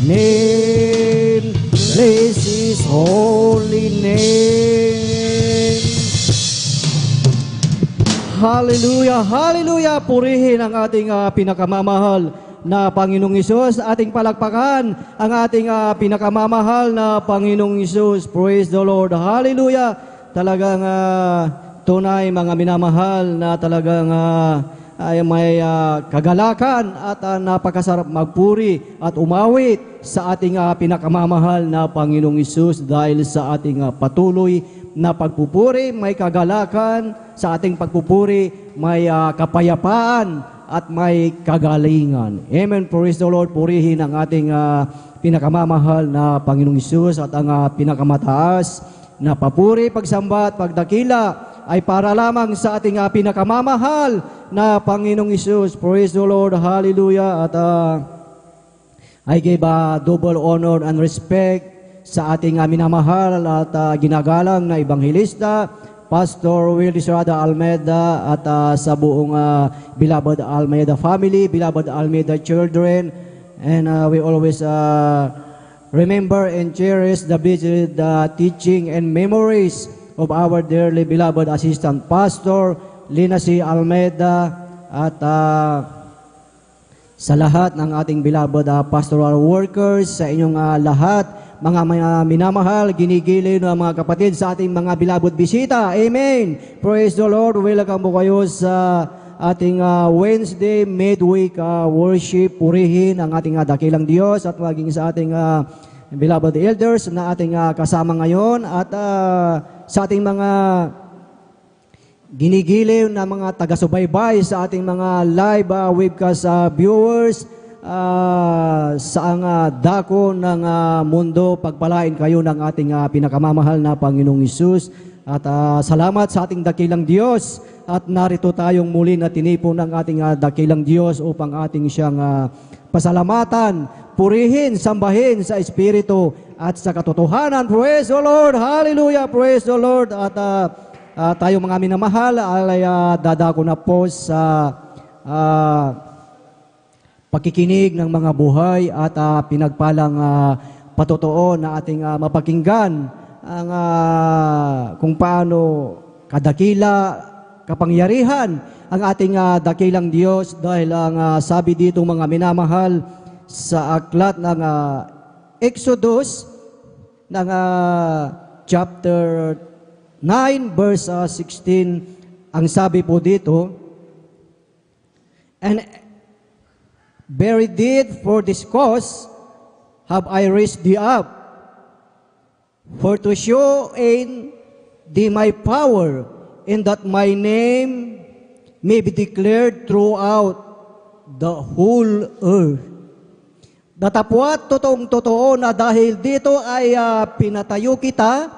name. Bless His holy name. Hallelujah, hallelujah. Purihin ang ating pinakamamahal na Panginoong Hesus. Ating palakpakan ang ating pinakamamahal na Panginoong Hesus. Praise the Lord. Hallelujah. Talagang tunay mga minamahal na talagang ay may kagalakan at napakasarap magpuri at umawit sa ating pinakamamahal na Panginoong Hesus dahil sa ating patuloy na pagpupuri, may kagalakan sa ating pagpupuri, may kapayapaan at may kagalingan. Amen. Praise the Lord. Purihin ang ating pinakamamahal na Panginoong Hesus at ang pinakamataas na papuri, pagsamba at pagdakila ay para lamang sa ating pinakamamahal na Panginoong Hesus. Praise the Lord. Hallelujah. At I give double honor and respect sa ating minamahal at ginagalang na Ebanghelista, Pastor Will Disrada Almeida, at sa buong Beloved Almeida family, Beloved Almeida children. And we always remember and cherish the blessed teaching and memories of our dearly beloved Assistant Pastor, Lina C. Almeida, at sa lahat ng ating beloved pastoral workers, sa inyong lahat, mga minamahal, ginigiliw ng mga kapatid sa ating mga beloved bisita. Amen. Praise the Lord. Welcome po kayo sa ating Wednesday midweek worship. Purihin ang ating dakilang Diyos at maging sa ating beloved elders na ating kasama ngayon at sa ating mga ginigiliw na mga taga-subaybay sa ating mga live webcast viewers sa dako ng mundo. Pagpalain kayo ng ating pinakamamahal na Panginoong Hesus. At salamat sa ating dakilang Diyos. At narito tayong muli na tinipon ng ating dakilang Diyos upang ating siyang pasalamatan, purihin, sambahin sa Espiritu at sa katotohanan. Praise the Lord! Hallelujah! Praise the Lord! At tayo mga minamahal ay dadako na po sa pakikinig ng mga buhay at pinagpalang patotoo na ating mapakinggan ang kung paano kadakila, kapangyarihan ang ating dakilang Diyos dahil ang sabi dito mga minamahal sa aklat ng Exodus ng chapter 9 verse 16, ang sabi po dito, and very did for this cause have I raised thee up, for to show in thee my power, in that my name may be declared throughout the whole earth. Datapwat totoong-totoo na dahil dito ay pinatayo kita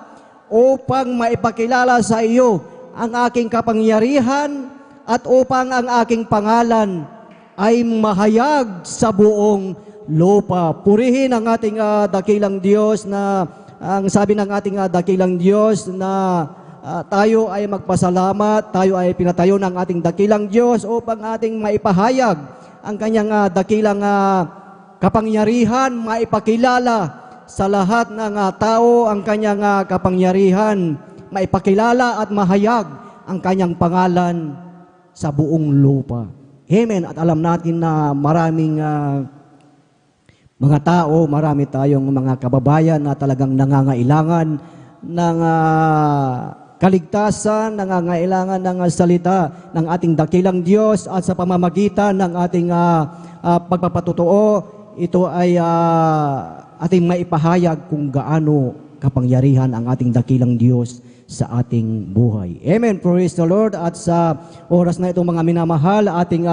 upang maipakilala sa iyo ang aking kapangyarihan at upang ang aking pangalan ay mahayag sa buong lupa. Purihin ang ating dakilang Diyos na ang sabi ng ating dakilang Diyos na tayo ay magpasalamat, tayo ay pinatayo ng ating dakilang Diyos upang ating maipahayag ang kanyang dakilang kapangyarihan, maipakilala sa lahat ng tao ang kanyang kapangyarihan, maipakilala at mahayag ang kanyang pangalan sa buong lupa. Amen. At alam natin na maraming mga tao, marami tayong mga kababayan na talagang nangangailangan ng kaligtasan, nangangailangan ng salita ng ating dakilang Diyos at sa pamamagitan ng ating pagpapatotoo, ito ay ating maipahayag kung gaano kapangyarihan ang ating dakilang Diyos sa ating buhay. Amen. Praise the Lord. At sa oras na itong mga minamahal, ating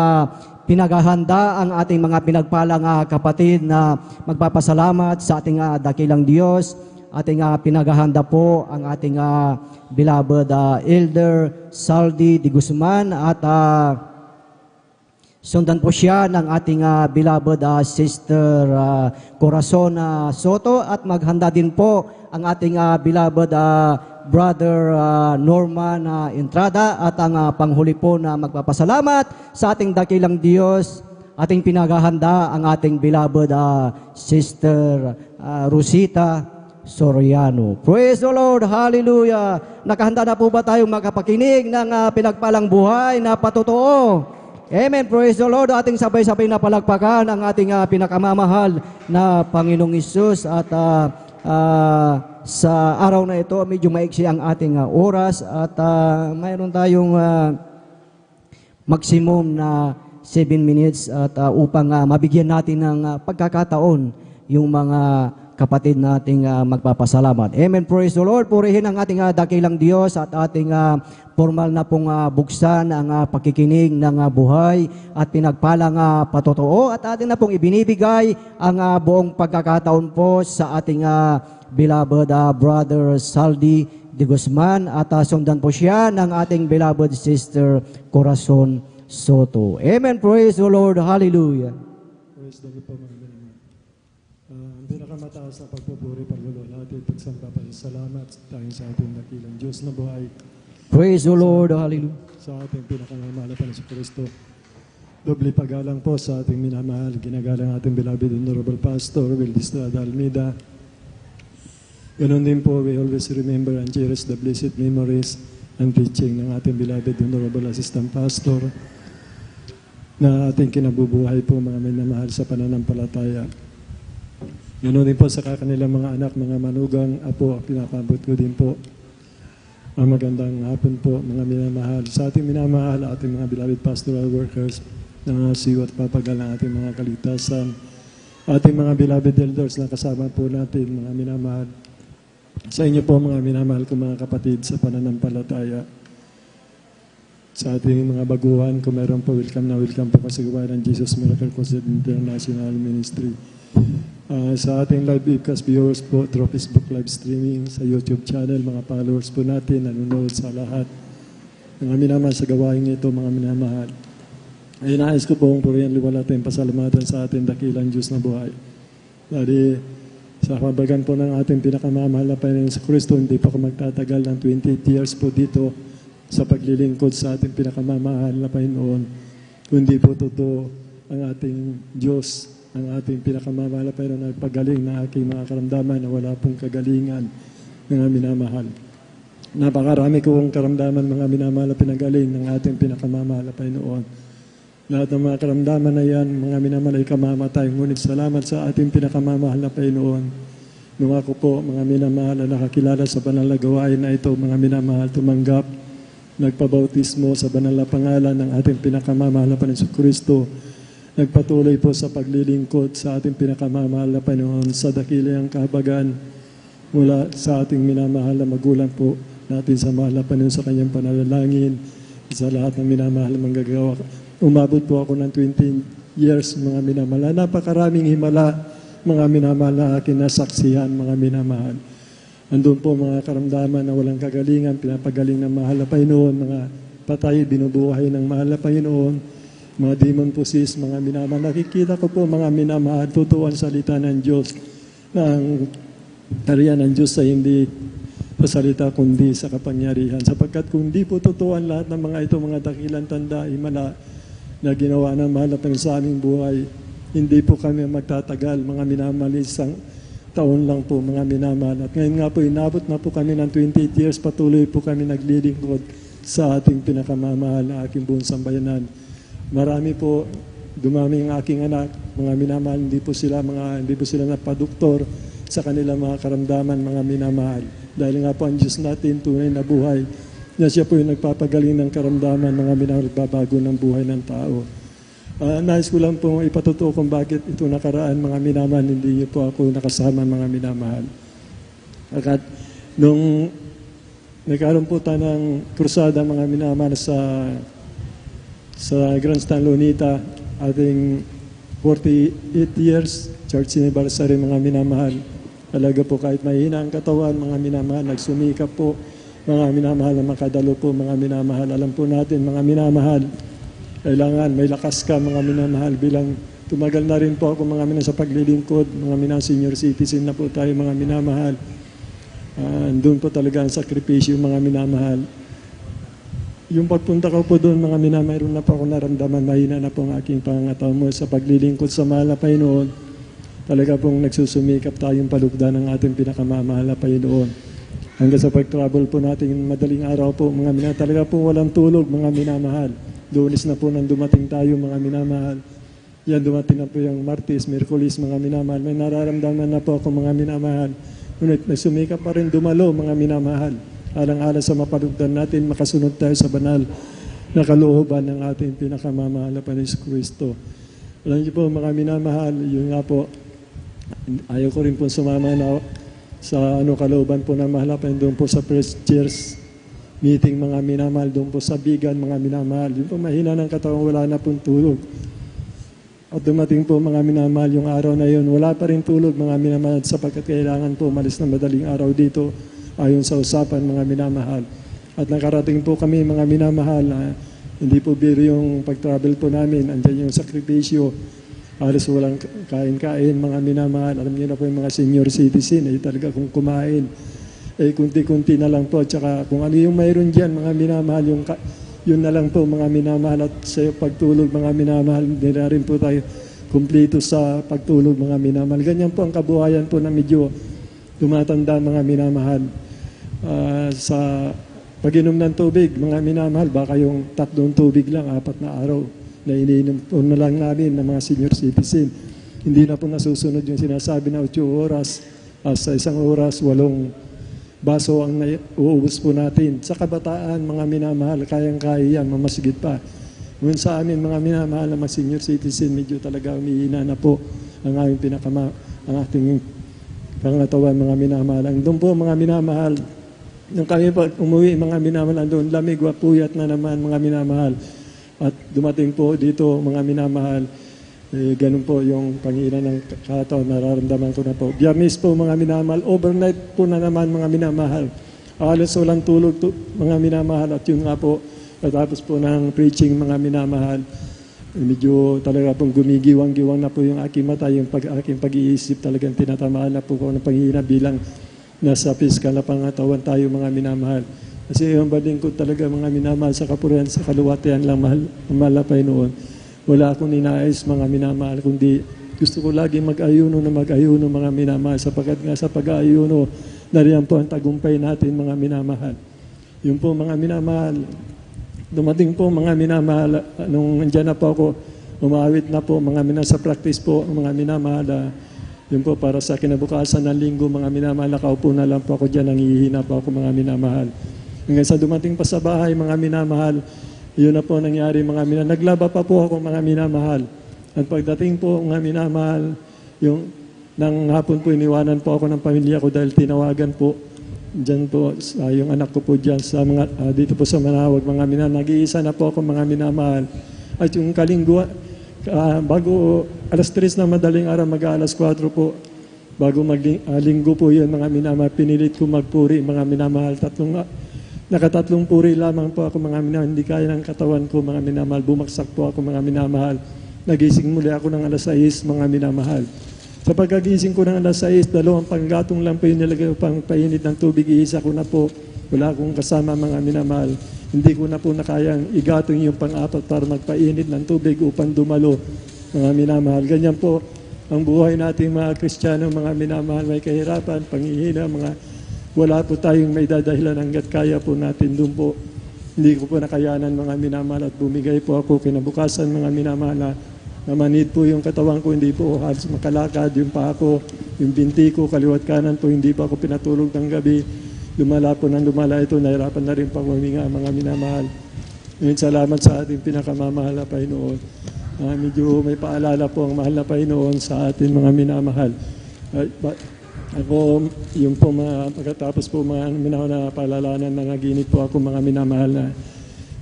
pinaghahanda ang ating mga pinagpalang kapatid na magpapasalamat sa ating dakilang Diyos. Ating pinaghahanda po ang ating beloved Elder Saldi de Guzman at sundan po siya ng ating beloved Sister Corazon Soto at maghanda din po ang ating beloved Brother Norman Entrada at ang panghuli po na magpapasalamat sa ating dakilang Diyos, ating pinaghahanda ang ating beloved Sister Rosita Soriano. Praise the Lord! Hallelujah! Nakahanda na po ba tayong makapakinig ng pinagpalang buhay na patotoo? Amen. Praise the Lord. Ating sabay-sabay na palakpakan ang ating pinakamamahal na Panginoong Hesus at sa araw na ito, medyo maiksi ang ating oras at mayroon tayong maximum na 7 minutes at upang mabigyan natin ng pagkakataon yung mga kapatid nating magpapasalamat. Amen. Praise the Lord. Purihin ang ating dakilang Diyos at ating formal na pong buksan ang pakikinig ng buhay at pinagpalang patotoo at atin na pong ibinibigay ang buong pagkakataon po sa ating beloved Brother Saldi de Guzman at sundan po siya ng ating beloved Sister Corazon Soto. Amen. Praise the Lord. Hallelujah. Praise the Lord po mga minamahal. Ang pinakamataas na pagpupuri, paglululati, pagsamba, salamat dahil sa ating dakilang Diyos na buhay. Praise the Lord. Hallelujah. Sa ating pinakamamahal na Panginoon Kristo. Doble paggalang po sa ating minamahal. Ginagalang ating beloved Honorable Pastor Will Estrada Almeida. Ganon din po, we always remember and cherish the blessed memories and teaching ng ating beloved Honorable Assistant Pastor na ating kinabubuhay po mga minamahal sa pananampalataya. Ganon din po sa kanilang mga anak, mga manugang, apo, pinapabot ko din po ang magandang hapon po mga minamahal. Sa ating minamahal, ating mga beloved pastoral workers na siwat papagal ng ating mga kaligtasan, ating mga beloved elders na kasama po natin mga minamahal. Sa inyo po mga minamahal ko mga kapatid sa pananampalataya. Sa ating mga baguhan, kung meron po, welcome po kasi gawa ng Jesus Miracle Crusade International Ministry. Sa ating live webcast viewers po, through Facebook live streaming, sa YouTube channel, mga followers po natin, nanonood sa lahat. Mga minamahal sa gawain ito, mga minamahal. Ay nais ko pong purihan liwalhati ang pasalamatan sa ating dakilang Diyos na buhay. Dahil sa kabagan po ng ating pinakamamahal na Panginoon sa Kristo, hindi pa ako magtatagal ng 28 years po dito sa paglilingkod sa ating pinakamamahal na Panginoon. Kundi po totoo ang ating Diyos, ang ating pinakamamahal na Panginoon, nagpagaling na aking mga karamdaman na wala pong kagalingan, mga minamahal. Napakarami kong karamdaman, mga minamahal na pinagaling ng ating pinakamamahal na Panginoon. Lahat ng mga karamdaman na yan, mga minamahal ay kamamatay. Ngunit salamat sa ating pinakamamahal na Panginoon. Nung ako po, mga minamahal na nakakilala sa banal na gawain na ito, mga minamahal, tumanggap, nagpabautismo sa banal na pangalan ng ating pinakamamahal na Panginoon Kristo. Nagpatuloy po sa paglilingkod sa ating pinakamamahal na Panginoon sa dakilang kahabagan mula sa ating minamahal na magulang po natin sa mahal na Panginoon sa kanyang panalangin. sa lahat ng minamahal ng manggagawa. Umabot po ako ng 20 years, mga minamahal. Napakaraming himala, mga minamahal na akin nasaksihan, mga minamahal. Andun po mga karamdaman na walang kagalingan, pinapagaling ng mahal na Panginoon, mga patay, binubuhay ng mahal na Panginoon, mga demon possessed, mga minamahal. Nakikita ko po mga minamahal, totoo ang salita ng Diyos, na ang tarihan ng Diyos ay hindi sa salita kundi sa kapangyarihan. Sapagkat kung di po totoo ang lahat ng mga ito, mga dakilang tanda, himala na ginawa ng mahal na Panginoon sa aming buhay, hindi po kami magtatagal, mga minamahal, isang taon lang po, mga minamahal. At ngayon nga po, inabot na po kami ng 28 years, patuloy po kami naglilingkod sa ating pinakamamahal na aking buong sambayanan. Marami po, dumami ang aking anak, mga minamahal, hindi po sila napadoktor sa kanilang mga karamdaman, mga minamahal. Dahil nga po ang Diyos natin, tunay na buhay, na siya po yung nagpapagaling ng karamdaman, mga minamahal, babago ng buhay ng tao. Nais ko lang po ipatutuo kung bakit ito nakaraan, mga minamahal, hindi niyo po ako nakasama, mga minamahal. At nung nagkaroon po tayo ng krusada, mga minamahal, sa Grand Stand Lunita, ating 48 years, church anniversary, mga minamahal. Talaga po kahit mahina ang katawan, mga minamahal, nagsumikap po, mga minamahal, na makadalo po, mga minamahal. Alam po natin, mga minamahal, kailangan may lakas ka, mga minamahal, bilang tumagal na rin po ako, mga minamahal, sa paglilingkod, mga minamahal, senior citizen na po tayo, mga minamahal. Doon po talaga ang sakripisyo, mga minamahal. Yung pagpunta ko po doon, mga minamahal, mayroon na po ako naramdaman, mahina na po ang aking pangangatawan mo sa paglilingkod sa mahal na Panginoon. Talaga pong nagsusumikap tayong palugdan ng ating pinakamamahal na Panginoon. Hanggang sa pag-travel po natin madaling araw po, mga minamahal, talaga po walang tulog, mga minamahal. Lunes na po nang dumating tayo, mga minamahal. Yan, dumating na po yung Martes, Miyerkules, mga minamahal. May nararamdaman na po ako, mga minamahal. Ngunit nagsumikap pa rin dumalo, mga minamahal. Alang-alang sa mapalugdan natin, makasunod tayo sa banal na kalooban ng ating pinakamamahal na Panginoon Kristo. Alam niyo po, mga minamahal, yun nga po, ayaw ko rin po sumama na sa kalooban po ng mahal na Panginoon doon po sa First Church meeting, mga minamahal, doon po sa Bigan, mga minamahal. Yun po, mahina ng katawan, wala na pong tulog. At dumating po, mga minamahal, yung araw na yun, wala pa rin tulog, mga minamahal, sapagkat kailangan po umalis na madaling araw dito ayon sa usapan, mga minamahal. At nakarating po kami, mga minamahal, hindi po biro yung pag-travel po namin, andyan yung sakripisyo, halos walang kain-kain, mga minamahal. Alam niyo na po yung mga senior citizen, talaga kung kumain, kunti-kunti na lang po. At saka kung ano yung mayroon dyan, mga minamahal, yun na lang po, mga minamahal. At sa pagtulog, mga minamahal, hindi na rin po tayo kumplito sa pagtulog, mga minamahal. Ganyan po ang kabuhayan po na medyo tumatanda, mga minamahal. Sa pag-inom ng tubig, mga minamahal, baka yung 3 tubig lang, 4 na araw na iniinom po na lang namin ng mga senior citizen. Hindi na po nasusunod yung sinasabi na 8 oras, sa 1 oras, 8 baso ang uubos po natin. Sa kabataan, mga minamahal, kayang-kaya yan, mamasigit pa. Ngunit sa amin, mga minamahal na mga senior citizen, medyo talaga umihina na po ang aming ang ating pangatawan, mga minamahal. Ang doon po, mga minamahal, nung kami pa umuwi, mga minamahal, doon lamig, wapuyat na naman, mga minamahal. At dumating po dito, mga minamahal, ganun po yung Panginoon ng kataon, nararamdaman ko na po. Biyernes po, mga minamahal, overnight po na naman, mga minamahal. Alos walang tulog, mga minamahal. At yun nga po, tapos po ng preaching, mga minamahal, medyo talaga pong gumigiwang-giwang na po yung aking mata, yung aking pag-iisip, talagang tinatamaan na po ko ng Panginoon bilang nasa piskal na pangatawan tayo, mga minamahal. Kasi yung balingkod talaga, mga minamahal, sa kapurihan, sa kaluwatian lang, mahal na Panginoon. Wala akong ninais, mga minamahal, kundi gusto ko lagi mag-ayuno, mga minamahal, sapagkat nga sa pag-ayuno, nariyan po ang tagumpay natin, mga minamahal. Yung po, mga minamahal, dumating po, mga minamahal, nung andyan na po ako, umawit na po, mga minamahal, sa practice po, mga minamahal, yun po, para sa kinabukasan ng linggo, mga minamahal, nakaupo na lang po ako dyan, nangihina po ako, mga minamahal. Hanggang sa dumating pa sa bahay, mga minamahal, yun na po nangyari, mga minamahal. Naglaba pa po ako, mga minamahal. At pagdating po, mga minamahal, nang hapon po, iniwanan po ako ng pamilya ko dahil tinawagan po dyan po, yung anak ko po dyan, sa mga, dito po sa Manawag, mga nag-iisa na po ako, mga minamahal. At yung kalinggo, bago alas 3 na madaling araw, mag-alas 4 po, bago linggo po yun, mga minamahal, pinilit ko magpuri, mga minamahal. Nakatatlong puri lamang po ako, mga minamahal, hindi kaya ng katawan ko, mga minamahal. Bumaksak po ako, mga minamahal. Nagising muli ako ng alas 6, mga minamahal. Sa pagkagising ko ng alas 6, 2 panggatong lang po yung nilagay ko pang painit ng tubig, iisa ko na po. Wala akong kasama, mga minamahal. Hindi ko na po nakayang igatong yung pang-apat para magpainit ng tubig upang dumalo, mga minamahal. Ganyan po ang buhay nating mga Kristiyano, mga minamahal, may kahirapan, panghihina, wala po tayong may dadahilan hanggat kaya po natin doon po. Hindi ko po nakayanan, mga minamahal, at bumigay po ako kinabukasan, mga minamahal, na namanid po yung katawan ko, hindi po halos makalakad, yung paa ko, yung binti ko, kaliwat kanan po, hindi pa ako pinatulog ng gabi. Lumala po ng lumala ito, nahirapan na rin pa huminga, mga minamahal. Ngayon, salamat sa ating pinakamamahal na Panginoon. Medyo may paalala po ang mahal na Panginoon sa atin, mga minamahal. Ako, yung po pagkatapos po mga minamahal na paalalanan, nanaginip po ako, mga minamahal, na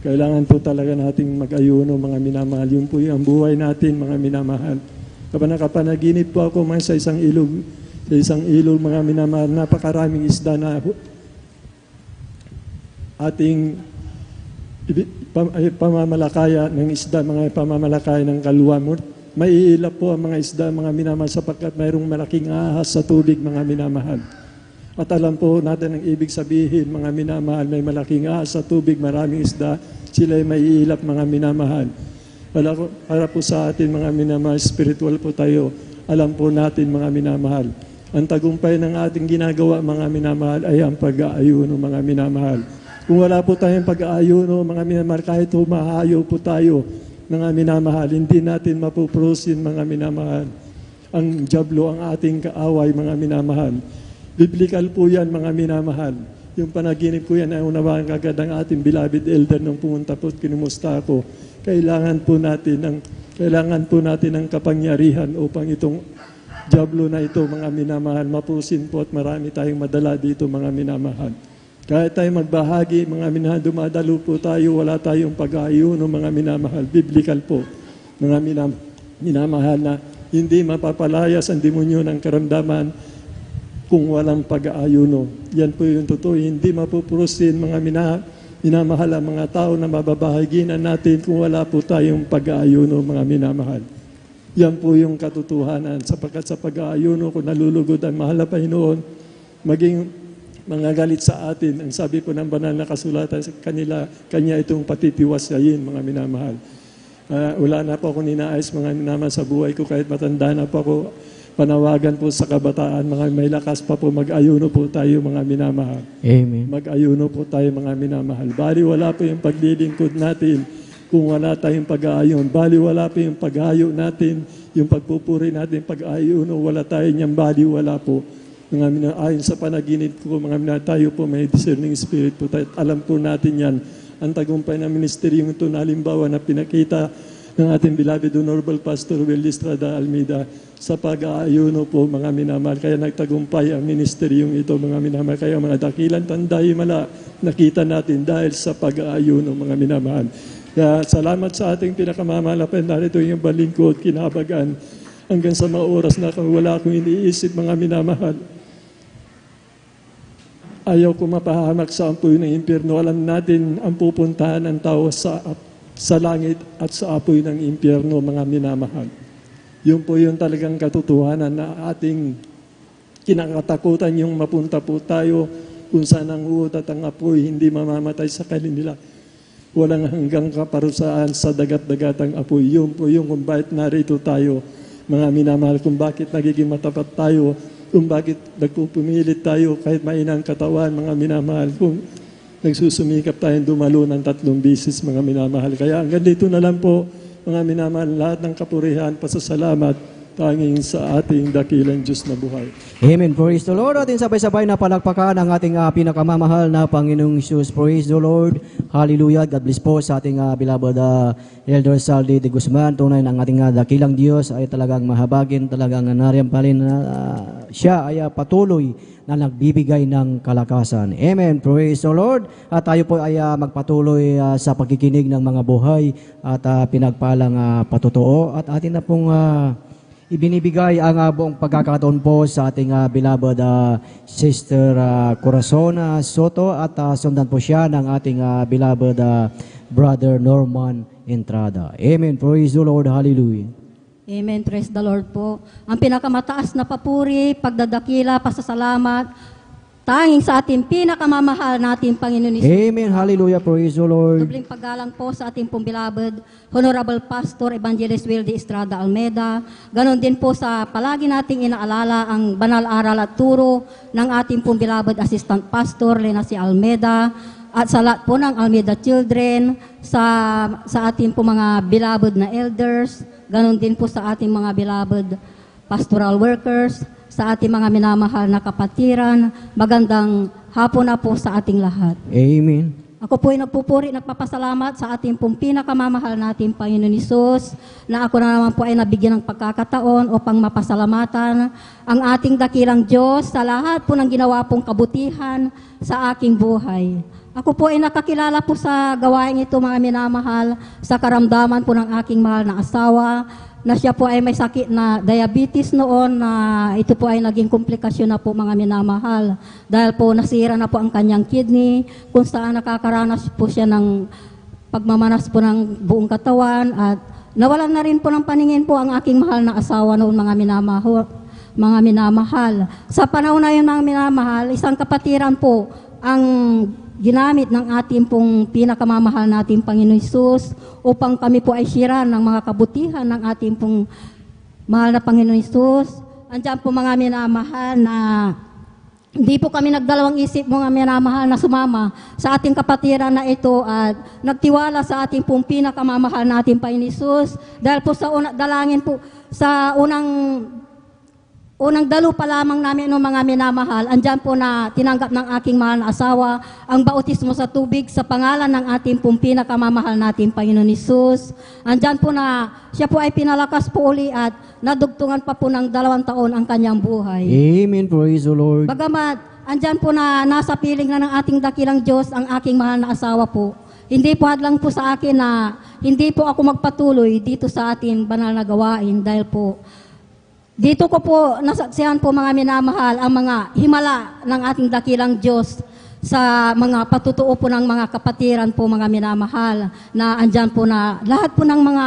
kailangan po talaga nating mag-ayuno, mga minamahal. Yung po yung buhay natin, mga minamahal. Nakapanaginip po ako sa isang ilog, mga minamahal, napakaraming isda na ating pamamalakaya ng isda, mga pamamalakaya ng kaluwamot. Maiilap po ang mga isda, mga minamahal, sapagkat mayroong malaking ahas sa tubig, mga minamahal. At alam po natin ang ibig sabihin, mga minamahal, may malaking ahas sa tubig, maraming isda, sila ay maiilap, mga minamahal. Para po sa atin, mga minamahal, spiritual po tayo, alam po natin, mga minamahal. Ang tagumpay ng ating ginagawa, mga minamahal, ay ang pag-aayuno, mga minamahal. Kung wala po tayong pag-aayuno, mga minamahal, kahit humahayo po tayo, mga minamahal, hindi natin mapuprosin, mga minamahal. Ang diablo, ang ating kaaway, mga minamahal. Biblical po yan, mga minamahal. Yung panaginip ko yan ay unawaan kagad ang ating beloved elder nung pumunta po at kinumusta ako. Kailangan po natin ng kapangyarihan upang itong diablo na ito, mga minamahal, mapusin po at marami tayong madala dito, mga minamahal. Kahit tayo magbahagi, mga minamahal, dumadalo po tayo, wala tayong pag-aayuno, mga minamahal. Biblical po, mga minamahal, na hindi mapapalayas ang demonyo ng karamdaman kung walang pag-aayuno. Yan po yung totoo. Hindi mapupurusin, mga minamahal, ang mga tao na mababahaginan natin kung wala po tayong pag-aayuno, mga minamahal. Yan po yung katotohanan. Sapagkat sa pag-aayuno, kung nalulugod ang mahal na Panginoon, maging mga galit sa atin. Ang sabi po ng banal na kasulatan sa kanya itong patitiwasayin, mga minamahal. Wala na po ako ninaayos, mga minamahal, sa buhay ko, kahit matanda na po ako. Panawagan po sa kabataan, mga may lakas pa po, mag-ayuno po tayo, mga minamahal. Amen. Mag-ayuno po tayo, mga minamahal. Bali wala po yung paglilingkod natin kung wala tayong pag-aayon. Bali wala po yung paghayo natin, yung pagpupuri natin, pag-ayuno, wala tayo niyang bali, wala po. Mga minamahal, ayon sa panaginip ko, mga minamahal, tayo po may discerning spirit po tayo. Alam po natin yan. Ang tagumpay ng ministeryong ito na halimbawa na pinakita ng ating beloved Honorable Pastor Will Estrada Almeida sa pag-aayuno po, mga minamahal. Kaya nagtagumpay ang ministeryong ito, mga minamahal. Kaya mga dakilan, tandahimala, nakita natin dahil sa pag-aayuno, mga minamahal. Kaya salamat sa ating pinakamamahal. Narito yung balingkod, kinabagan, hanggang sa mga oras na wala akong iniisip, mga minamahal. Ayaw ko mapahamak sa apoy ng impyerno. Alam natin ang pupuntahan ng tao sa langit at sa apoy ng impyerno, mga minamahal. Yun po yung talagang katotohanan na ating kinakatakutan, yung mapunta po tayo kung saan ang uod at ang apoy hindi mamamatay sa kanila. Walang hanggang kaparusaan sa dagat-dagatang apoy. Yun po yung kung bakit narito tayo, mga minamahal, kung bakit nagiging matapat tayo, kung bakit nagpupumilit tayo kahit mainang katawan, mga minamahal, kung nagsusumikap tayong dumalo ng 3 bisis, mga minamahal. Kaya hanggang dito na lang po, mga minamahal, lahat ng kapurihan, pasasalamat, tanging sa ating dakilang Diyos na buhay. Amen. Praise the Lord. Atin sabay-sabay na palakpakan ang ating pinakamamahal na Panginoong Isus. Praise the Lord. Hallelujah. God bless po sa ating beloved Elder Saldi de Guzman. Tunay na ang ating dakilang Diyos ay talagang mahabagin, talagang nariyampalin na siya ay patuloy na nagbibigay ng kalakasan. Amen. Praise the Lord. At tayo po ay magpatuloy sa pagkikinig ng mga buhay at pinagpalang patotoo. At atin na pong ibinibigay ang buong pagkakataon po sa ating beloved Sister Corazon Soto at sundan po siya ng ating beloved Brother Norman Entrada. Amen. Praise the Lord. Hallelujah. Amen. Praise the Lord po. Ang pinakamataas na papuri, pagdadakila, pasasalamat, tanging sa ating pinakamamahal natin Panginoon Isus. Amen. Hallelujah. Praise the Lord. Dobling paggalang po sa ating pong beloved Honorable Pastor Evangelist Wildy Estrada Almeda. Ganon din po sa palagi nating inaalala ang banal aral at turo ng ating pong beloved Assistant Pastor Lena C. Almeda. At sa lahat po ng Almeda Children, sa ating po mga beloved na elders, ganon din po sa ating mga beloved pastoral workers, sa ating mga minamahal na kapatiran, magandang hapon na po sa ating lahat. Amen. Ako po ay nagpupuri, nagpapasalamat sa ating pong pinakamamahal natin Panginoon Isus, na ako na naman po ay nabigyan ng pagkakataon upang mapasalamatan ang ating dakilang Diyos sa lahat po ng ginawa pong kabutihan sa aking buhay. Ako po ay nakakilala po sa gawain ito, mga minamahal, sa karamdaman po ng aking mahal na asawa, na siya po ay may sakit na diabetes noon, na ito po ay naging komplikasyon na po, mga minamahal. Dahil po nasira na po ang kanyang kidney, kung saan nakakaranas po siya ng pagmamanas po ng buong katawan, at nawalan na rin po ng paningin po ang aking mahal na asawa noon, mga minamahal. Sa panahon na yun, mga minamahal, isang kapatiran po ang ginamit ng ating pong pinakamamahal nating Panginoon Isus upang kami po ay share ng mga kabutihan ng ating pong mahal na Panginoon Isus. Andiyan po, mga minamahal, na hindi po kami nagdalawang isip, mga minamahal, na sumama sa ating kapatiran na ito at nagtiwala sa ating pong pinakamamahal nating Panginoon Isus. Dahil po sa dalangin po, sa unang dalo pa lamang namin ng mga minamahal, andyan po na tinanggap ng aking mahal na asawa ang bautismo sa tubig sa pangalan ng ating pong pinakamamahal natin Panginoon Isus. Andyan po na siya po ay pinalakas po uli at nadugtungan pa po ng 2 taon ang kanyang buhay. Amen. Praise the Lord. Bagamat andyan po na nasa piling na ng ating dakilang Diyos ang aking mahal na asawa po, hindi po hadlang po sa akin na hindi po ako magpatuloy dito sa ating banal na gawain, dahil po dito ko po nasaksihan po, mga minamahal, ang mga himala ng ating dakilang Diyos sa mga patutuo po ng mga kapatiran po, mga minamahal, na andyan po na lahat po ng mga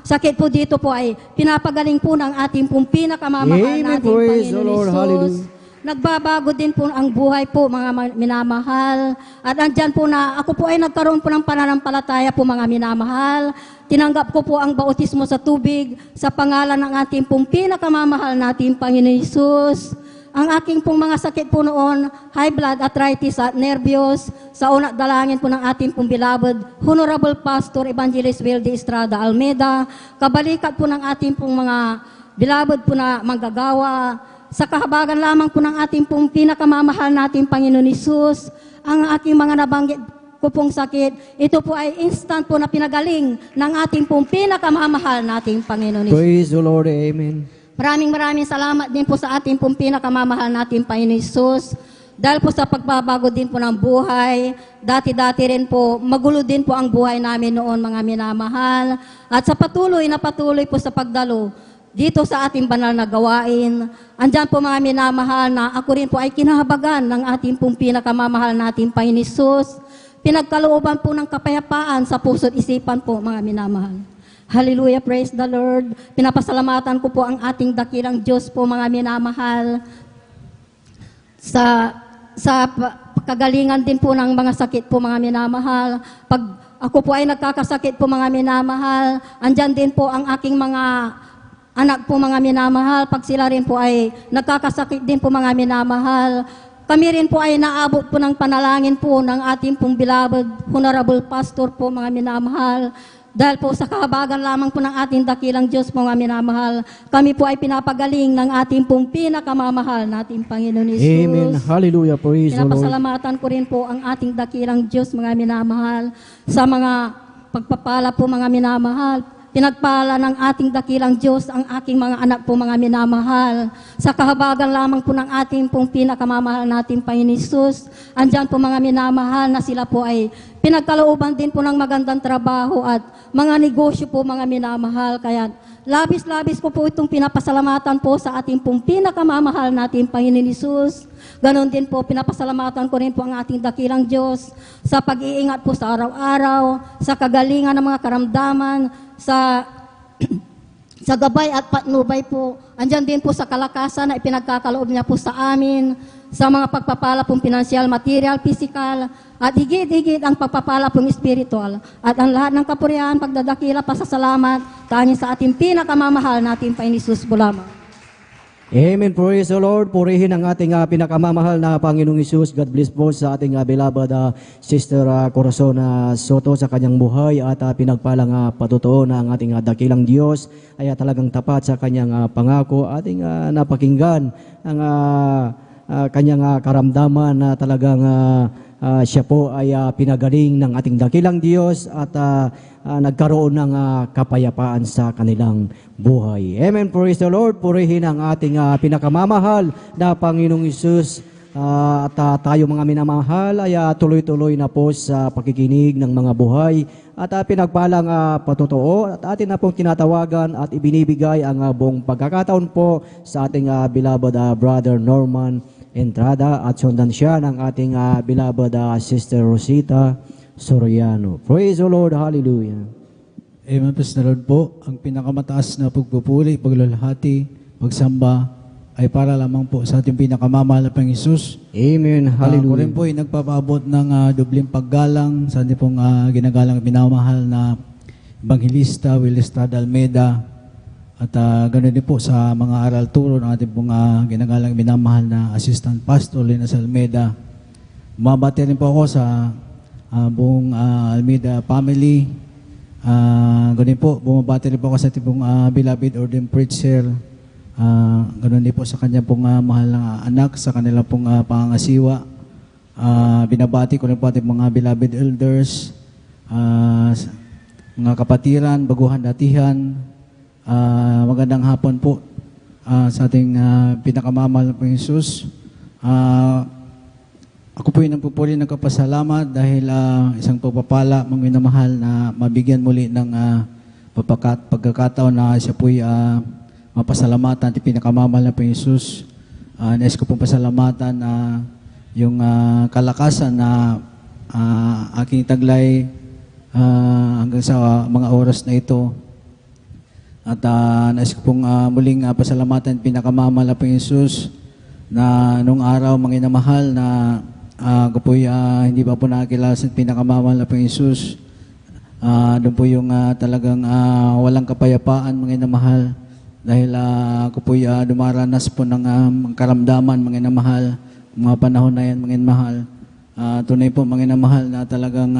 sakit po dito po ay pinapagaling po ng ating pong pinakamamahal Amen. nating Praise the Panginoon Lord. Isus. Hallelujah. Nagbabago din po ang buhay po, mga minamahal. At andyan po na ako po ay nagkaroon po ng pananampalataya po, mga minamahal. Tinanggap ko po ang bautismo sa tubig sa pangalan ng ating pong pinakamamahal nating Panginoon Isus. Ang aking pong mga sakit po noon, high blood, arthritis at nervyos, sa una dalangin po ng ating pong beloved Honorable Pastor Evangelist Wildy Estrada Almeda, kabalikat po ng ating pong mga beloved po na manggagawa, sa kahabagan lamang po ng ating pong pinakamamahal nating Panginoon Isus, ang aking mga nabanggit ko pong sakit, ito po ay instant po na pinagaling ng ating pong pinakamamahal nating Panginoon Isus. Praise the Lord. Amen. Maraming salamat din po sa ating pong pinakamamahal nating Panginoon Isus, dahil po sa pagbabago din po ng buhay. Dati-dati rin po, magulo din po ang buhay namin noon, mga minamahal. At sa patuloy po sa pagdalo dito sa ating banal na gawain, andyan po, mga minamahal, na ako rin po ay kinahabagan ng ating pong pinakamamahal nating Panginoon Isus. Pinagkalooban po ng kapayapaan sa puso't isipan po, mga minamahal. Hallelujah, praise the Lord. Pinapasalamatan ko po ang ating dakilang Diyos po, mga minamahal, sa kagalingan din po ng mga sakit po, mga minamahal. Pag ako po ay nagkakasakit po, mga minamahal, andyan din po ang aking mga anak po, mga minamahal. Pag sila rin po ay nagkakasakit din po, mga minamahal, kami rin po ay naabot po ng panalangin po ng ating pong beloved Honorable Pastor po, mga minamahal. Dahil po sa kahabagan lamang po ng ating dakilang Diyos, mga minamahal, kami po ay pinapagaling ng ating pong pinakamamahal nating Panginoon Hesus. Amen. Hallelujah. Praise the Lord. Pinapasalamatan ko rin po ang ating dakilang Diyos, mga minamahal, sa mga pagpapala po, mga minamahal. Pinagpala ng ating dakilang Diyos ang aking mga anak po, mga minamahal. Sa kahabagan lamang po ng ating pong pinakamamahal nating Panginoon Hesus, andyan po mga minamahal na sila po ay pinagkalooban din po ng magandang trabaho at mga negosyo po, mga minamahal. Kaya labis-labis ko po itong pinapasalamatan po sa ating pong pinakamamahal nating Panginoon Hesus. Ganon din po, pinapasalamatan ko rin po ang ating dakilang Diyos sa pag-iingat po sa araw-araw, sa kagalingan ng mga karamdaman, sa gabay at patnubay po. Andyan din po sa kalakasan na ipinagkakaloob niya po sa amin, sa mga pagpapala pong pinansyal, material, physical, at higit-higit ang pagpapala pong spiritual. At ang lahat ng kapurihan, pagdadakila, pasasalamat, tanging sa ating pinakamamahal natin Panginoon Hesus lamang. Amen. Praise the Lord. Purihin ang ating pinakamamahal na Panginoong Hesus. God bless po sa ating beloved Sister Corazon Soto sa kanyang buhay at pinagpalang patutuo na ang ating dakilang Diyos ay talagang tapat sa kanyang pangako. Ating napakinggan ang kanyang karamdaman na talagang siya po ay pinagaling ng ating dakilang Diyos at nagkaroon ng kapayapaan sa kanilang buhay. Amen. Praise the Lord. Purihin ang ating pinakamamahal na Panginoong Hesus. At tayo mga minamahal ay tuloy-tuloy na po sa pakikinig ng mga buhay at pinagpalang patutuo at atin na pong tinatawagan at ibinibigay ang buong pagkakataon po sa ating beloved Brother Norman Entrada at sundan siya ng ating beloved Sister Rosita Soriano. Praise the Lord. Hallelujah. Amen. Praise the Lord po. Ang pinakamataas na pagpupuri, paglalahati, pagsamba ay para lamang po sa ating pinakamamahal na Panginoong Hesus. Amen. Ako Hallelujah. rin po ay nagpapaabot ng dobling paggalang sa ating pong ginagalang minamahal na Evangelista Will Estrada Almeida. At ganoon din po sa mga aral turo ng ating pong ginagalang minamahal na Assistant Pastor Linas Almeida. Mabati rin po ako sa buong Almeida family. Ganoon po, bumabati rin po ako sa ating pong beloved ordained preacher. Ganoon din po sa kanya pong mahal na anak, sa kanila pong pangangasiwa. Binabati ko rin po ating mga beloved elders, mga kapatiran, baguhan datihan. Magandang hapon po sa ating pinakamamahal na Panginoong Hesus. Ako po yung nagpupuri ng kapasalamat dahil isang pagpapala, mga minamahal na mabigyan muli ng pagkakataon na siya po'y mapasalamatan at pinakamamahal na Panginoong Hesus. Nais ko pong pasalamatan na yung kalakasan na aking taglay hanggang sa mga oras na ito. At nais ko pong muling pasalamatan pinakamamahal na Panginoong Hesus na nung araw mga inamahal na ako po'y hindi pa po nakakilala sa pinakamamahal na Panginoong Hesus. Doon po yung talagang walang kapayapaan mga inamahal dahil ako po'y dumaranas po ng karamdaman mga inamahal, mga panahon na yan mga inamahal. Tunay po mga inamahal na talagang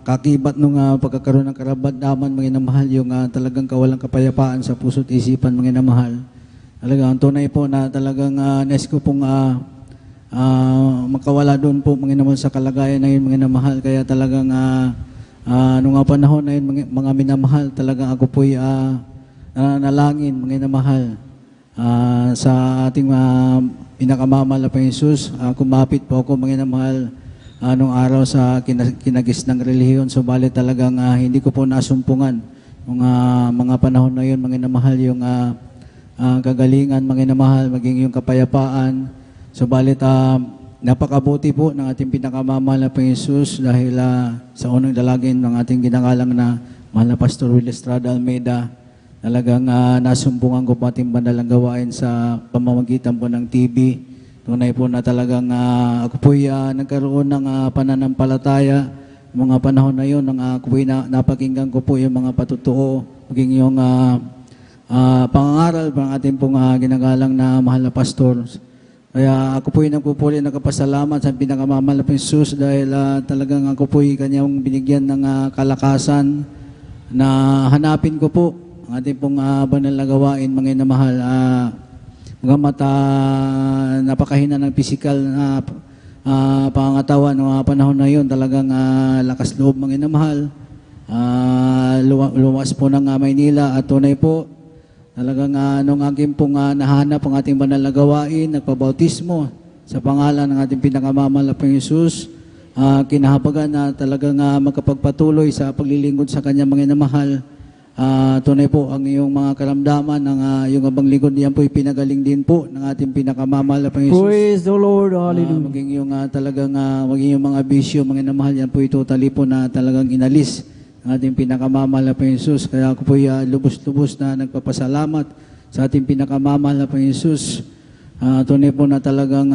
kakibat nung pagkakaroon ng karamdaman mga inamahal yung talagang kawalang kapayapaan sa puso't isipan mga inamahal. Talagang tunay po na talagang nais ko pong makawala doon po mga inamahal sa kalagayan na yun mga inamahal. Kaya talagang nung panahon na yun mga minamahal talagang ako po'y nanalangin mga inamahal sa ating pinakamamahal na Panginoong Hesus. Kumapit po ako mga inamahal nung araw sa kinagis ng relihiyon, subalit talagang hindi ko po nasumpungan mga panahon na yun, mga inamahal, yung kagalingan, mga inamahal, maging yung kapayapaan. Subalit napakabuti po ng ating pinakamamahal na Panginoong Hesus dahil sa unang dalagin ng ating ginangalang na mahal na Pastor Will Estrada Almeida, talagang nasumpungan ko po ating bandalang gawain sa pamamagitan po ng TV. Tunay po na talagang ako po'y nagkaroon ng pananampalataya mga panahon na yun. Ako po'y napakinggan ko po yung mga patutuo, maging yung pangangaral ng ating pong ginagalang na mahal na pastor. Kaya ako po'y nagpupuli nagpapasalamat sa pinakamamahal na Jesus dahil talagang ako po'y kanyang binigyan ng kalakasan na hanapin ko po ang ating pong banal na gawain, mga inamahal. Magamat napakahina ng physical na pangangatawan ng mga panahon na yun, talagang lakas loob, mga inamahal. Luwas po ng Maynila at tunay po talagang nung aking pong nahanap ang ating banal na gawain, nagpabautismo sa pangalan ng ating pinakamamahal na Panginoong Jesus, kinahabagan na talagang magkapagpatuloy sa paglilingkod sa kanya, mga inamahal. Tunay po ang iyong mga karamdaman ng iyong abang lingkod, yan po ipinagaling din po ng ating pinakamamahal na Panginoong Jesus. Praise the Lord. Hallelujah. Maging yung talagang maging yung mga bisyo, mga inamahal, yan po totally po na talagang inalis ang ating pinakamamahal na Panginoong Jesus. Kaya ako po lubos-lubos na nagpapasalamat sa ating pinakamamahal na Panginoong Jesus. Tunay po na talagang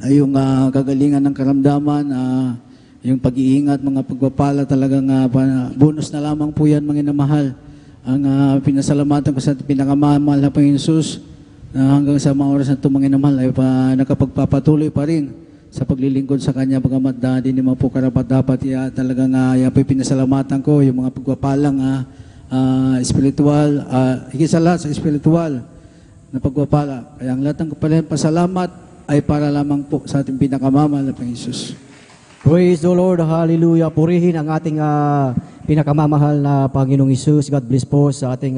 yung kagalingan ng karamdaman, yung pag-iingat, mga pagpapala, talagang bonus na lamang po yan, mga inamahal. Ang pinasalamatan ko sa ating pinakamamahal na Panginoong Jesus na hanggang sa mga oras na ito, mga inamahal, ay nakapagpapatuloy pa rin sa paglilingkod sa Kanya, bagamat di naman po karapat-dapat, talagang yan po pinasalamatan ko, yung mga pagpapalang spiritual, higit sa lahat sa spiritual na pagpapala. Kaya ang lahat ng pasalamat ay para lamang po sa ating pinakamamahal na Panginoong Jesus. Praise the Lord. Hallelujah. Purihin ang ating pinakamamahal na Panginoong Hesus. God bless po sa ating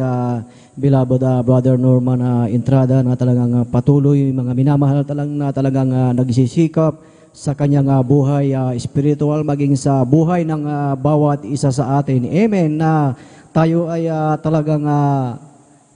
beloved Brother Norman Entrada na talagang patuloy, mga minamahal na talagang nagsisikap sa kanyang buhay spiritual, maging sa buhay ng bawat isa sa atin. Amen. Na tayo ay talagang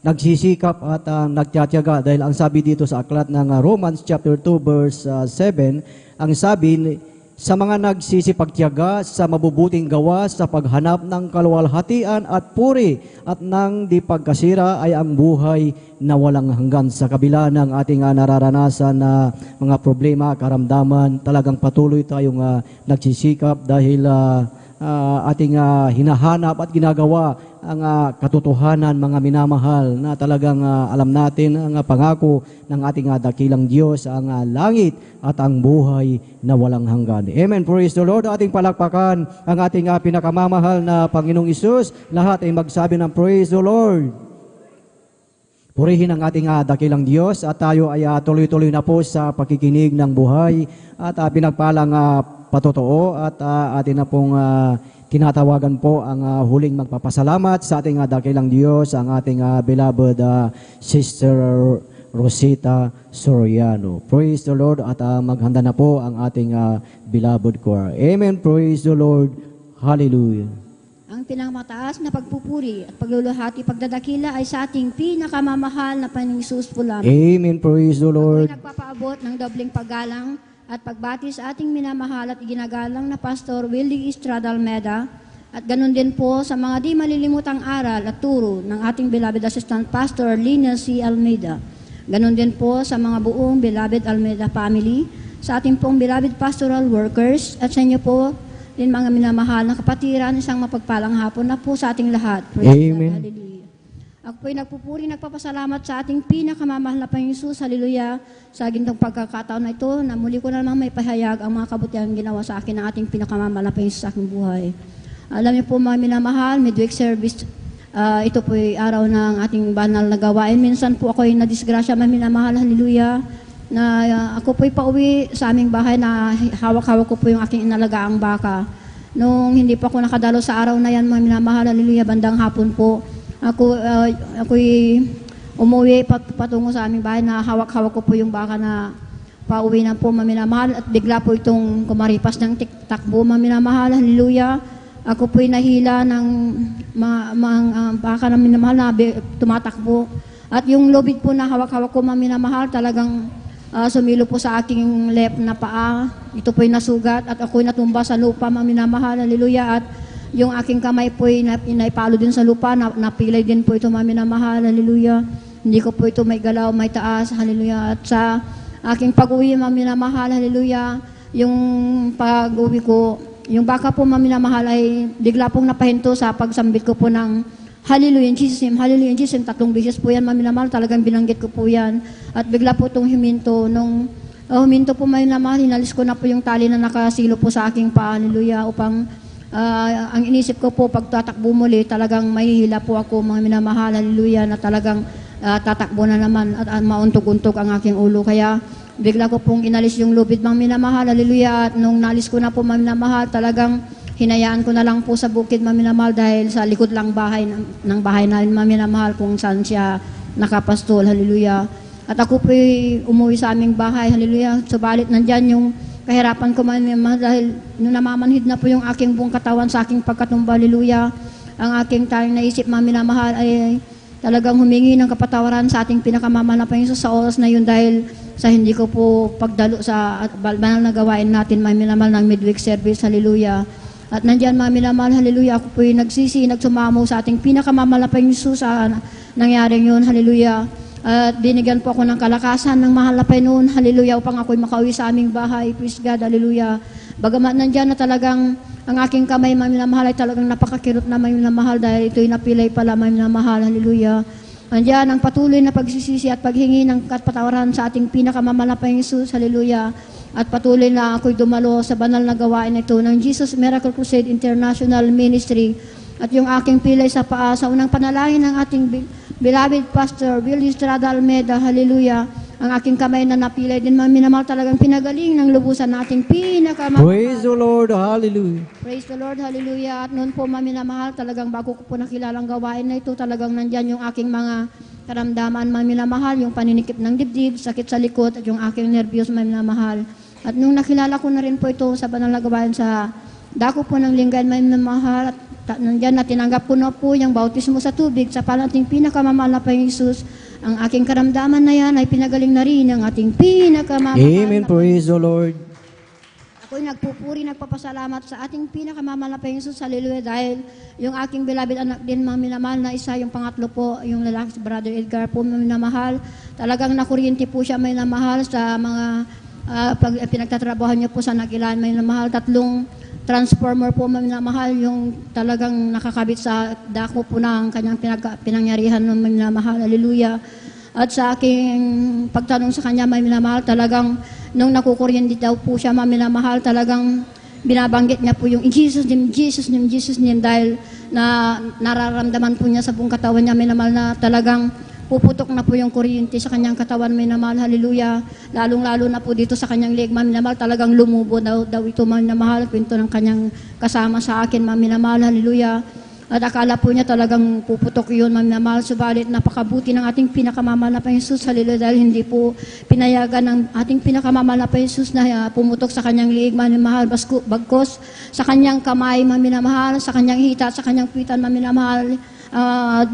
nagsisikap at nagtiyatyaga dahil ang sabi dito sa aklat ng Romans chapter 2 verse 7, ang sabi, sa mga nagsisipagtiyaga sa mabubuting gawa sa paghanap ng kaluwalhatian at puri at ng di pagkasira ay ang buhay na walang hanggan. Sa kabila ng ating nararanasan na mga problema, karamdaman, talagang patuloy tayong nagsisikap dahil ating hinahanap at ginagawa ang katotohanan, mga minamahal, na talagang alam natin ang pangako ng ating dakilang Diyos, ang langit at ang buhay na walang hanggan. Amen. Praise the Lord. Ating palakpakan ang ating pinakamamahal na Panginoong Hesus. Lahat ay magsabi ng praise the Lord. Purihin ang ating dakilang Diyos at tayo ay tuloy-tuloy na po sa pakikinig ng buhay at pinagpalang patotoo at atin na pong tinatawagan po ang huling magpapasalamat sa ating dakilang Diyos, ang ating beloved Sister Rosita Soriano. Praise the Lord at maghanda na po ang ating beloved choir. Amen. Praise the Lord. Hallelujah. Ang pinakamataas na pagpupuri at pagluluhati, pagdadakila ay sa ating pinakamamahal na Panginoong Hesus po lamang. Amen. Praise the Lord. Ako'y nagpapaabot ng dobling paggalang at pagbati sa ating minamahal at iginagalang na Pastor Willie Estrada Almeda, at ganun din po sa mga di malilimutang aral at turo ng ating beloved Assistant Pastor Lina C. Almeida. Ganun din po sa mga buong beloved Almeida family, sa ating pong beloved pastoral workers, at sa inyo po din mga minamahal na kapatiran, isang mapagpalang hapon na po sa ating lahat. Praise Amen. God. Hallelujah. Ako po'y nagpupuri, nagpapasalamat sa ating pinakamamahal na Panginoong Hesus. Hallelujah. Sa gintong pagkakataon na ito, na muli ko na namang may pahayag ang mga kabutihan ginawa sa akin ng ating pinakamamahal na Panginoong Hesus sa aking buhay. Alam niyo po mga minamahal, midweek service, ito po'y araw ng ating banal na gawain. Minsan po ako'y nadisgrasya, mga minamahal, hallelujah, na ako po'y pauwi sa aming bahay na hawak-hawak ko po yung aking inalagaang baka. Nung hindi pa ako nakadalo sa araw na yan, mga minamahal, hallelujah, bandang hapon po, ako'y umuwi patungo sa aming bahay na hawak-hawak ko po yung baka na pauwi na po, maminamahal, at bigla po itong kumaripas ng takbo, maminamahal, hallelujah. Ako po'y nahila ng baka na minamahal na tumatakbo. At yung lubid po na hawak-hawak ko, maminamahal, talagang sumilo po sa aking left na paa. Ito po'y nasugat at ako'y natumba sa lupa, maminamahal, hallelujah. At yung aking kamay po'y naipalo din sa lupa, napilay din po ito, maminamahal, hallelujah. Hindi ko po ito may galaw, may taas, hallelujah. At sa aking pag-uwi, maminamahal, hallelujah, yung pag-uwi ko, yung baka po, maminamahal, ay bigla pong napahinto sa pagsambit ko po ng Hallelujah, in Jesus' name, hallelujah, in Jesus' name. 3 beses po yan, mga minamahal, talagang binanggit ko po yan. At bigla po itong huminto. Nung huminto po, mga minamahal, hinalis ko na po yung tali na nakasilo po sa aking paa, hallelujah, upang ang inisip ko po, pag tatakbo muli, talagang mahihila po ako, mga minamahal, hallelujah, na talagang tatakbo na naman at mauntog-untog ang aking ulo. Kaya bigla ko pong inalis yung lubid, mga minamahal, hallelujah, at nung nalis ko na po, mga minamahal, talagang hinayaan ko na lang po sa bukid, mga minamahal, dahil sa likod lang bahay ng bahay namin, mga minamahal, kung saan siya nakapastol, hallelujah. At ako po umuwi sa aming bahay, hallelujah. Subalit nandyan yung kahirapan ko, mga minamahal, dahil nung namamanhid na po yung aking buong katawan sa aking pagkatumba, hallelujah. Ang aking tayong naisip, mga minamahal, ay talagang humingi ng kapatawaran sa ating pinakamamahal na Panginoon sa oras na yun, dahil sa hindi ko po pagdalo sa banal na gawain natin, mga minamahal, ng midweek service, hallelujah. At nandyan, mga minamahal, hallelujah, ako po'y nagsumamo sa ating pinakamamahal na Panginoon Jesus sa nangyaring yun, hallelujah. At binigyan po ako ng kalakasan ng mahal na Panginoon, hallelujah, upang ako'y makauwi sa aming bahay, praise God, hallelujah. Bagamat nandyan na talagang ang aking kamay, mga minamahal, ay talagang napakakirot na, mga minamahal, dahil ito'y napilay pala, mga minamahal, hallelujah. Nandyan ang patuloy na pagsisisi at paghingi ng kapatawaran sa ating pinakamamahal na Panginoon Jesus, hallelujah. At patuloy na ako'y dumalo sa banal na gawain ito ng Jesus Miracle Crusade International Ministry. At yung aking pilay sa paa sa unang panalangin ng ating beloved Pastor Will Estrada Almeida, hallelujah. Ang aking kamay na napilay din, mga minamahal, talagang pinagaling ng lubusan na ating pinakamamahal. Praise the Lord, hallelujah. Praise the Lord, hallelujah. At noon po, mga minamahal, talagang bago ko po nakilalang gawain na ito, talagang nandyan yung aking mga karamdaman, mga minamahal, yung paninikip ng dibdib, sakit sa likod, at yung aking nervyos, mga minamahal. At nung nakilala ko na rin po ito sa banal na gawain sa dako po ng linggan, mga minamahal, at nandyan na tinanggap ko na po yung bautismo sa tubig sa palating pinakamamahal na Panginoon Jesus. Ang aking karamdaman na yan ay pinagaling na rin ng ating pinakamamahal. Amen, praise the Lord. Ako'y nagpupuri, nagpapasalamat sa ating pinakamamahal na Panginoon Jesus, hallelujah, dahil yung aking beloved anak din, mga minamahal, na isa, yung pangatlo po, yung lalaki, si Brother Edgar po, mga minamahal, talagang nakuryente po siya, mga minamahal, sa mga pinagtatrabahan niyo po sa Nagilan, mga minamahal, 3 transformer po, mga minamahal, yung talagang nakakabit sa dako po ng kanyang pinangyarihan ng mga minamahal, hallelujah. At sa aking pagtanong sa kanya, mga minamahal, talagang nung nakukuryente daw po siya, mga minamahal, talagang binabanggit niya po yung in Jesus name, Jesus name, Jesus name, dahil na nararamdaman po niya sa buong katawan niya, mga minamahal, na talagang puputok na po yung kuryente sa kanyang katawan, mga minamahal, hallelujah. Lalong-lalo na po dito sa kanyang leg, mga minamahal, talagang lumubo daw ito, mga minamahal, kwento ng kanyang kasama sa akin, mga minamahal, hallelujah. At akala po niya talagang puputok yun, mga minamahal, subalit napakabuti ng ating pinakamamahal na Panginoon Jesus, hallelujah, dahil hindi po pinayagan ng ating pinakamamahal na Panginoon Jesus na pumutok sa kanyang liig, mga minamahal, bagkos sa kanyang kamay, mga minamahal, sa kanyang hita, sa kanyang pitan, mga minamahal,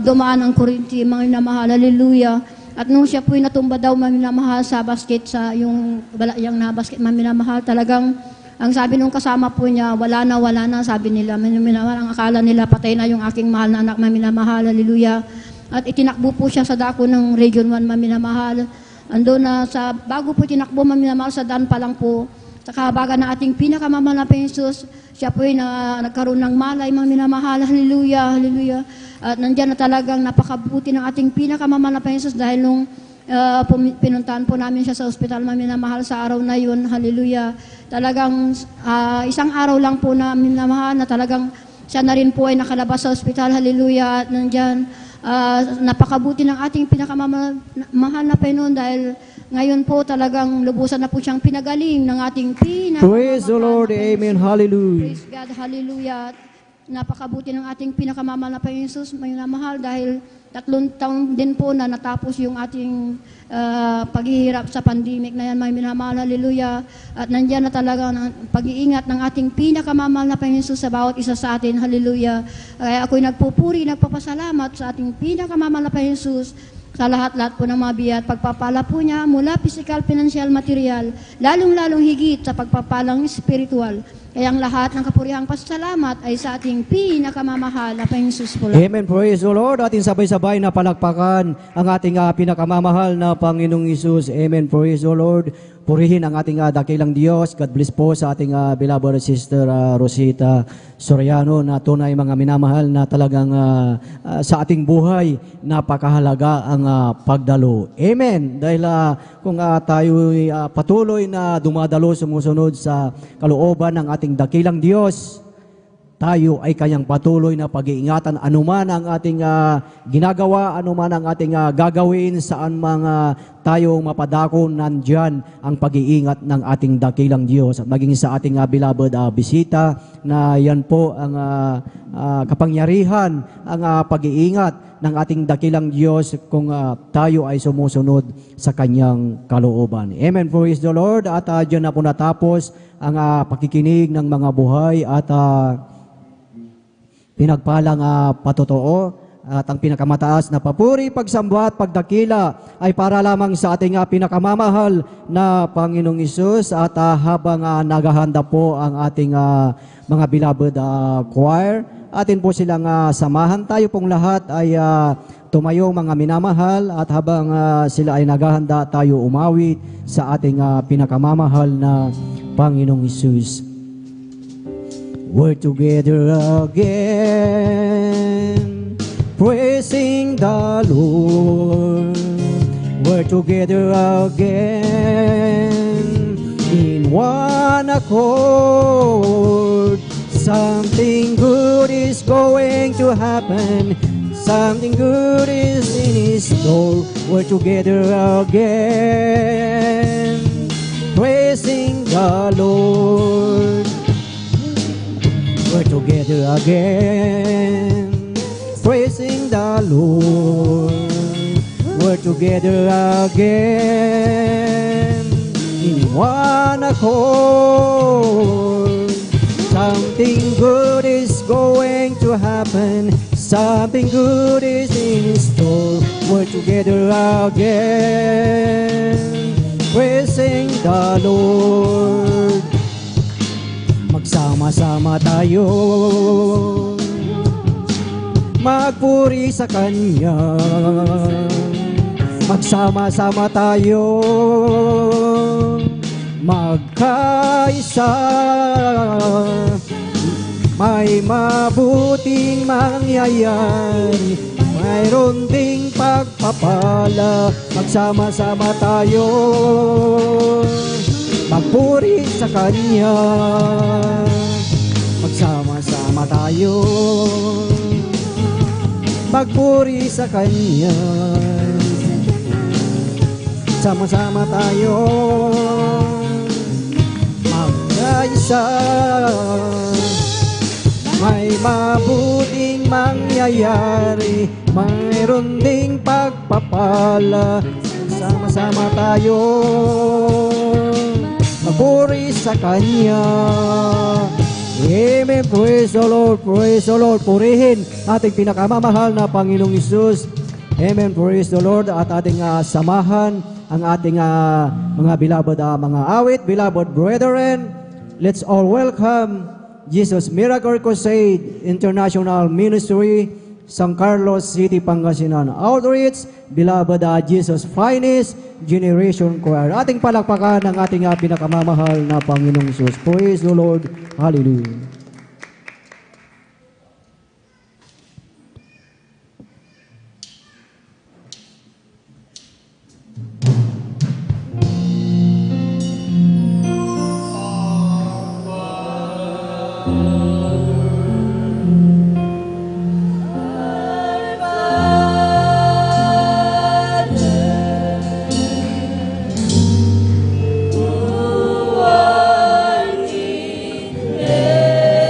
dumaan ang kuryente, mga minamahal, hallelujah. At nung siya po'y natumba daw, mga minamahal, sa basket, sa yung balayang na basket, mga minamahal, talagang ang sabi nung kasama po niya, wala na, sabi nila, mga minamahal, ang akala nila, patay na yung aking mahal na anak, mga minamahal, hallelujah. At itinakbo po siya sa dako ng Region 1, mga minamahal. Ando na sa, bago po tinakbo, mga minamahal, sa daan pa lang po, sa kahabagan na ating pinakamamahal na Panginoon Jesus, siya po'y nagkaroon ng malay, mga minamahal, hallelujah, hallelujah. At nandyan na talagang napakabuti ng ating pinakamamahal na Panginoon Jesus, dahil nung pinuntahan po namin siya sa ospital, mga minamahal, sa araw na yun, hallelujah. Talagang isang araw lang po na minamahal, na talagang siya na rin po ay nakalabas sa ospital, hallelujah. At nandyan, napakabuti ng ating pinakamamahal na Panginoon, dahil ngayon po talagang lubusan na po siyang pinagaling ng ating pinakamamahal. Praise the Lord, amen, hallelujah. Praise God, hallelujah. Napakabuti ng ating pinakamamahal na Panginoon Jesus, may namahal, dahil 3 taon din po na natapos yung ating paghihirap sa pandemic na yan, may minamahal, hallelujah. At nandyan na talaga ang pag-iingat ng ating pinakamamahal na Panginoon Jesus sa bawat isa sa atin, hallelujah. Kaya ako'y nagpupuri, nagpapasalamat sa ating pinakamamahal na Panginoon Jesus sa lahat-lahat po ng mga biyat, pagpapala po niya mula physical, financial, material, lalong-lalong higit sa pagpapalang spiritual. Kaya ang lahat ng kapurihang pasasalamat ay sa ating pinakamamahal na Panginoong Jesus po lang. Amen. Praise the Lord. Ating sabay-sabay na palakpakan ang ating pinakamamahal na Panginoong Isus. Amen. Praise the Lord. Purihin ang ating dakilang Diyos. God bless po sa ating beloved sister Rosita Soriano na tunay mga minamahal na talagang sa ating buhay napakahalaga ang pagdalo. Amen. Dahil kung tayo patuloy na dumadalo sumusunod sa kalooban ng ating dakilang Diyos, tayo ay kanyang patuloy na pag-iingatan anuman ang ating ginagawa, anuman ang ating gagawin, saan mga tayo mapadako, nandyan ang pag-iingat ng ating dakilang Diyos. At maging sa ating beloved bisita na yan po ang kapangyarihan, ang pag-iingat ng ating dakilang Diyos kung tayo ay sumusunod sa kanyang kalooban. Amen. Praise the Lord. At dyan na po natapos ang pakikinig ng mga buhay at pinagpalang patotoo at ang pinakamataas na papuri, pagsamba at pagdakila ay para lamang sa ating pinakamamahal na Panginoong Isus. At habang naghahanda po ang ating mga beloved choir, atin po silang samahan. Tayo pong lahat ay tumayo mga minamahal at habang sila ay naghahanda, tayo umawit sa ating pinakamamahal na Panginoong Isus. We're together again, praising the Lord. We're together again, in one accord. Something good is going to happen. Something good is in store. We're together again, praising the Lord. We're together again, praising the Lord. We're together again, in one accord. Something good is going to happen. Something good is in store. We're together again, praising the Lord. Magsama-sama tayo, magpuri sa Kanya. Magsama-sama tayo, magkaisa. May mabuting mangyayari, mayroon ding pagpapala. Magsama-sama tayo, magpuri sa Kanya. Magsama-sama tayo, magpuri sa Kanya. Sama-sama tayo, magkaisa. May mabuting mangyayari, mayroon ding pagpapala. Sama-sama tayo, magpuri sa Kanya. Amen. Praise the Lord. Praise the Lord. Purihin ating pinakamamahal na Panginoong Isus. Amen. Praise the Lord. At ating samahan ang ating mga beloved mga awit, beloved brethren. Let's all welcome Jesus Miracle Crusade International Ministry, San Carlos City, Pangasinan. Outreach, beloved Jesus Finest Generation Choir. Ating palakpakan ang ating pinakamamahal na Panginoong Isus. Praise the Lord. Hallelujah. Yeah.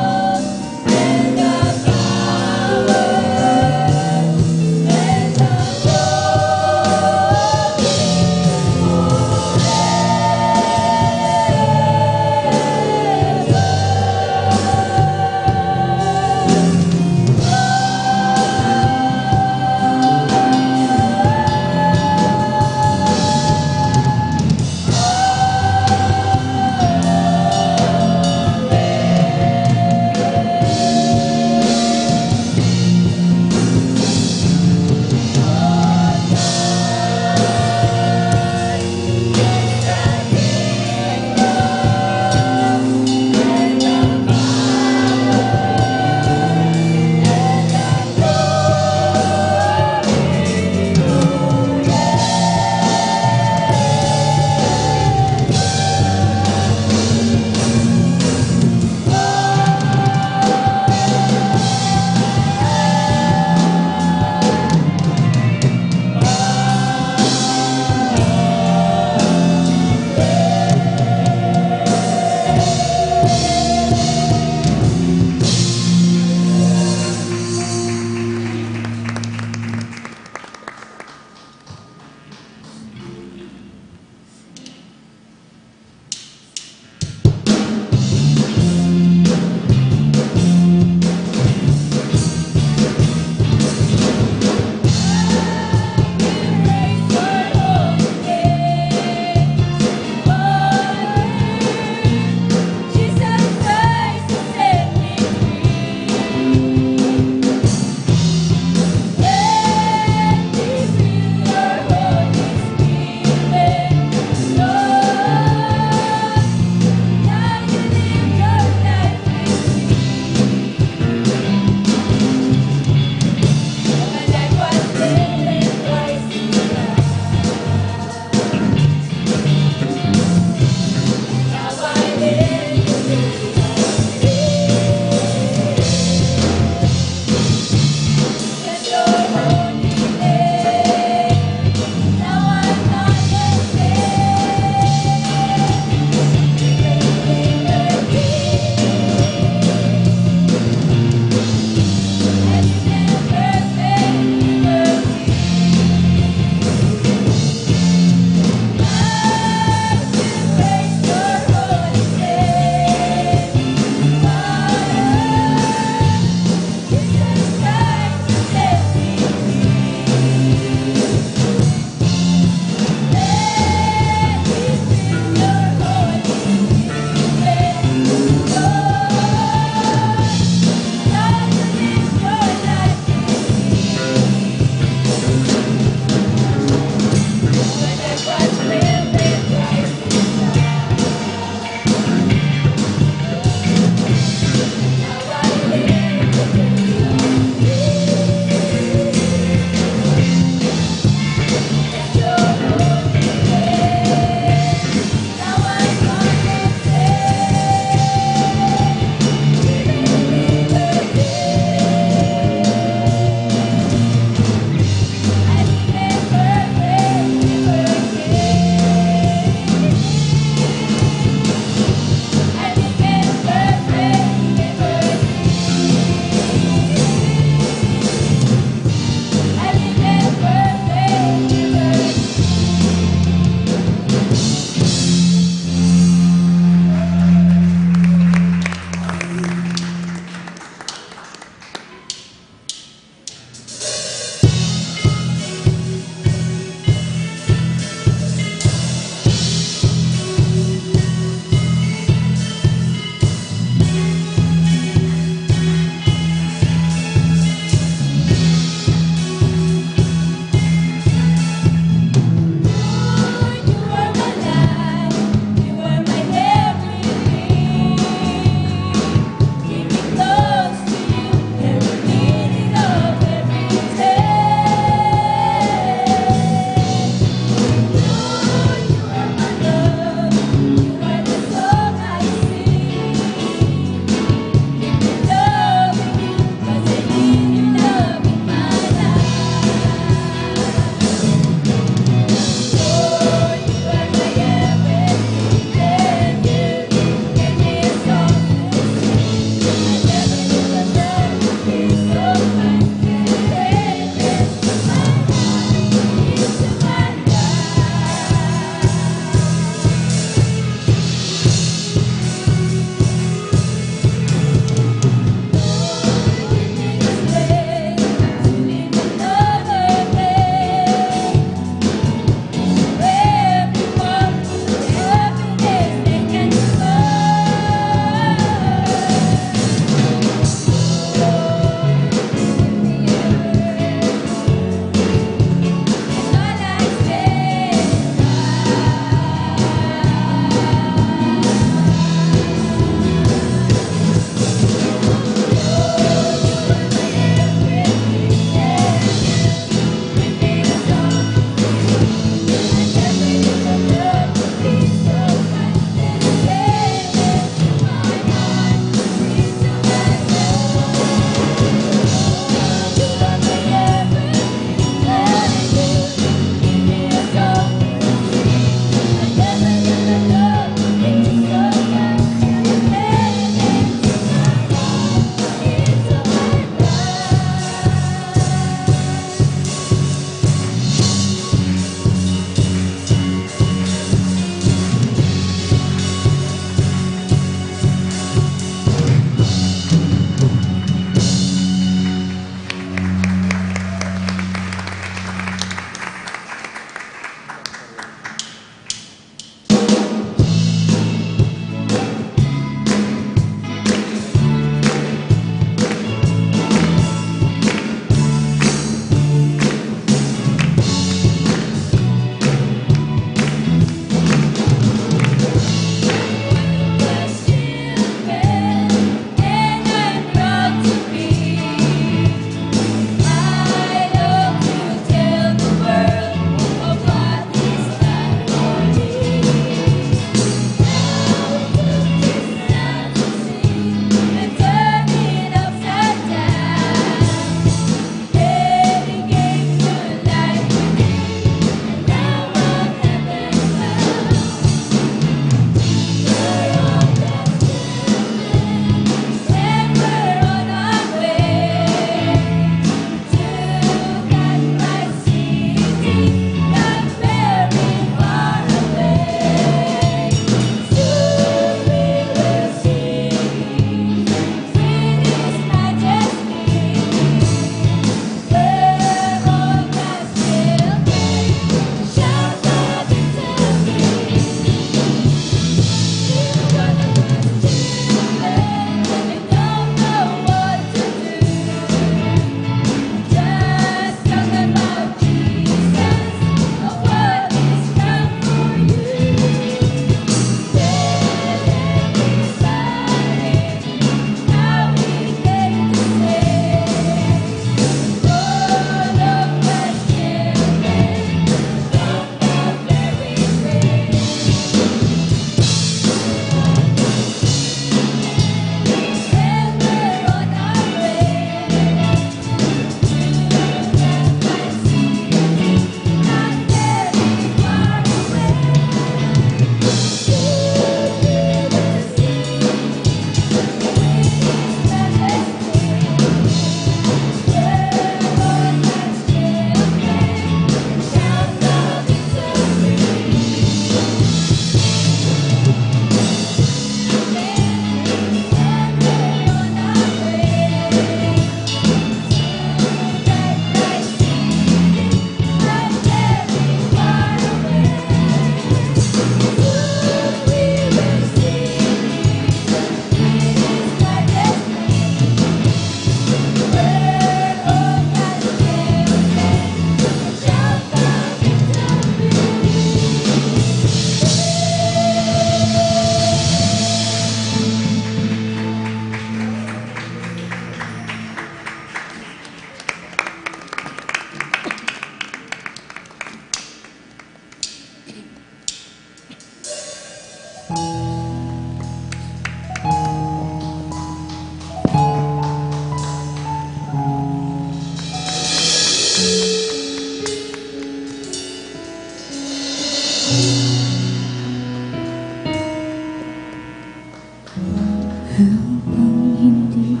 Habang hindi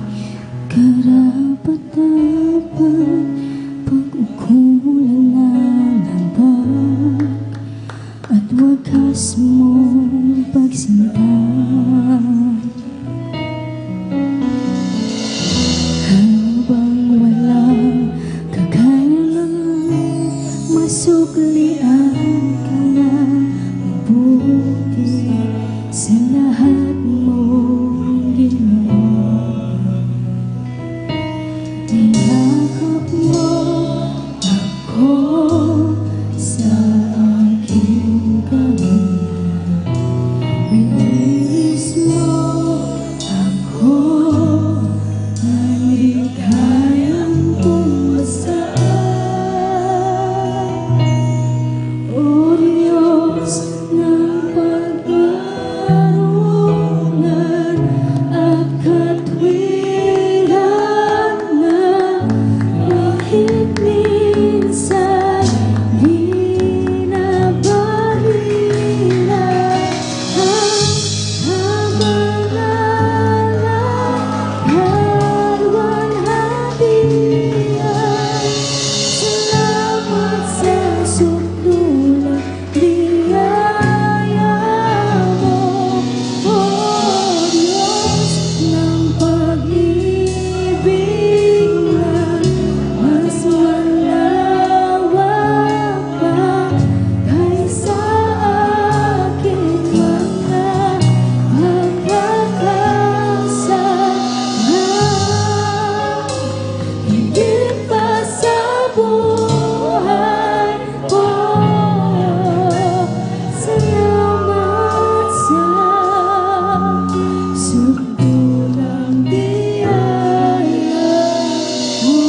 karapat-dapat, pag-ukulan ng habag at wakas mong pagsinta. Habang walang kakayanan, masuklian ka na mabuti sa lahat mong ginawa. Niyakap mo ako sa aking kamay. Release mo ako ng di kayang pumasaan. O Diyos ng pag-aarungan at katwiran na kahit minsan di nabalila ang kabangalan hadian. Salamat sa sukdulang biyaya mo, O Diyos ng pag-ibig na mas malawak pa kaysa aking mga pagkakasama. Higit pa sa buhay ko, salamat sa sukdulang biyaya mo.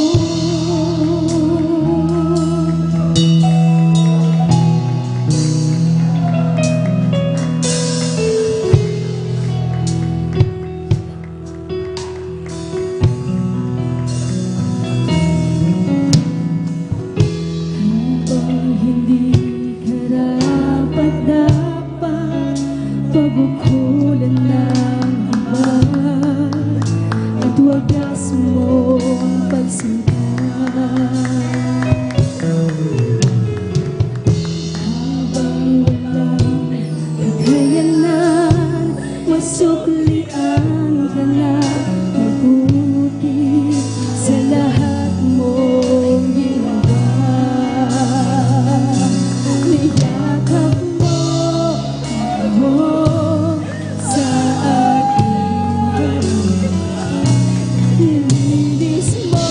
Habang hindi karapat-dapat, pag-ukulan ng habag at wagas mong pagsinta. Habang walang kakayanan, masuklian ka na mabuti sa lahat mong ginawa. Niyakap mo ako sa aking kamay. Nilinis mo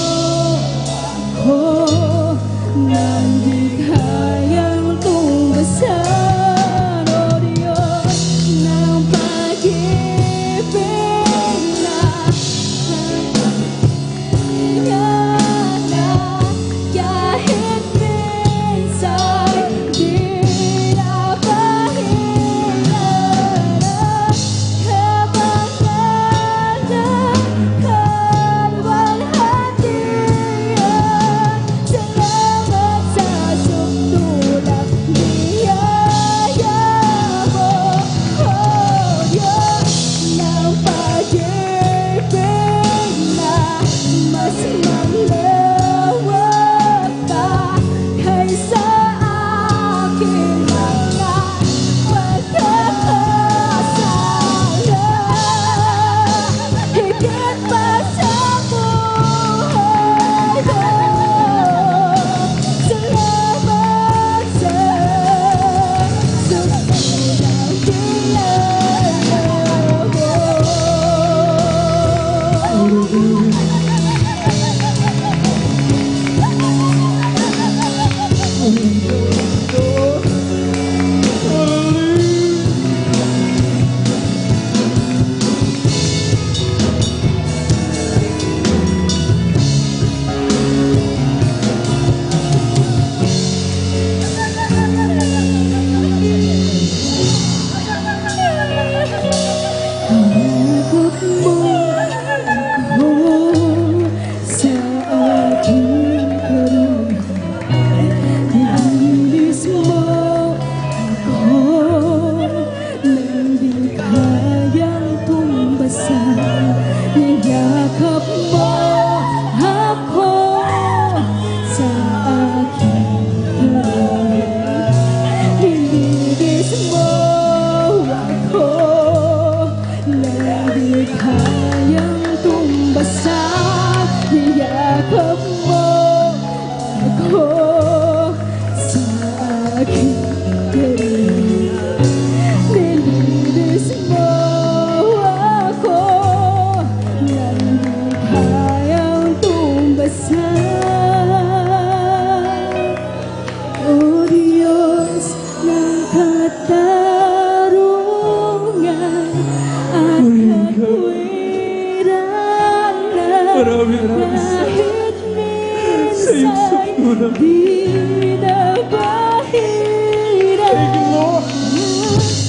Kahit minsan di na bahira. Thank you, Lord,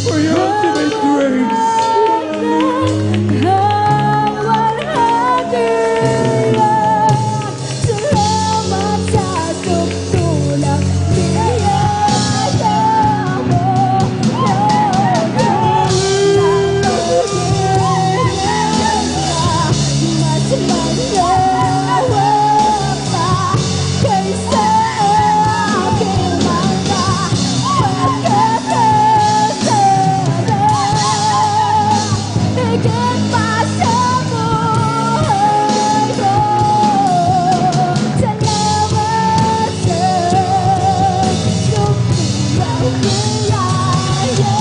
for your ultimate grace. Salamat sa tugtulang biyaya mo. Mas malawak pa kaysa aking mga pagkakasala. Higit pa sa buhay ko. Salamat sa tugtulang biyaya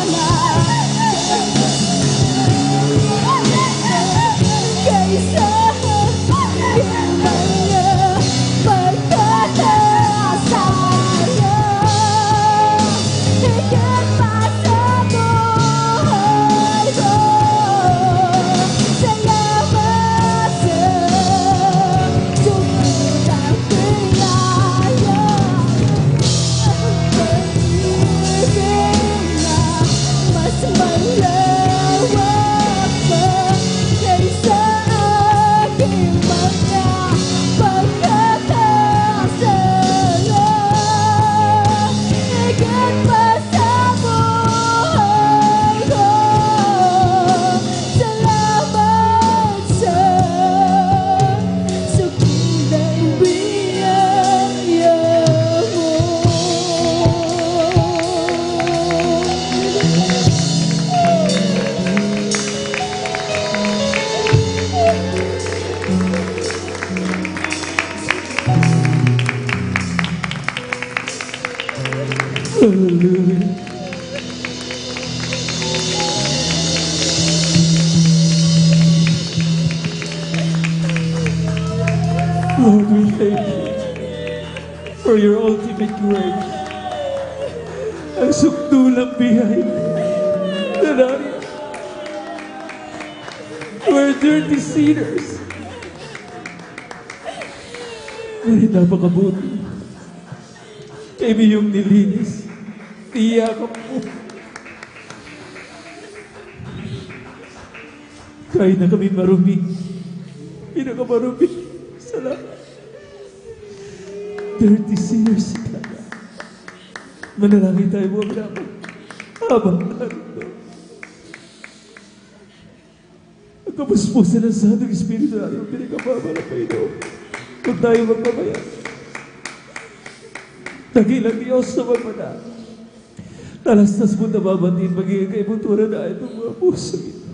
mo. Kaysa aking mga pagkakasala. Higit pa sa buhay ko. Salamat sa tugtulang biyaya mas malawak pa kaysa aking mga pagkakasala. Higit pa sa buhay ko. Salamat sa sukilang biyaya mo. Lord, we thank you for your ultimate grace. Ang sukdulang biyaya na namin. We're dirty sinners. Ngunit napakabuti. Kami yung nilinis. Tiyakap mo. Kahit na kami marumi. Pinakamarumi. Salamat. Dirty sinners ka. Manalangin tayo mga minamahal. Habang narito. Ang kapuspusan ng Santong Espiritu natin pinagkababala pa ito. Huwag tayo magpapaya. Dakilang Diyos na magpana. Talastas mo na babatiin magiging kaibuturan na itong mga puso ito.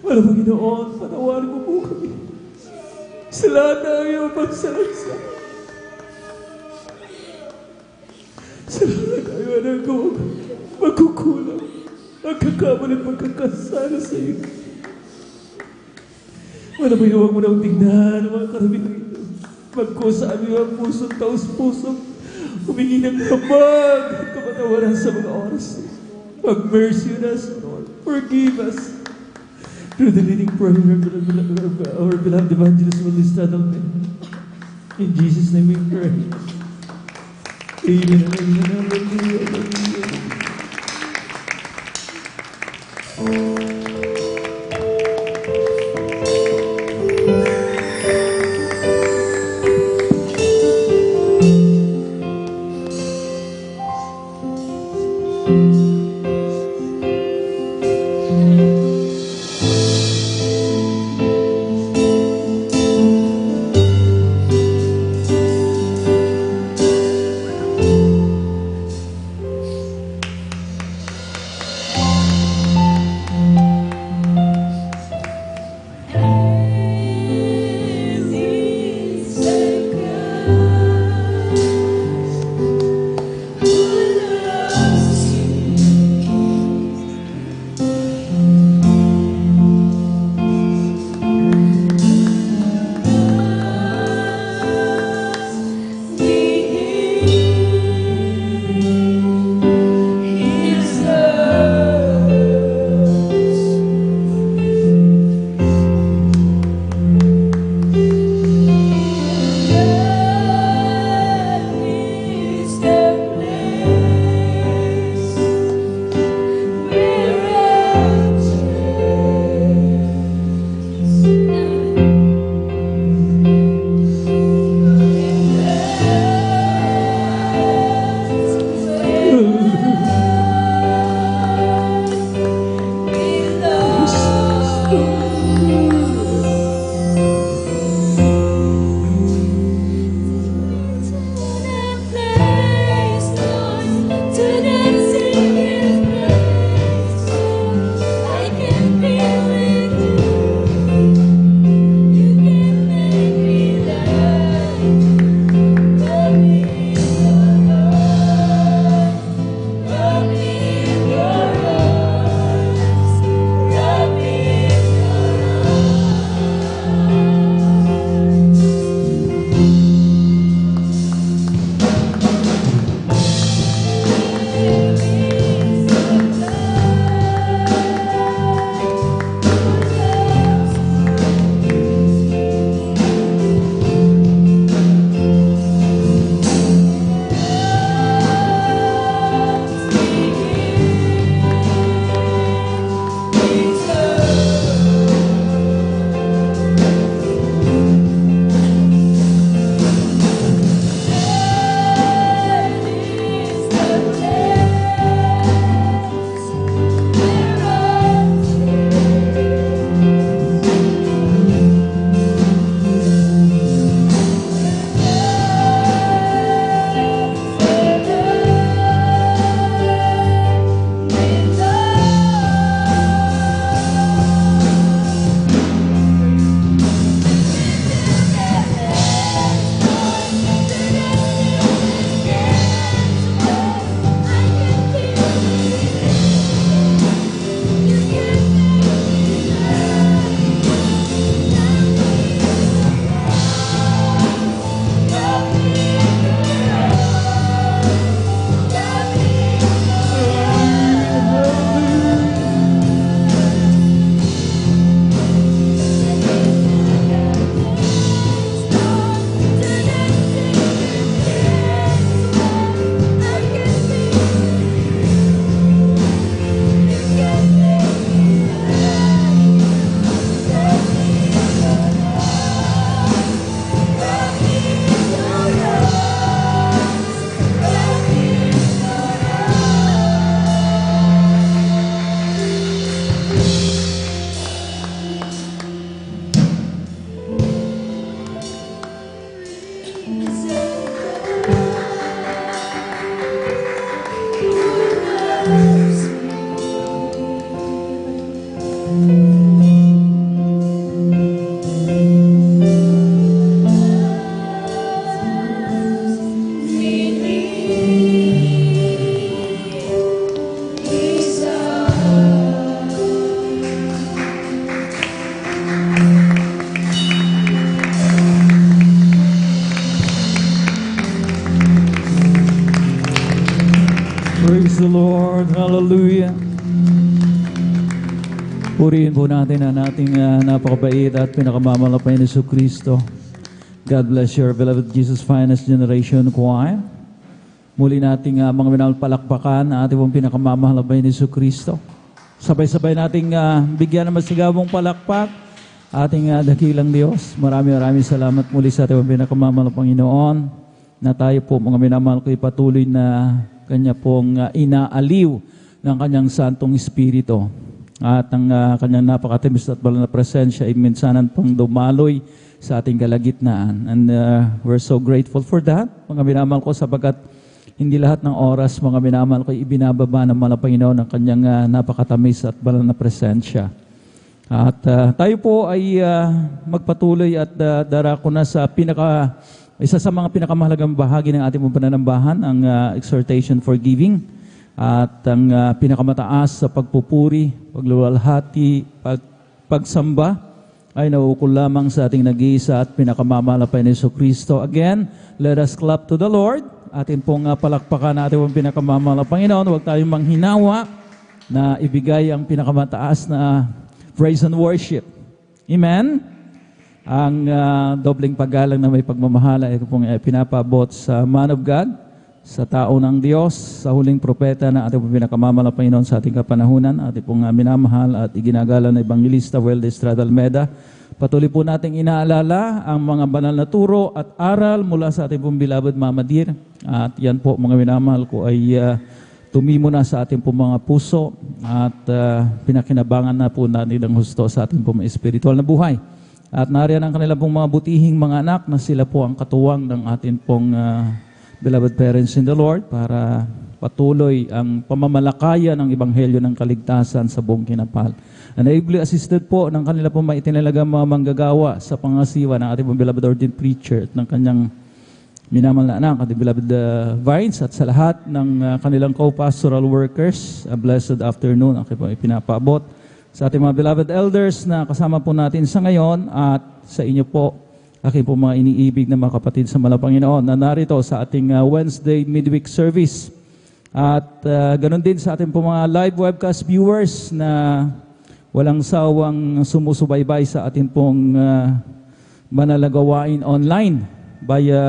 Walang Panginoon, patawarin mo po kami. Sa lahat na iyong pagsalansa. Sa lahat na iyong anak ko, magkukulang. Magkakamali at magkakasala sa iyo. Walang Panginoon, huwag mo na tingnan ang mga karamihan ito. Magkusaan niyo ang pusong taos-pusong humingi ng kabag at kapatawaran sa mga oras. Mag-mercy on us, Lord. Forgive us. Through the leading prayer of our beloved evangelist, Melissa Dalman. In Jesus' name we pray. Amen. Amen. Hallelujah. Hallelujah. Praise the Lord. Hallelujah. Purihin po natin ang ating napakabait at pinakamamalapay na Kristo. God bless your beloved Jesus Finest Generation Choir. Muli nating mga minamahal palakpakan ang ating pong pinakamamalapay na Kristo. Sabay-sabay nating bigyan ng masigabong palakpak ating dakilang Diyos. Maraming salamat muli sa ating pinakamamahal na Panginoon na tayo po mga minamahal ko ipatuloy na Kanya pong inaaliw ng Kanyang Santong Espiritu. At ang Kanyang napakatimis at banal na presensya ay minsanan pang dumaloy sa ating kalagitnaan. And we're so grateful for that, mga minamahal ko, sapagkat hindi lahat ng oras, mga minamahal ko, ibinababa ng mga Panginoon ng Kanyang napakatamis at banal na presensya. At tayo po ay magpatuloy at darako na sa isa sa mga pinakamahalagang bahagi ng ating pananambahan, ang exhortation for giving. At ang pinakamataas sa pagpupuri, pagluluwalhati, pagsamba ay nauukol lamang sa ating nag-iisa at pinakamamalapay na Jesucristo. Again, let us clap to the Lord. Atin pong palakpakan natin ang pinakamamahalang Panginoon. Huwag tayong manghinawa na ibigay ang pinakamataas na praise and worship. Amen? Ang dobleng paggalang na may pagmamahala ay pong pinapabot sa man of God, sa tao ng Diyos, sa huling propeta na ating pong pinakamamahalang Panginoon sa ating kapanahunan, ating pong minamahal at iginagalang na Evangelista Well Estrada Almeda. Patuloy po nating inaalala ang mga banal na turo at aral mula sa ating pong beloved Mama Dear. At yan po mga minamahal ko ay tumimo na sa ating pong mga puso at pinakinabangan na po natin ang husto sa ating pong espiritual na buhay. At nariyan ang kanilang pong mga butihing mga anak na sila po ang katuwang ng ating pong beloved parents in the Lord para patuloy ang pamamalakayan ng Ebanghelyo ng kaligtasan sa buong kinapal. And ably assisted po ng kanila pong maitinalagang mga manggagawa sa pangasiwa ng ating pong beloved ordained preacher at ng kanyang minamahal na anak, ating beloved Vines, at sa lahat ng kanilang co-pastoral workers. A blessed afternoon ang po ipinapaabot sa ating mga beloved elders na kasama po natin sa ngayon at sa inyo po, aking po mga iniibig na mga kapatid sa Panginoon na narito sa ating Wednesday midweek service. At ganun din sa ating po mga live webcast viewers na walang sawang sumusubaybay sa ating pong manalagawain online via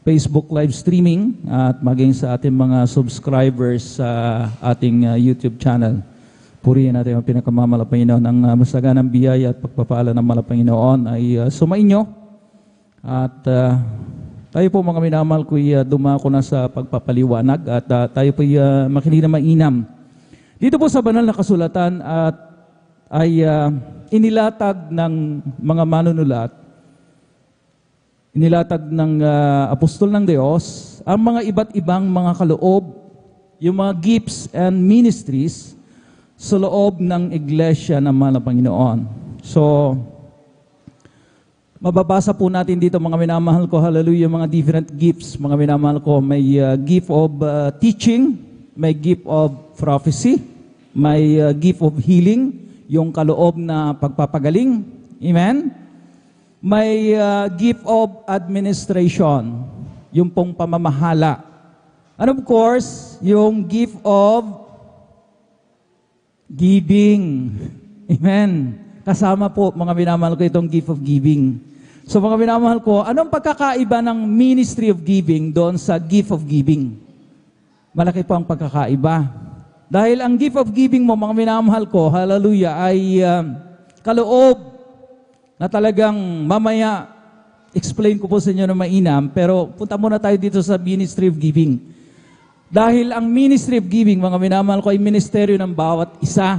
Facebook live streaming at maging sa ating mga subscribers sa ating YouTube channel. Purihin natin ang pinakamamahal na Panginoon. Ang masaganang biyaya at pagpapala ng mahal na Panginoon ay sumainyo. At tayo po mga minamahal ko dumako na sa pagpapaliwanag at tayo po makinig na mainam. Dito po sa banal na kasulatan at ay inilatag ng mga manunulat, inilatag ng apostol ng Diyos ang mga iba't ibang mga kaloob, yung mga gifts and ministries sa loob ng iglesia ng mahal na Panginoon. So, mababasa po natin dito mga minamahal ko, hallelujah, mga different gifts. Mga minamahal ko, may gift of teaching, may gift of prophecy, may gift of healing, yung kaloob na pagpapagaling. Amen? May gift of administration, yung pong pamamahala. And of course, yung gift of giving. Amen. Kasama po, mga minamahal ko, itong gift of giving. So mga minamahal ko, anong pagkakaiba ng ministry of giving doon sa gift of giving? Malaki po ang pagkakaiba. Dahil ang gift of giving mo, mga minamahal ko, hallelujah, ay kaloob na talagang mamaya, explain ko po sa inyo na mainam, pero punta muna tayo dito sa ministry of giving. Dahil ang ministry of giving, mga minamahal ko, ay ministeryo ng bawat isa.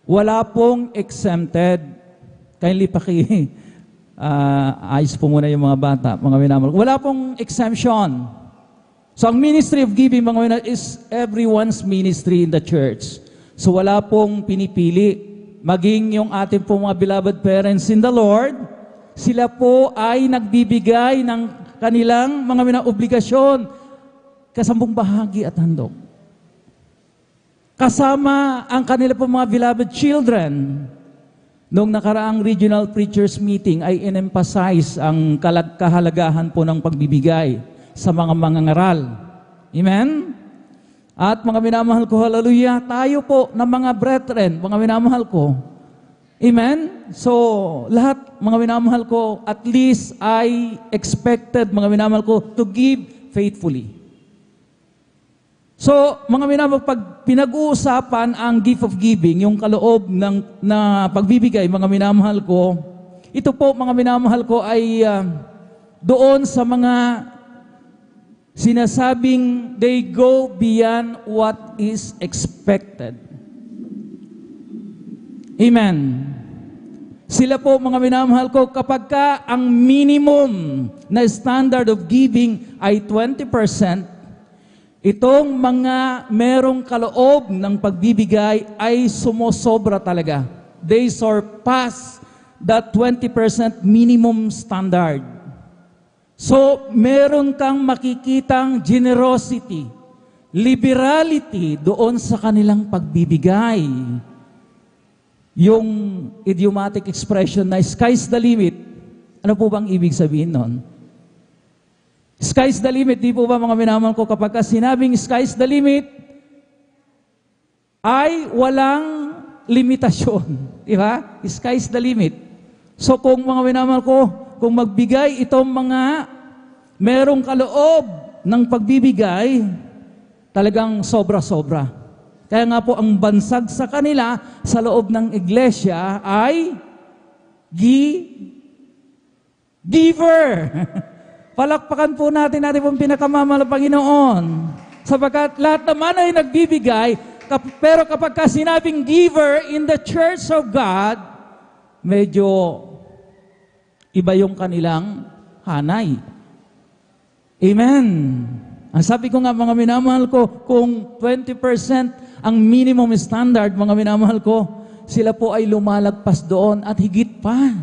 Wala pong exempted. Kindly ayos po muna yung mga bata, mga minamahal ko. Wala pong exemption. So ang ministry of giving, mga minamahal, is everyone's ministry in the church. So wala pong pinipili. Maging yung ating pong mga beloved parents in the Lord, sila po ay nagbibigay ng kanilang mga obligasyon, kasambong bahagi at handog. Kasama ang kanila po mga beloved children. Noong nakaraang regional preachers meeting ay in-emphasize ang kahalagahan po ng pagbibigay sa mga mangangaral. Amen? At mga minamahal ko, hallelujah, tayo po na mga brethren, mga minamahal ko. Amen? So, lahat, mga minamahal ko, at least I expected, mga minamahal ko, to give faithfully. So, mga minamahal, pag pinag-uusapan ang gift of giving, yung kaloob na pagbibigay, mga minamahal ko, ito po, mga minamahal ko, ay doon sa mga sinasabing they go beyond what is expected. Amen. Sila po, mga minamahal ko, kapag ka ang minimum na standard of giving ay 20%, itong mga merong kaloob ng pagbibigay ay sumosobra talaga. They surpass that 20% minimum standard. So, meron kang makikitang generosity, liberality doon sa kanilang pagbibigay. Yung idiomatic expression na sky's the limit, ano po bang ibig sabihin nun? Sky's the limit, di po ba mga minamahal ko, kapag sinabing sky's the limit, ay walang limitasyon. Di ba? Sky's the limit. So kung mga minamahal ko, kung magbigay itong mga merong kaloob ng pagbibigay, talagang sobra-sobra. Kaya nga po ang bansag sa kanila sa loob ng iglesia ay giver. Palakpakan po natin pong pinakamamahal na Panginoon. Sapagkat lahat naman ay nagbibigay, pero kapag sinabing giver in the church of God, medyo iba yung kanilang hanay. Amen. Ang sabi ko nga, mga minamahal ko, kung 20% ang minimum standard, mga minamahal ko, sila po ay lumalagpas doon at higit pa.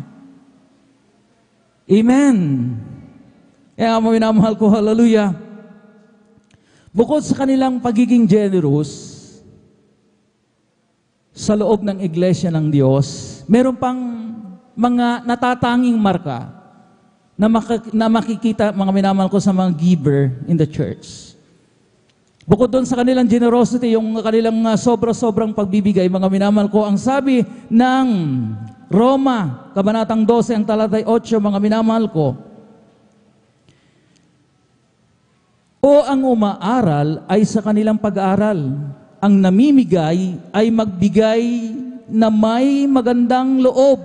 Amen. Kaya mga minamahal ko, hallelujah. Bukod sa kanilang pagiging generous sa loob ng iglesia ng Diyos, meron pang mga natatanging marka na makikita, mga minamahal ko, sa mga giver in the church. Bukod doon sa kanilang generosity, yung kanilang sobra-sobrang pagbibigay, mga minamahal ko, ang sabi ng Roma, Kabanatang 12, ang talatay 8, mga minamahal ko, o ang umaaral ay sa kanilang pag-aaral, ang namimigay ay magbigay na may magandang loob,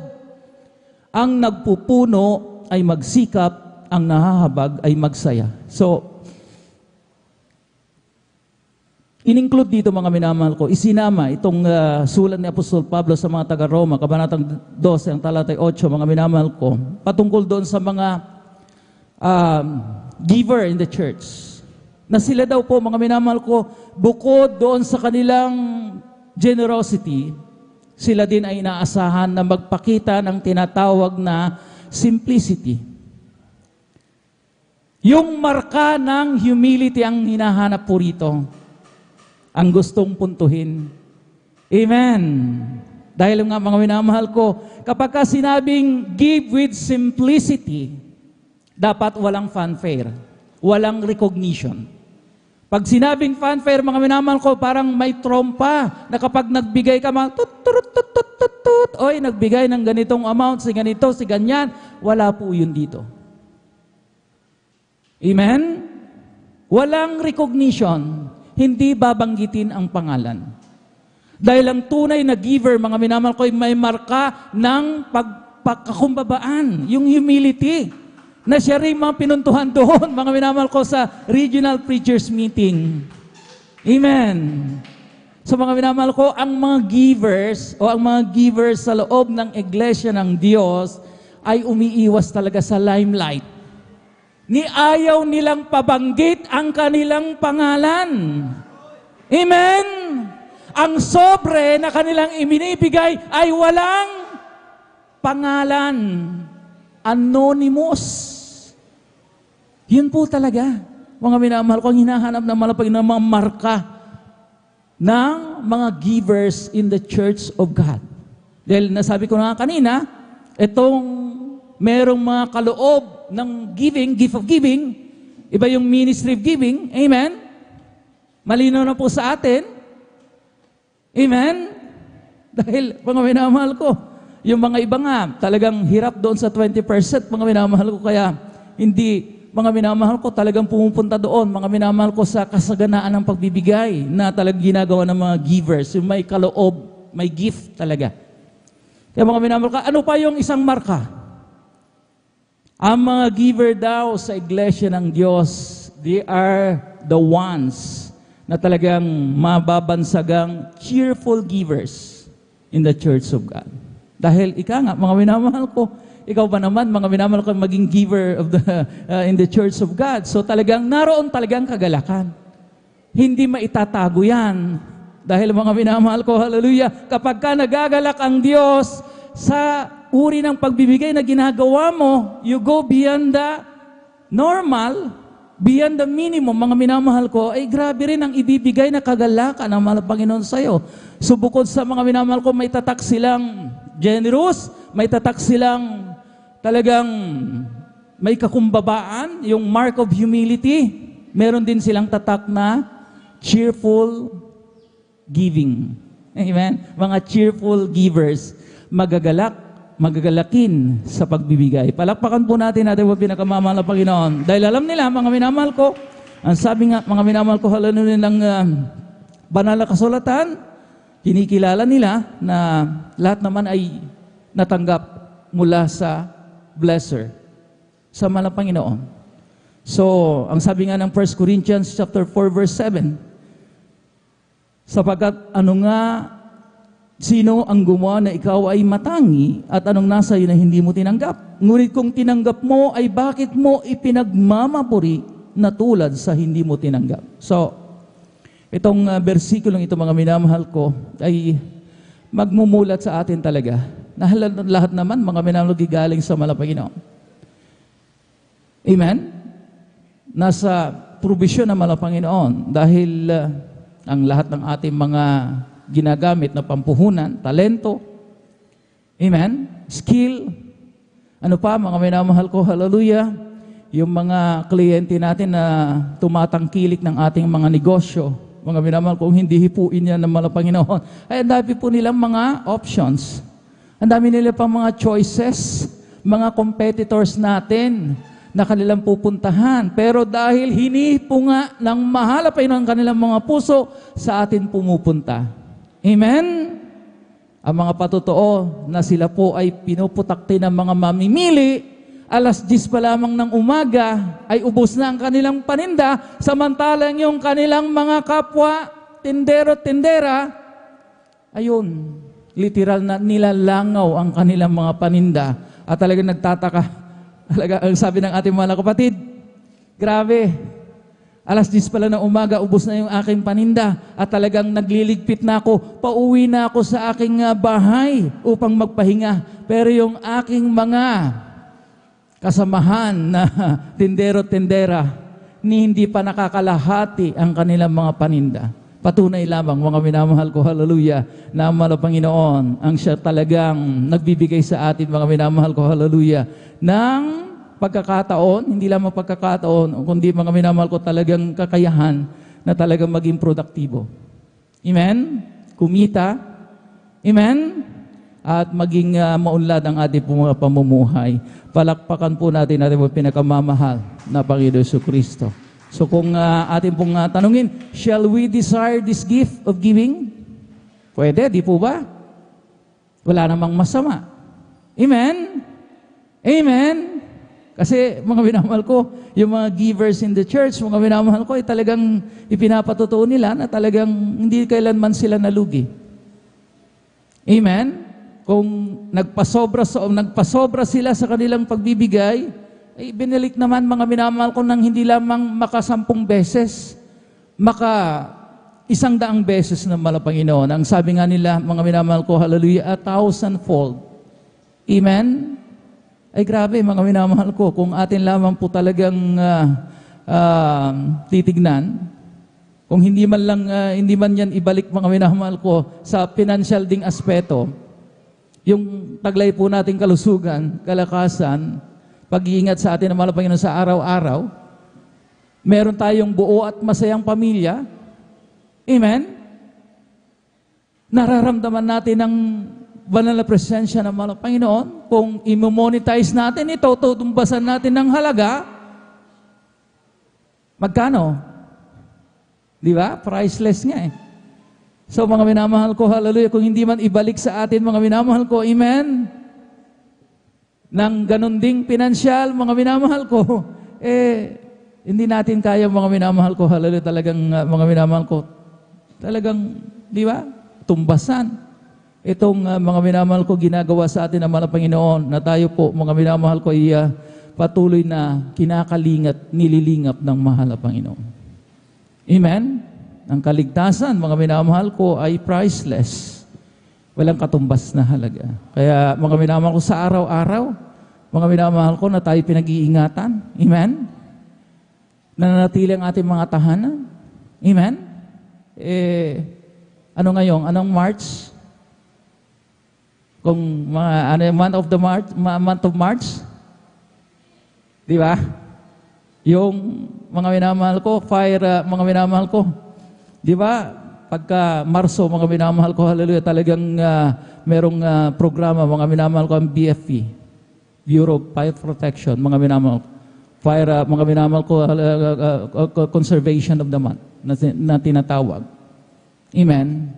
ang nagpupuno ay magsikap, ang nahahabag ay magsaya. So, in-include dito, mga minamahal ko, isinama itong sulat ni Apostol Pablo sa mga taga-Roma, Kabanatang 12, ang talatay 8, mga minamahal ko, patungkol doon sa mga giver in the church. Na sila daw po, mga minamahal ko, bukod doon sa kanilang generosity, sila din ay inaasahan na magpakita ng tinatawag na simplicity. Yung marka ng humility ang hinahanap po rito, ang gustong puntuhin. Amen. Dahil nga, mga minamahal ko, kapag sinabing give with simplicity, dapat walang fanfare, walang recognition. Pag sinabing fanfare, mga minamahal ko, parang may trompa na kapag nagbigay ka, mga tut, oy, nagbigay ng ganitong amount, si ganito, si ganyan, wala po yun dito. Amen? Walang recognition, hindi babanggitin ang pangalan. Dahil ang tunay na giver, mga minamahal ko, ay may marka ng pagkakumbabaan, yung humility, na siya rin mga pinuntuhan doon, mga minamahal ko, sa regional preachers meeting. Amen. So mga minamahal ko, ang mga givers o ang mga givers sa loob ng iglesia ng Diyos ay umiiwas talaga sa limelight. Ni ayaw nilang pabanggit ang kanilang pangalan. Amen. Ang sobre na kanilang ibinibigay ay walang pangalan. Anonymous. Yun po talaga, mga minamahal ko, ang hinahanap ng malapag na mga marka ng mga givers in the church of God. Dahil nasabi ko na kanina, itong merong mga kaloob ng giving, gift of giving, iba yung ministry of giving, amen? Malinaw na po sa atin. Amen? Dahil, mga minamahal ko, yung mga iba nga, talagang hirap doon sa 20%, mga minamahal ko, kaya hindi, mga minamahal ko, talagang pumupunta doon, mga minamahal ko, sa kasaganaan ng pagbibigay na talagang ginagawa ng mga givers, yung may kaloob, may gift talaga. Kaya mga minamahal ko, ano pa yung isang marka? Ang mga giver daw sa iglesia ng Diyos, they are the ones na talagang mababansagang cheerful givers in the church of God. Dahil ika nga, mga minamahal ko, ikaw ba naman, mga minamahal ko, maging giver of in the church of God. So talagang naroon talagang kagalakan. Hindi maitatago yan. Dahil mga minamahal ko, hallelujah, kapag ka nagagalak ang Diyos sa uri ng pagbibigay na ginagawa mo, you go beyond the normal, beyond the minimum, mga minamahal ko, ay grabe rin ang ibibigay na kagalakan ng mahal Panginoon sa'yo. So bukod sa mga minamahal ko, may tatak silang generous, may tatak silang talagang may kakumbabaan, yung mark of humility. Meron din silang tatak na cheerful giving. Amen? Mga cheerful givers, magagalakin sa pagbibigay. Palakpakan po natin ang pinakamamahal na Panginoon. Dahil alam nila, mga minamahal ko, ang sabi nga, mga minamahal ko, halalunin ng banal na kasulatan, kinikilala nila na lahat naman ay natanggap mula sa blesser, sa mahal na Panginoon. So, ang sabi nga ng 1 Corinthians chapter 4 verse 7, sapagkat sino ang gumawa na ikaw ay matangi at anong nasa iyo na hindi mo tinanggap? Ngunit kung tinanggap mo, ay bakit mo ipinagmamapuri na tulad sa hindi mo tinanggap? So, itong versikulong ito, mga minamahal ko, ay magmumulat sa atin talaga. Na lahat naman, mga minamahal ko, galing sa mahal na Panginoon. Amen? Nasa provision ng mahal na Panginoon dahil ang lahat ng ating mga ginagamit na pampuhunan, talento, amen, skill, ano pa, mga minamahal ko, hallelujah, yung mga kliyente natin na tumatangkilik ng ating mga negosyo, mga minamahal ko, hindi hipuin yan ng mahal na Panginoon, ay ang dami po nilang mga options, ang dami nila pang mga choices, mga competitors natin, na kanilang pupuntahan. Pero dahil hinipo nga ng mahal pa ng kanilang mga puso, sa atin pumupunta. Amen? Ang mga patotoo na sila po ay pinuputakti ng mga mamimili, alas 10 pa lamang ng umaga, ay ubos na ang kanilang paninda, samantalang yung kanilang mga kapwa, tindero-tindera, ayun, literal na nilalangaw ang kanilang mga paninda. At talagang nagtataka, talaga, ang sabi ng ating mga kapatid, grabe, alas 10 pala ng umaga, ubos na yung aking paninda at talagang nagliligpit na ako, pauwi na ako sa aking bahay upang magpahinga. Pero yung aking mga kasamahan na tindero-tindera, hindi pa nakakalahati ang kanilang mga paninda. Patunay lamang, mga minamahal ko, hallelujah, na ang mahal na Panginoon, ang siya talagang nagbibigay sa atin, mga minamahal ko, hallelujah, ng pagkakataon, hindi lamang pagkakataon, kundi mga minamahal ko talagang kakayahan na talagang maging produktibo. Amen? Kumita. Amen? At maging maunlad ang ating mga pamumuhay. Palakpakan po natin ang pinakamamahal na Panginoon Jesucristo. So kung atin pong tanungin, shall we desire this gift of giving? Pwede, di po ba? Wala namang masama. Amen? Amen? Kasi mga minamahal ko, yung mga givers in the church, mga minamahal ko, ay talagang ipinapatutuo nila na talagang hindi kailanman sila nalugi. Amen? Kung nagpasobra sila sa kanilang pagbibigay, ay binalik naman, mga minamahal ko, nang hindi lamang maka 10 beses, maka 100 beses ng mahal na Panginoon. Ang sabi nga nila, mga minamahal ko, hallelujah, 1,000-fold. Amen? Ay grabe, mga minamahal ko, kung atin lamang po talagang titignan, kung hindi man yan ibalik, mga minamahal ko, sa financial ding aspeto, yung taglay po nating kalusugan, kalakasan, pag-iingat sa atin ng mahal na Panginoon sa araw-araw, meron tayong buo at masayang pamilya, Amen? Nararamdaman natin ang banal na presensya ng mga Panginoon. Kung i-monetize natin ito, tutumbasan natin ng halaga, magkano? Di ba? Priceless nga eh. So mga minamahal ko, hallelujah, kung hindi man ibalik sa atin, mga minamahal ko, amen, nang ganun ding pinansyal, mga minamahal ko, hindi natin kaya, mga minamahal ko, hallelujah, talagang, mga minamahal ko, talagang, di ba, tumbasan. Itong mga minamahal ko, ginagawa sa atin ng mga Panginoon, na tayo po, mga minamahal ko, patuloy na kinakalingat, nililingap ng mahal na Panginoon. Amen? Ang kaligtasan, mga minamahal ko, ay priceless. Walang katumbas na halaga. Kaya mga minamahal ko sa araw-araw, mga minamahal ko na tayo pinag-iingatan. Amen? Nananatili ang ating mga tahanan. Amen? Ano ngayon? Anong March? Kung month of March? Di ba? Yung mga minamahal ko, mga minamahal ko, di ba, pagka Marso, mga minamahal ko, hallelujah, talagang merong programa, mga minamahal ko, ang BFP, Bureau of Fire Protection, mga minamahal ko, mga minamahal ko, Conservation of the Month, na tinatawag. Amen?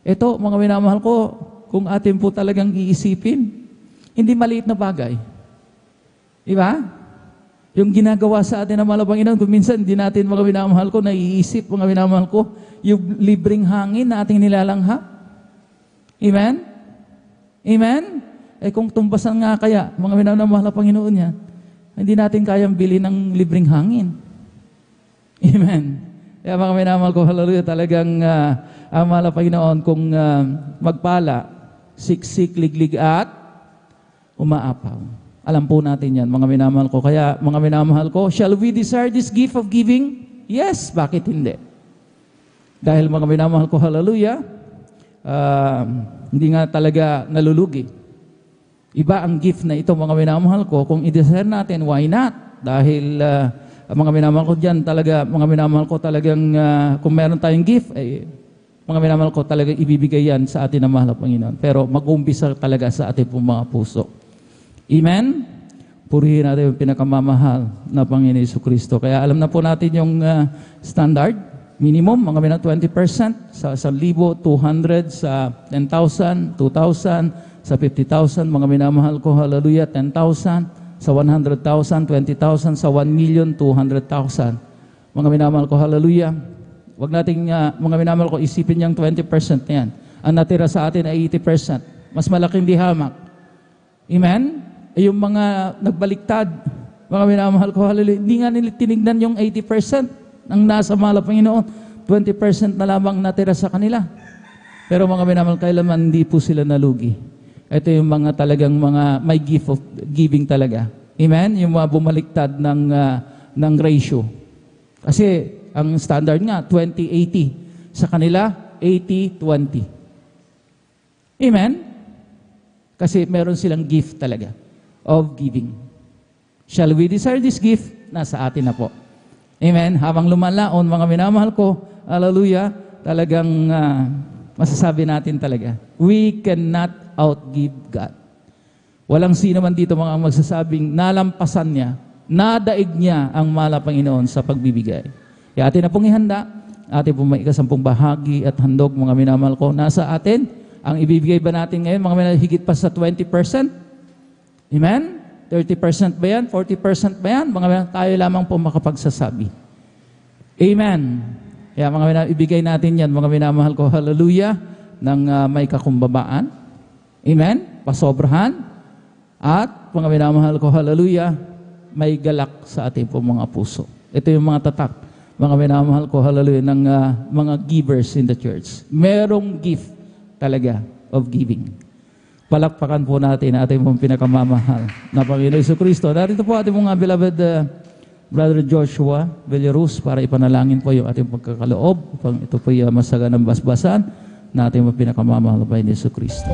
Ito, mga minamahal ko, kung atin po talagang iisipin, hindi maliit na bagay. Di ba? Yung ginagawa sa atin ng mga Panginoon, kung minsan hindi natin, mga minamahal ko, naiisip, mga minamahal ko, yung libreng hangin na ating nilalanghap. Amen? Amen? Kung tumbasan nga kaya, mga minamahal na Panginoon yan, hindi natin kayang bilhin ng libreng hangin. Amen? Kaya mga minamahal ko, hallelujah, talagang ang mahal na Panginoon, kung magpala, siksik, liglig at umaapaw. Alam po natin yan, mga minamahal ko. Kaya, mga minamahal ko, shall we desire this gift of giving? Yes, bakit hindi? Dahil mga minamahal ko, hallelujah, hindi nga talaga nalulugi. Iba ang gift na ito, mga minamahal ko. Kung i-desire natin, why not? Dahil, mga minamahal ko dyan, talaga, mga minamahal ko talagang, kung meron tayong gift, mga minamahal ko talagang ibibigay yan sa atin ng mahal na Panginoon. Pero mag-umpisa talaga sa atin pong mga puso. Amen? Purihin natin yung pinakamamahal na Panginoon Jesucristo. Kaya alam na po natin yung standard, minimum, mga 20%, sa 1,000, 200, sa 10,000, 2,000, sa 50,000, mga minamahal ko, hallelujah, 10,000, sa 100,000, 20,000, sa 1,200,000. Mga minamahal ko, hallelujah. Huwag nating, mga minamahal ko, isipin niyang 20% na yan. Ang natira sa atin ay 80%. Mas malaking dihamak. Amen? Yung mga nagbaliktad, mga minamahal ko, hallelujah, hindi nga nila tinignan yung 80% ng nasa mahal na Panginoon. 20% na lamang natira sa kanila. Pero mga minamahal, kailanman hindi po sila nalugi. Ito yung mga talagang mga may gift of giving talaga. Amen? Yung mga bumaliktad ng ratio. Kasi ang standard nga, 20-80. Sa kanila, 80-20. Amen? Kasi meron silang gift talaga of giving. Shall we desire this gift? Nasa atin na po. Amen? Habang lumalaon, mga minamahal ko, hallelujah, talagang masasabi natin talaga, we cannot outgive God. Walang sino man dito mga magsasabing nalampasan niya, nadaig niya ang mahal na Panginoon sa pagbibigay. Kaya atin na pong ihanda, atin pong may ikasampung bahagi at handog, mga minamahal ko, nasa atin. Ang ibibigay ba natin ngayon, mga minamahal, higit pa sa 20%? Amen? 30% ba yan? 40% ba yan? Mga minamahal, tayo lamang po makapagsasabi. Amen. Kaya mga minamahal, ibigay natin yan, mga minamahal ko, hallelujah, ng may kakumbabaan. Amen? Pasobrahan. At mga minamahal ko, hallelujah, may galak sa ating po mga puso. Ito yung mga tatak, mga minamahal ko, hallelujah, ng mga givers in the church. Merong gift talaga of giving. Palakpakan po natin ating pong pinakamamahal na Panginoon Jesucristo. Narito po ating mga beloved Brother Joshua Villaruz para ipanalangin po yung ating pagkakaloob upang ito po yung masaganang basbasan na ating pinakamamahal na Panginoon Jesucristo.